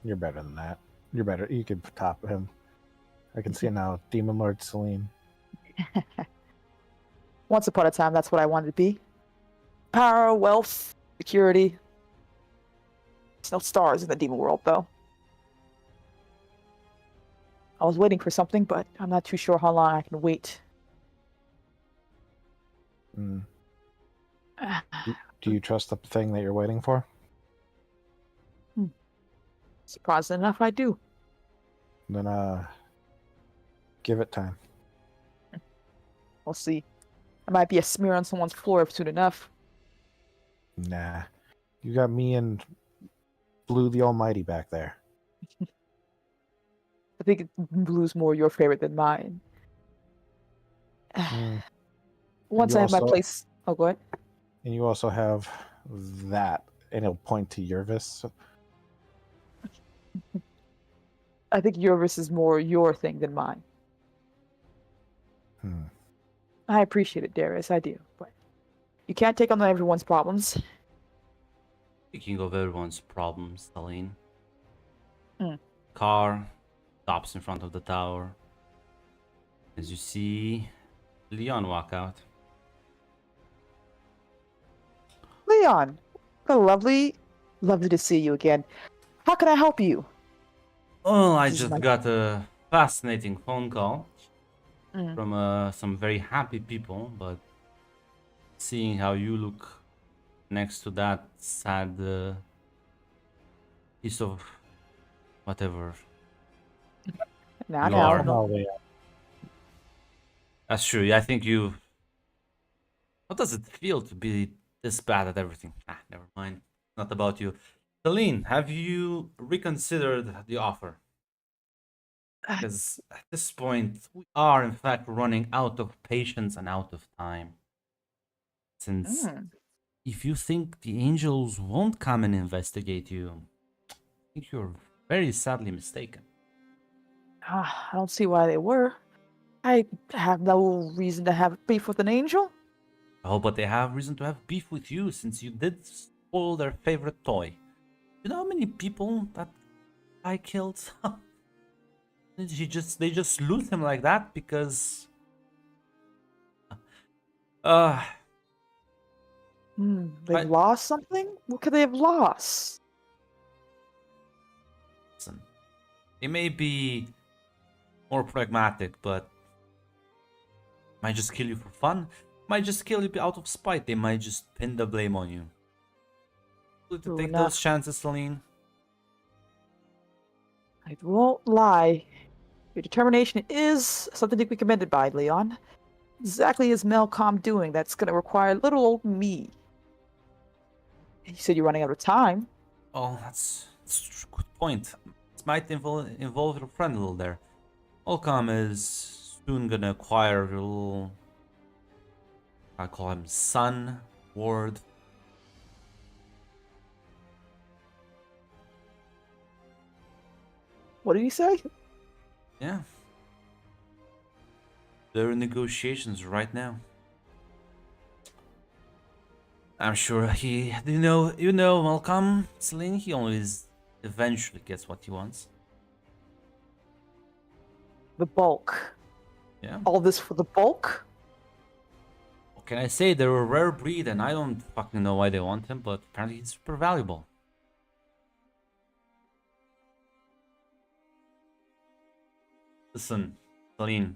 You're better than that. You're better. You could top him. I can see it now. Demon Lord Celine.
Once upon a time, that's what I wanted to be. Power, wealth, security. There's no stars in the demon world, though. I was waiting for something, but I'm not too sure how long I can wait.
Mm. Do you trust the thing that you're waiting for?
Surprising enough, I do.
Then, give it time.
We'll see. I might be a smear on someone's floor soon enough.
Nah. You got me and Blue the Almighty back there.
I think blue's more your favorite than mine.
Mm.
Once
You
I have my
also-
place. Oh, go ahead.
And you also have that, and it'll point to Yervis.
I think yours is more your thing than mine.
Hmm.
I appreciate it, Darius. I do, but you can't take on everyone's problems.
Speaking of everyone's problems, Celine.
Mm.
Car stops in front of the tower. As you see Leon walk out.
Leon, lovely to see you again. How can I help you?
Oh, I
This is
just
my-
got a fascinating phone call
Mm.
from some very happy people, but seeing how you look next to that sad piece of whatever.
Now,
You
now,
are.
no.
Oh, yeah.
That's true. I think you. How does it feel to be this bad at everything? Never mind. Not about you. Celine, have you reconsidered the offer? Because at this point, we are in fact running out of patience and out of time. Since
Mm.
if you think the angels won't come and investigate you, I think you're very sadly mistaken.
I don't see why they were. I have no reason to have beef with an angel.
Oh, but they have reason to have beef with you since you did spoil their favorite toy. You know how many people that I killed? They just loot him like that because uh
They've
I-
lost something? What could they have lost?
listen. They may be more pragmatic, but might just kill you for fun. Might just kill you out of spite. They might just pin the blame on you. To
True
take
enough.
those chances, Celine.
I won't lie. Your determination is something to be commended by, Leon. Exactly as Melcom doing, that's going to require little old me. You said you're running out of time.
Oh, that's a good point. This might involve your friend a little there. Olcom is soon gonna acquire your little. I call him son, ward.
What did you say?
Yeah. They're in negotiations right now. I'm sure you know Malcolm, Celine, he always eventually gets what he wants.
The bulk.
Yeah.
All this for the bulk?
What can I say? They're a rare breed and I don't fucking know why they want him, but apparently he's super valuable. Listen, Celine,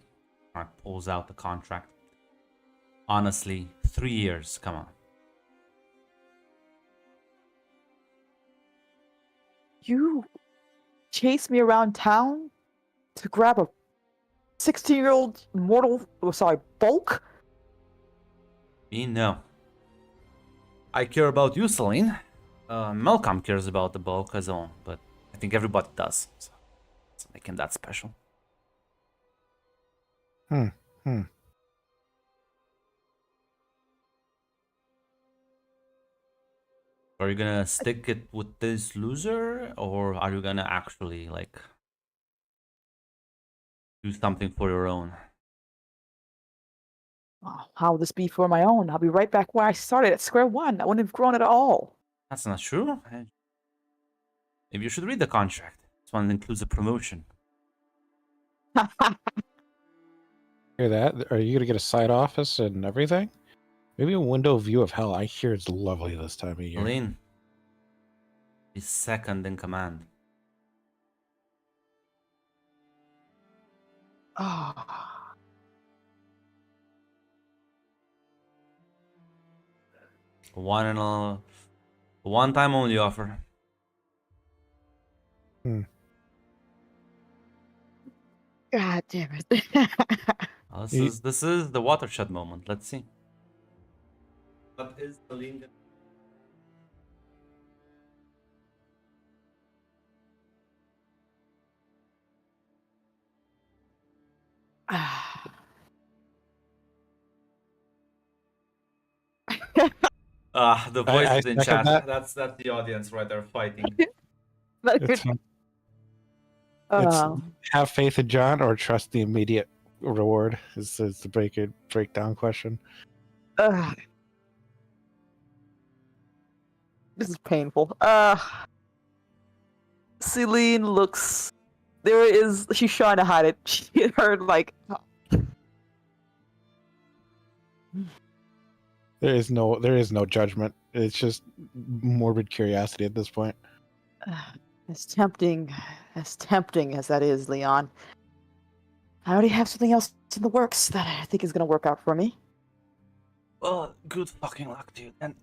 pulls out the contract. Honestly, 3 years, come on.
You chased me around town to grab a 16-year-old bulk?
Me, no. I care about you, Celine. Malcolm cares about the bulk as well, but I think everybody does. So it's making that special. Are you gonna stick it with this loser, or are you gonna actually like do something for your own?
Oh, how will this be for my own? I'll be right back where I started at square one. I wouldn't have grown at all.
That's not true. Maybe you should read the contract. This one includes a promotion.
Hear that? Are you gonna get a side office and everything? Maybe a window view of hell. I hear it's lovely this time of year.
Celine is second in command.
Ah.
One time only offer.
God damn it.
This is the watershed moment. Let's see. What is Celine gonna The
I
voices in
second
chat.
that.
That's the audience right there fighting.
It's, it's have faith in John or trust the immediate reward is the breakdown question.
This is painful. Celine looks. She's trying to hide it. She heard like.
There is no judgment. It's just morbid curiosity at this point.
As tempting as that is, Leon. I already have something else in the works that I think is gonna work out for me.
Well, good fucking luck, dude. And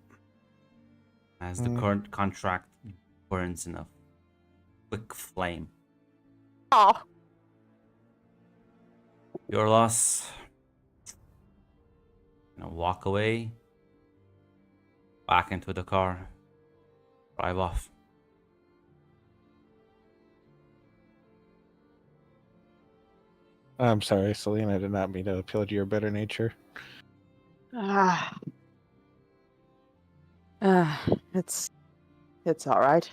as the current contract burns in a quick flame.
Oh,
Your loss. Walk away. Back into the car. Drive off.
I'm sorry, Celine. I did not mean to appeal to your better nature.
It's all right.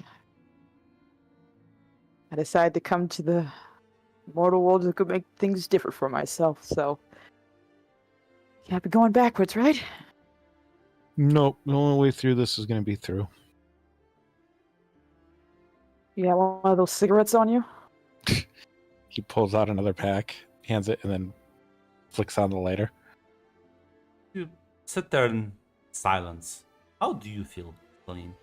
I decided to come to the mortal world to make things different for myself, so can't be going backwards, right?
Nope. The only way through this is going to be through.
You got one of those cigarettes on you?
He pulls out another pack, hands it, and then flicks on the lighter.
You sit there in silence. How do you feel, Celine?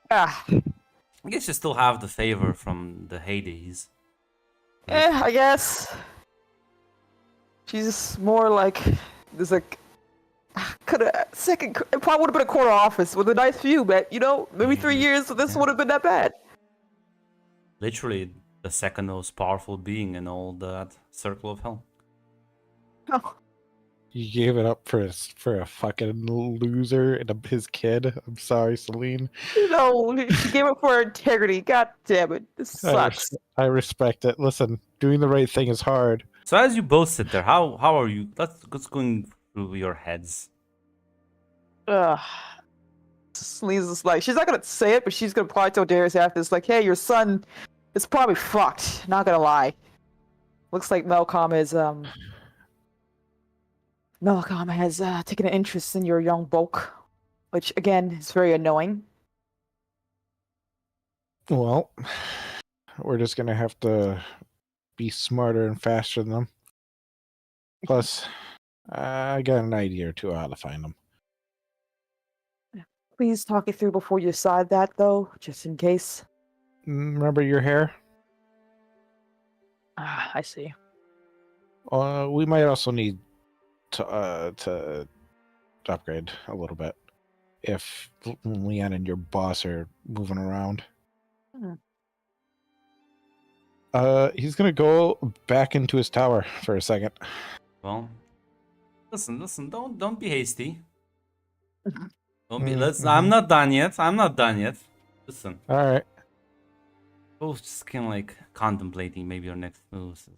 I guess you still have the favor from the Hades.
I guess. She's more like there's like it probably would have been a corner office with a nice view, but maybe 3 years, so this would have been that bad.
Literally the second most powerful being in all that circle of hell.
Oh.
You gave it up for a fucking loser and his kid. I'm sorry, Celine.
She gave it for her integrity. God damn it. This sucks.
I respect it. Listen, doing the right thing is hard.
So as you both sit there, how are you? What's going through your heads?
Celine's just like, she's not gonna say it, but she's gonna probably tell Darius after this, like, hey, your son is probably fucked. Not gonna lie. Looks like Malcolm has taken an interest in your young bulk, which again is very annoying.
Well, we're just gonna have to be smarter and faster than them. Plus, I got an idea or two how to find them.
Please talk it through before you decide that, though, just in case.
Remember your hair?
I see.
We might also need to upgrade a little bit if Leon and your boss are moving around. He's gonna go back into his tower for a second.
Well, listen. Don't be hasty. Don't be. I'm not done yet. Listen.
All right.
Both just kind of like contemplating maybe your next moves.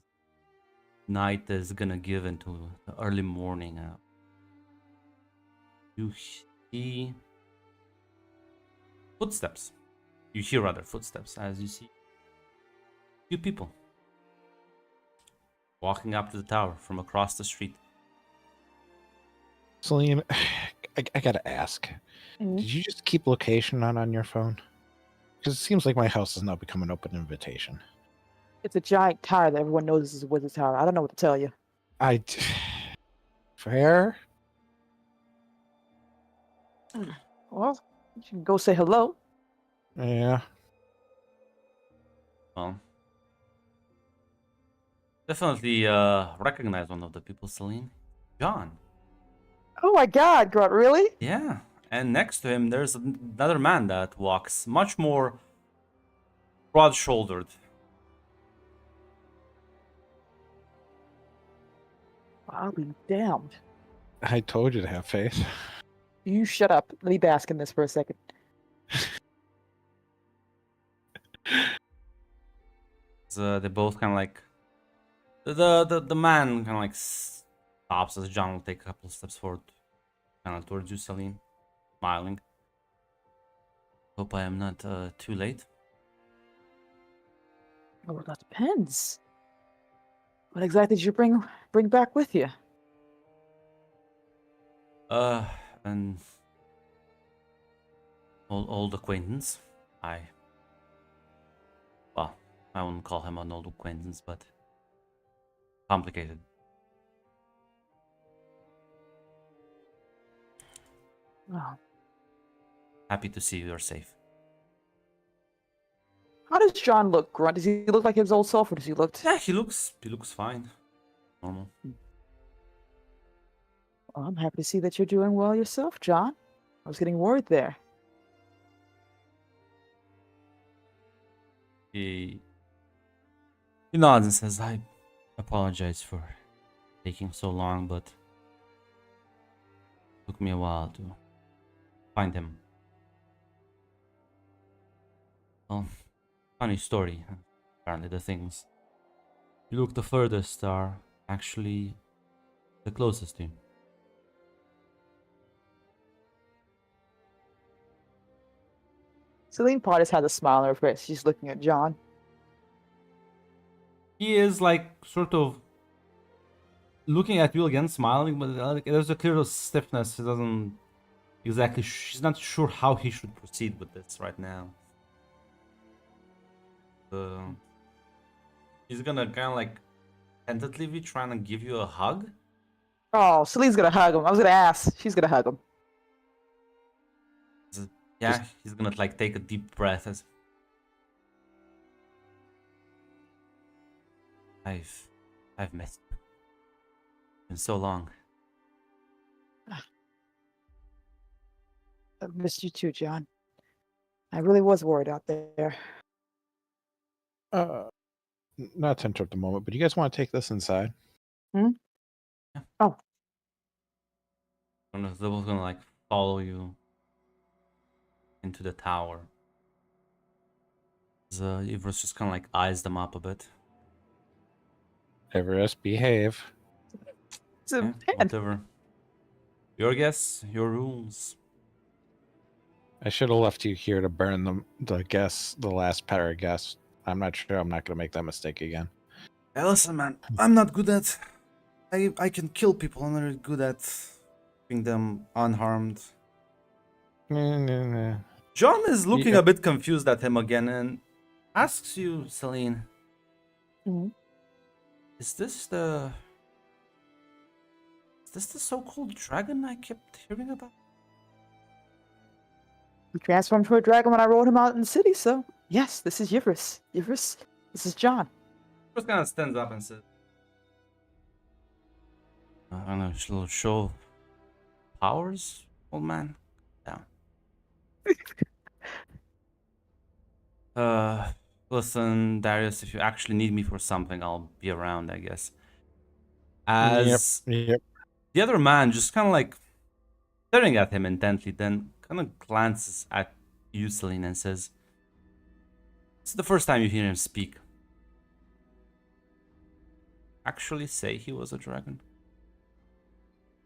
Night is gonna give into the early morning. You see footsteps. You hear rather footsteps as you see two people walking up to the tower from across the street.
Celine, I gotta ask. Did you just keep location on your phone? Because it seems like my house has now become an open invitation.
It's a giant tower that everyone knows is a wizard tower. I don't know what to tell you.
Fair?
Well, you can go say hello.
Yeah.
Well, definitely recognize one of the people, Celine. John.
Oh my god, Grunt, really?
Yeah. And next to him, there's another man that walks much more broad-shouldered.
I'll be damned.
I told you to have faith.
You shut up. Let me bask in this for a second.
They both kind of like The man kind of like stops as John will take a couple steps forward, kind of towards you, Celine, smiling. Hope I am not too late.
Oh, well, that depends. What exactly did you bring back with you?
An old acquaintance. Well, I wouldn't call him an old acquaintance, but complicated.
Oh,
Happy to see you're safe.
how does John look, Grunt? Does he look like his old self, or does he look?
Yeah, he looks fine. Normal.
Well, I'm happy to see that you're doing well yourself, John. I was getting worried there.
He nods and says, I apologize for taking so long, but it took me a while to find him. Well, funny story. Apparently the things you look the furthest are actually the closest to you.
Celine Pottis has a smile on her face. She's looking at John.
He is like sort of looking at you again, smiling, but like, there's a clear stiffness. He doesn't exactly. He's not sure how he should proceed with this right now. He's gonna kind of like tentatively trying to give you a hug.
Oh, Celine's gonna hug him. I was gonna ask. She's gonna hug him.
Yeah, he's gonna like take a deep breath as I've missed you. Been so long.
I missed you too, John. I really was worried out there.
Not to interrupt the moment, but you guys want to take this inside?
Hmm?
Yeah.
Oh.
I don't know if they're both gonna like follow you into the tower. Everest just kind of like eyes them up a bit.
Everest, behave.
It's a
Yeah,
man.
whatever. Your guess, your rules.
I should have left you here to burn the last pair of guests. I'm not sure I'm not going to make that mistake again.
Hey, listen, man, I'm not good at. I can kill people. I'm not good at keeping them unharmed.
Nah.
John is looking
Yeah.
a bit confused at him again and asks you, Celine,
Mhm.
is this the so-called dragon I kept hearing about?
He transformed to a dragon when I rode him out in the city, so yes, this is Yivris. Yivris, this is John.
Just kind of stands up and says, I don't know, little show of powers, old man. Down. Listen, Darius, if you actually need me for something, I'll be around, I guess. As
Yep.
the other man just kind of like staring at him intently, then kind of glances at you, Celine, and says, it's the first time you hear him speak. Actually say he was a dragon.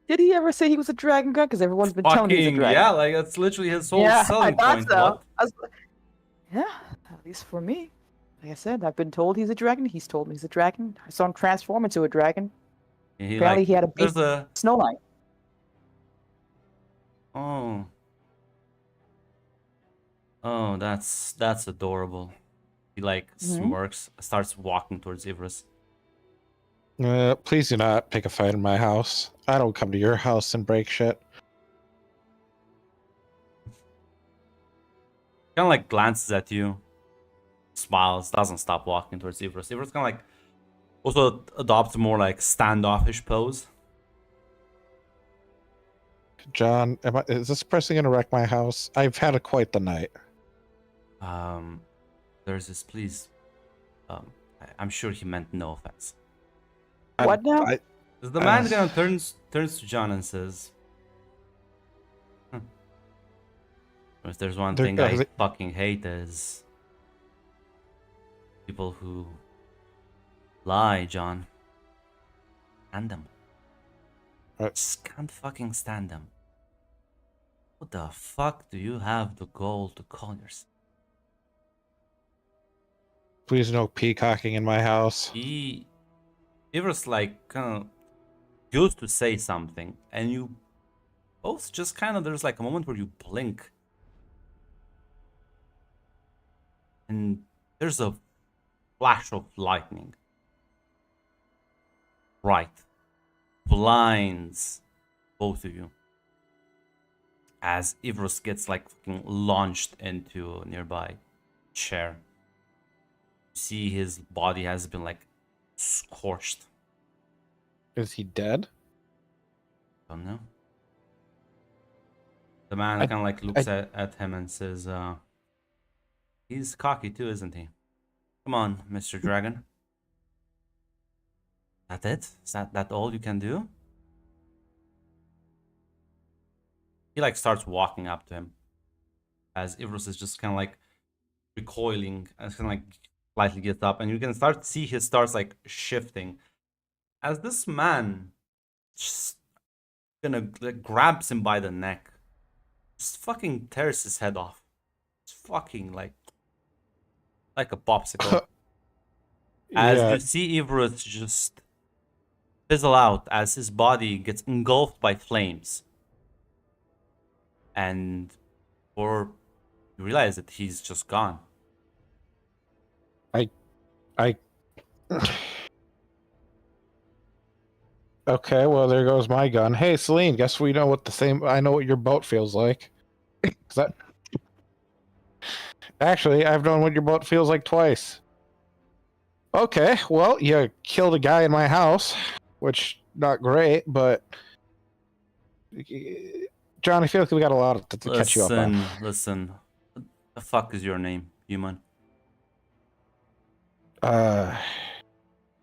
Did he ever say he was a dragon, Grunt? Because everyone's been telling me he's a
Fucking
dragon.
yeah, like that's literally his whole
Yeah, I
selling
thought
point.
so.
What?
I was, yeah, at least for me. Like I said, I've been told he's a dragon. He's told me he's a dragon. I saw him transform into a dragon.
He,
Apparently,
like,
he had a big
there's a
snow line.
oh, that's adorable. He like smirks, starts walking towards Ivris.
Please do not pick a fight in my house. I don't come to your house and break shit.
Kind of like glances at you, smiles, doesn't stop walking towards Ivris. Ivris kind of like also adopts a more like standoffish pose.
John, is this person going to wreck my house? I've had quite the night.
There's this, please. I'm sure he meant no offense.
What now?
The man kind of turns to John and says, if there's one thing I fucking hate is people who lie, John. stand them. Just can't fucking stand them. What the fuck do you have the goal to call yourself?
Please no peacocking in my house.
He was like kind of used to say something, and you both just kind of, there's like a moment where you blink, and there's a flash of lightning. Right. Blinds both of you. As Ivros gets like fucking launched into a nearby chair. You see his body has been like scorched.
Is he dead?
Don't know. The man kind of like looks at him and says, he's cocky too, isn't he? Come on, Mr. Dragon. That it? Is that all you can do? He like starts walking up to him as Ivros is just kind of like recoiling and kind of like slightly gets up, and you can start to see he starts like shifting as this man just gonna like grabs him by the neck, just fucking tears his head off. It's fucking like a popsicle. As you see Ivros just fizzle out as his body gets engulfed by flames. And or you realize that he's just gone.
Okay, well there goes my gun. Hey Celine, guess we know what I know what your boat feels like. Actually, I've known what your boat feels like twice. Okay, well, you killed a guy in my house, which not great, but John, I feel like we got a lot to catch you up on.
Listen. What the fuck is your name, human?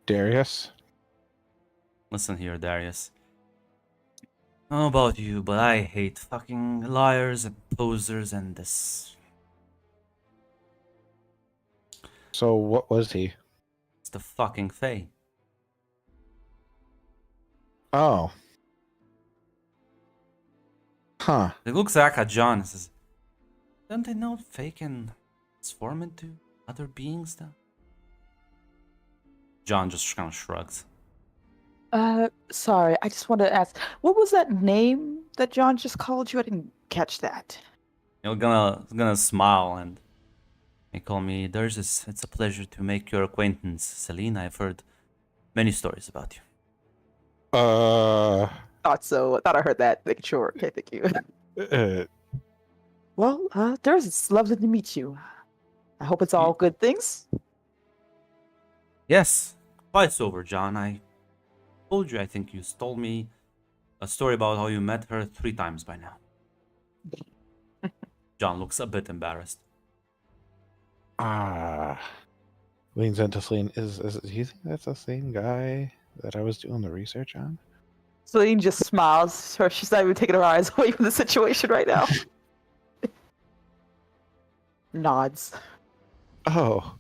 Darius.
Listen here, Darius. I don't know about you, but I hate fucking liars and posers and this.
So what was he?
It's the fucking Fae.
Oh. Huh.
He looks back at John and says, don't they know Fae can transform into other beings though? John just kind of shrugs.
Sorry, I just wanted to ask, what was that name that John just called you? I didn't catch that.
You're gonna smile and they call me Dursis. It's a pleasure to make your acquaintance, Celine. I've heard many stories about you.
Thought so. Thought I heard that. Making sure. Okay, thank you. Well, Durs, it's lovely to meet you. I hope it's all good things.
Yes, fight's over, John. I told you, I think you told me a story about how you met her 3 times by now. John looks a bit embarrassed.
Leans into Celine. Do you think that's the same guy that I was doing the research on?
Celine just smiles. She's not even taking her eyes away from the situation right now. Nods.
Oh.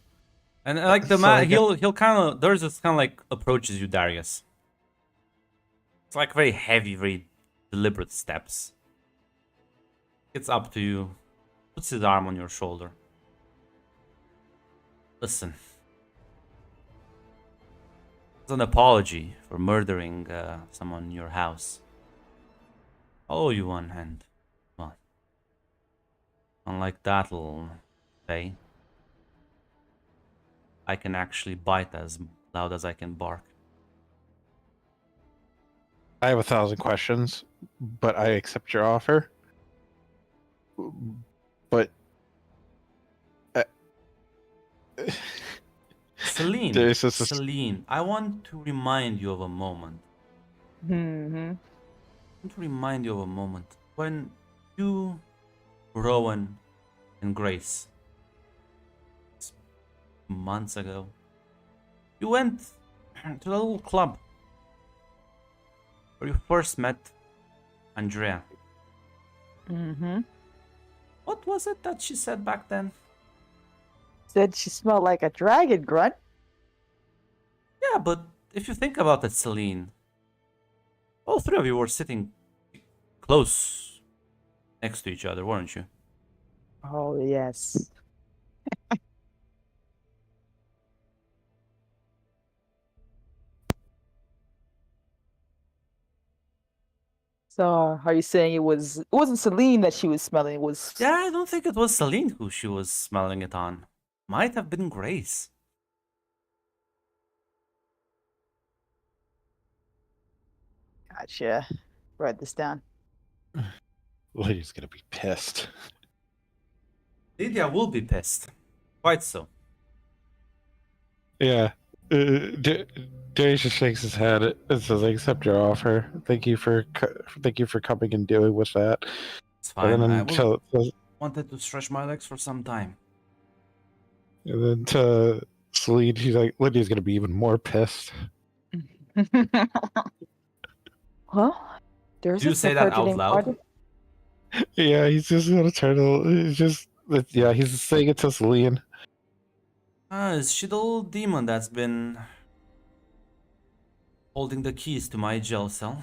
And like the
So
man,
I guess-
he'll kind of, there's this kind of like approaches you, Darius. It's like very heavy, very deliberate steps. Gets up to you, puts his arm on your shoulder. Listen. It's an apology for murdering someone in your house. I owe you one, and well, unlike that little Fae, I can actually bite as loud as I can bark.
I have 1,000 questions, but I accept your offer. But
Celine,
There's just a-
Celine, I want to remind you of a moment.
Mm-hmm.
I want to remind you of a moment when you, Rowan, and Grace, months ago, you went to a little club where you first met Andrea.
Mm-hmm.
What was it that she said back then?
Said she smelled like a dragon, Grunt.
Yeah, but if you think about it, Celine, All three of you were sitting close next to each other, weren't you?
Oh yes. So, are you saying it wasn't Celine that she was smelling? It was.
Yeah, I don't think it was Celine who she was smelling it on. Might have been Grace.
Gotcha. Write this down.
Lydia's gonna be pissed.
Lydia will be pissed. Quite so.
Yeah. Darius just shakes his head and says, "I accept your offer. Thank you for coming and dealing with that."
It's fine.
And
I
then
wanted to stretch my legs for some time.
to Celine, she's like, "Lydia's gonna be even more pissed."
Well, there's
Do you
a
say that
Sergeant
out
named
loud?
Carter.
Yeah, he's just gonna turn. He's saying it to Celine.
Is she the little demon that's been holding the keys to my jail cell?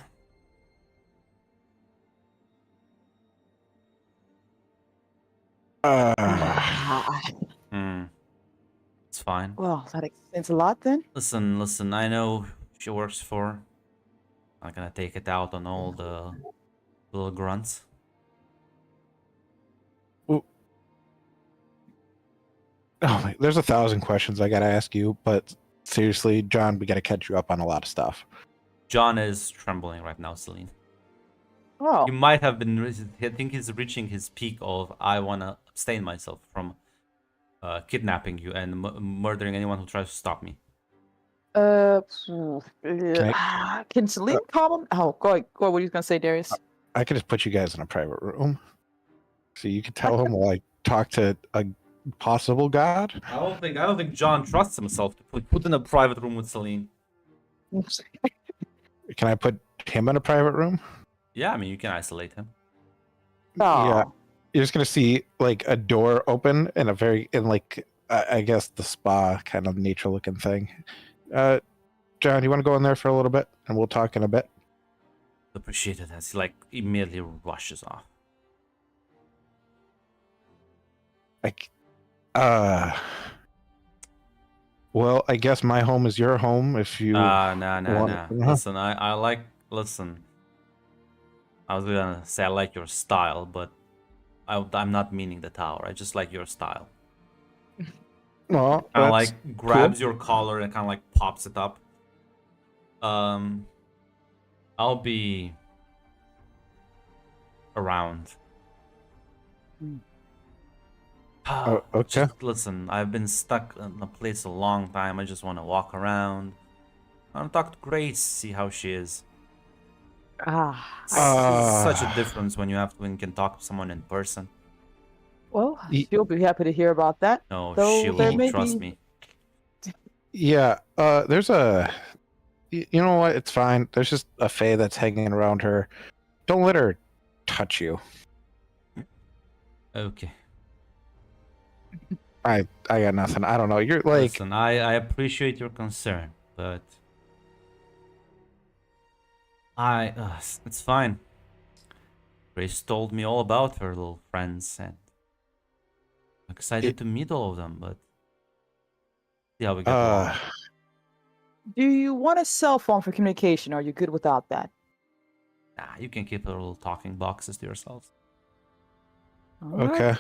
Hmm. It's fine.
Well, that explains a lot then.
Listen, I know who she works for. I'm not gonna take it out on all the little grunts.
Oh, there's 1,000 questions I gotta ask you, but seriously, John, we gotta catch you up on a lot of stuff.
John is trembling right now, Celine.
Oh,
He might have been. I think he's reaching his peak of I wanna abstain myself from kidnapping you and murdering anyone who tries to stop me.
can Celine calm him? Oh, go ahead. What were you gonna say, Darius?
I could just put you guys in a private room, so you could tell him while I talk to a possible god.
I don't think John trusts himself to put in a private room with Celine.
Can I put him in a private room?
Yeah, I mean you can isolate him.
Yeah,
Oh,
you're just gonna see like a door open in I guess the spa kind of nature looking thing. John, you want to go in there for a little bit, and we'll talk in a bit.
Appreciate it as he like immediately rushes off.
Like, well, I guess my home is your home if you.
Nah.
want-
Listen, I like. Listen, I was gonna say I like your style, but I'm not meaning the tower. I just like your style.
Well,
Kind of
that's
like grabs your collar and kind of like pops it up. I'll be around.
okay.
Just listen, I've been stuck in a place a long time. I just want to walk around. I want to talk to Grace, see how she is. Such a difference when you can talk to someone in person.
well,
Ye-
she'll be happy to hear about that.
No,
Though
she
there
will
may
trust
be-
me.
Yeah. There's you know what? It's fine. There's just a fae that's hanging around her. Don't let her touch you.
Okay.
I got nothing. I don't know. You're like,
Listen, I appreciate your concern, but it's fine. Grace told me all about her little friends, and I'm excited to meet all of them. But see how we get along.
Do you want a cell phone for communication? Or are you good without that?
Nah, you can keep the little talking boxes to yourselves.
All right.
okay.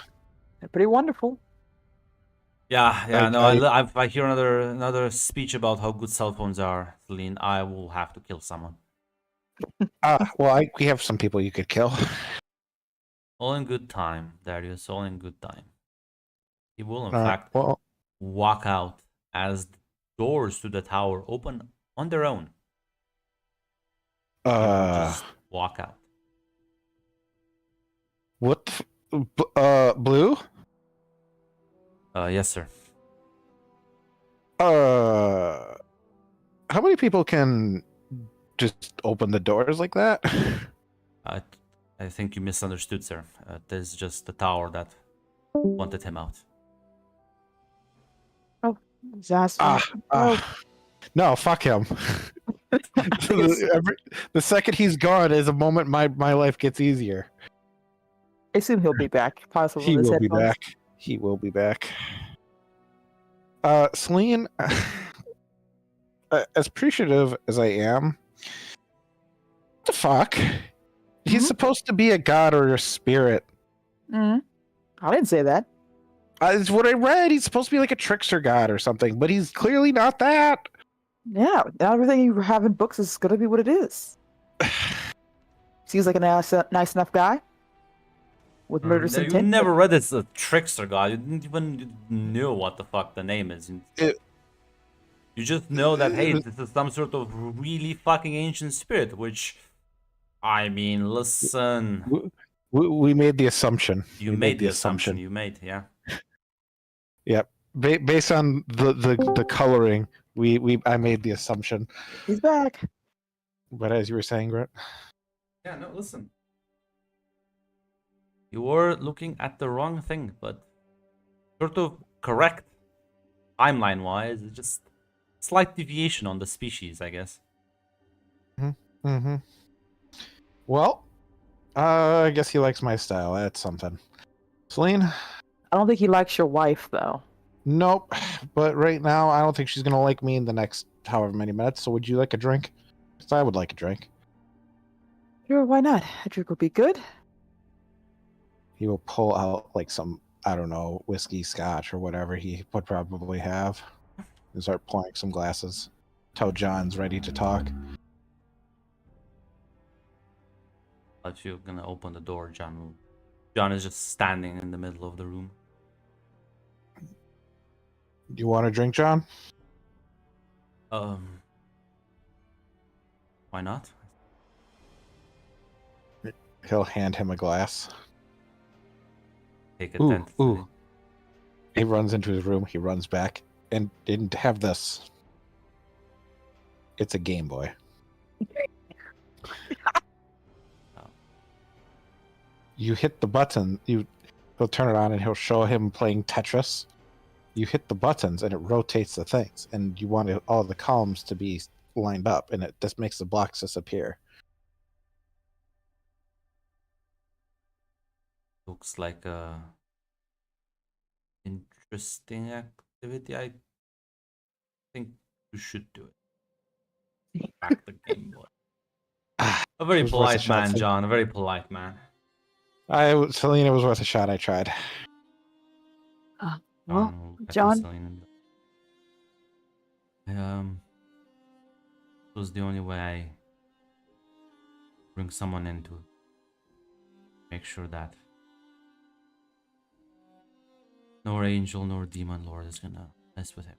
They're pretty wonderful.
Yeah. No,
I-
if I hear another speech about how good cell phones are, Celine, I will have to kill someone.
Well, we have some people you could kill.
All in good time, Darius. All in good time. He will, in
All right,
fact,
well,
walk out as the doors to the tower open on their own. He will just walk out.
what? Blue?
Yes, sir.
How many people can just open the doors like that?
I think you misunderstood, sir. This is just the tower that wanted him out.
Jasper.
No, fuck him. The second he's gone is a moment my life gets easier.
I assume he'll be back, possibly
He
with his
will be
headphones.
back. He will be back. Celine, as appreciative as I am, what the fuck? He's
Mhm.
supposed to be a god or a spirit.
Mhm. I didn't say that.
It's what I read. He's supposed to be like a trickster god or something, but he's clearly not that.
Yeah, not everything you have in books is gonna be what it is. Seems like a nice enough guy with murderous
You
intent.
never read it's a trickster guy. You didn't even know what the fuck the name is. You just know that, hey, this is some sort of really fucking ancient spirit, which, I mean, listen.
We made the assumption.
You
We
made the assumption you made, yeah.
Yep. Based on the coloring, I made the assumption.
He's back.
But as you were saying, Brett,
Yeah, no, listen. You were looking at the wrong thing, but sort of correct timeline-wise. It's just slight deviation on the species, I guess.
mm-hmm. Well, I guess he likes my style. That's something. Celine,
I don't think he likes your wife though.
nope. But right now, I don't think she's gonna like me in the next however many minutes. So, would you like a drink? Because I would like a drink.
Sure, why not? A drink would be good.
He will pull out like some, I don't know, whiskey, scotch, or whatever he would probably have, and start pouring some glasses. Till John's ready to talk.
But you're gonna open the door, John. John is just standing in the middle of the room.
Do you want a drink, John?
Why not?
He'll hand him a glass.
Take it
Ooh,
tentatively.
ooh. He runs into his room. He runs back and didn't have this. It's a Game Boy. You hit the button. He'll turn it on and he'll show him playing Tetris. You hit the buttons and it rotates the things, and you want all the columns to be lined up, and it just makes the blocks disappear.
Looks like a interesting activity. I think you should do it. Back the Game Boy. A very
It was worth a
polite
shot,
man,
Sid.
John. A very polite man.
Selena was worth a shot. I tried.
Well,
will look at you,
John,
Selena, and it was the only way I bring someone in to make sure that nor angel nor demon lord is gonna mess with him.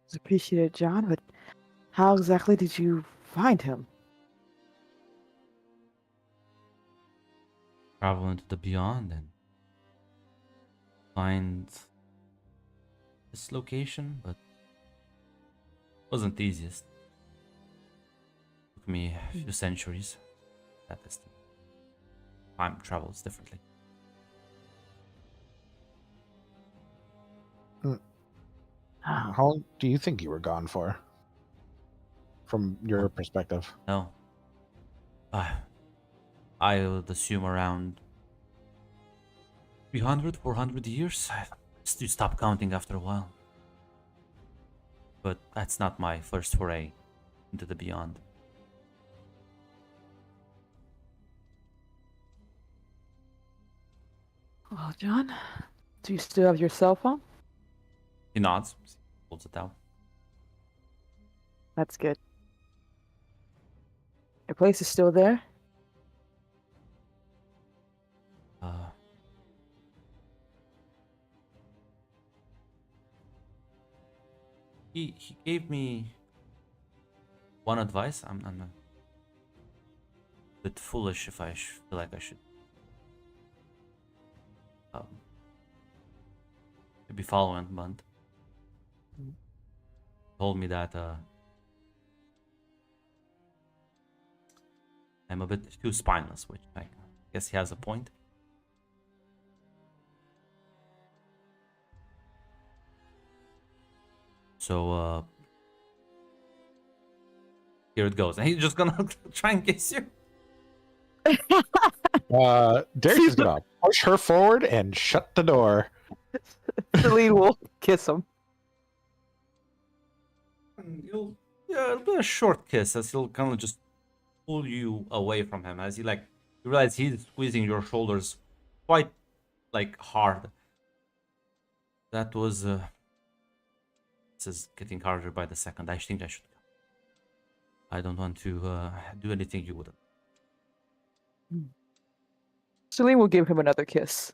it's appreciated, John, but how exactly did you find him?
Travel into the beyond and find this location, but wasn't the easiest. Took me a few centuries at this time. Time travels differently.
How long do you think you were gone for? From your perspective.
No. I would assume around 300, 400 years. You stop counting after a while. But that's not my first foray into the beyond.
Well, John, do you still have your cell phone?
He nods, holds it out.
That's good. Your place is still there?
He gave me one advice. I'm a bit foolish if I feel like I should maybe following, but told me that I'm a bit too spineless, which I guess he has a point. So Here it goes. And he's just gonna try and kiss you.
Darius is gonna push her forward and shut the door.
Celine will kiss him.
And it'll be a short kiss as he'll kind of just pull you away from him as you realize he's squeezing your shoulders quite hard. That was this is getting harder by the second. I think I should go. I don't want to do anything you wouldn't.
Celine will give him another kiss.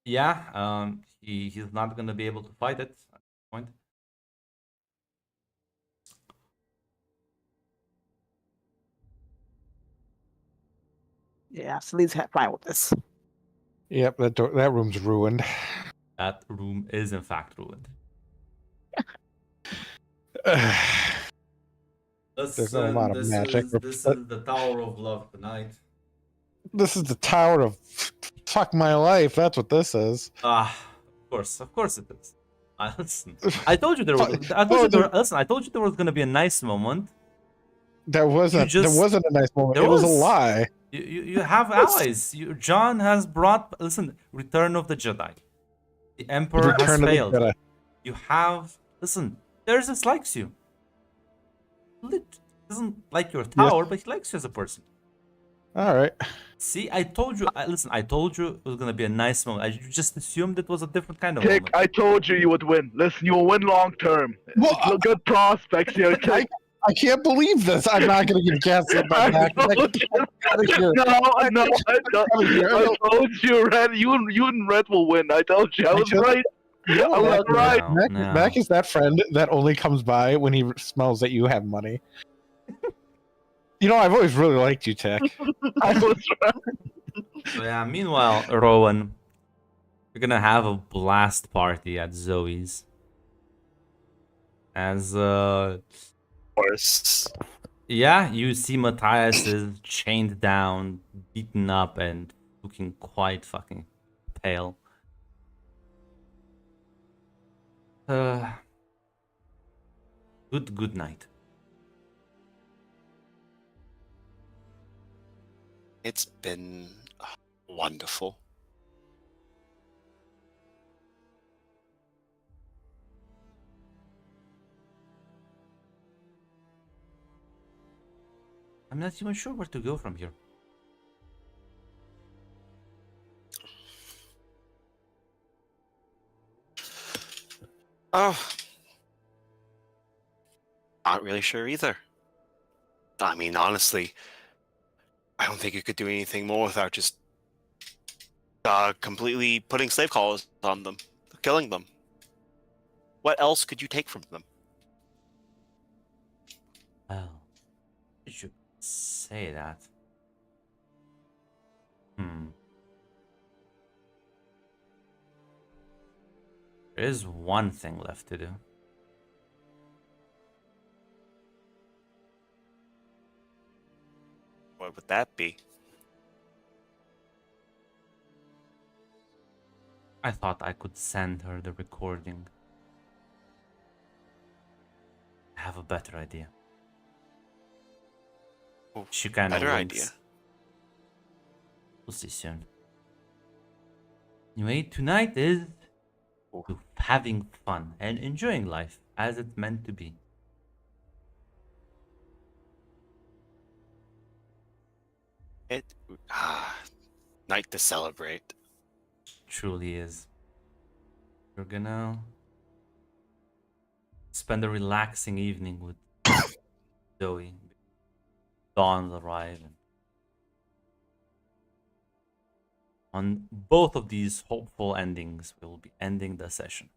Yeah, he's not gonna be able to fight it at this point.
Yeah, Celine's fine with this.
Yep, that room's ruined.
That room is in fact ruined.
There's not a lot of magic.
This is the Tower of Love tonight.
This is the Tower of Fuck My Life. That's what this is.
Of course it is. Listen, I told you there was. I told you there was gonna be a nice moment.
There wasn't a nice moment. It was a lie.
You have allies. John has brought. Listen, Return of the Jedi. The Emperor has failed. You have. Listen, Darius likes you. Doesn't like your tower, but he likes you as a person.
All right.
See, I told you. Listen, I told you it was gonna be a nice moment. You just assumed it was a different kind of
Tick,
moment.
I told you would win. Listen, you will win long term.
Well,
Good prospects here, Tick.
I can't believe this. I'm not going to give Cassie my back.
No, I told you, Red. You and Red will win. I told you. I was right.
No,
I was right.
No.
Mac is that friend that only comes by when he smells that you have money. You know, I've always really liked you, Tech.
I was right.
So yeah, meanwhile, Rowan, we're gonna have a blast party at Zoe's. As
Course.
yeah, you see Matthias is chained down, beaten up, and looking quite fucking pale. Good night.
It's been wonderful.
I'm not even sure where to go from here.
Oh, not really sure either. I mean, honestly, I don't think you could do anything more without just completely putting slave collars on them, killing them. What else could you take from them?
Well, you should say that. There is one thing left to do.
What would that be?
I thought I could send her the recording. I have a better idea.
Oh,
She kind of
better
winks.
idea.
We'll see soon. Anyway, tonight is having fun and enjoying life as it's meant to be.
Night to celebrate.
Truly is. You're gonna spend a relaxing evening with Zoe. Dawn's arriving. On both of these hopeful endings, we will be ending the session.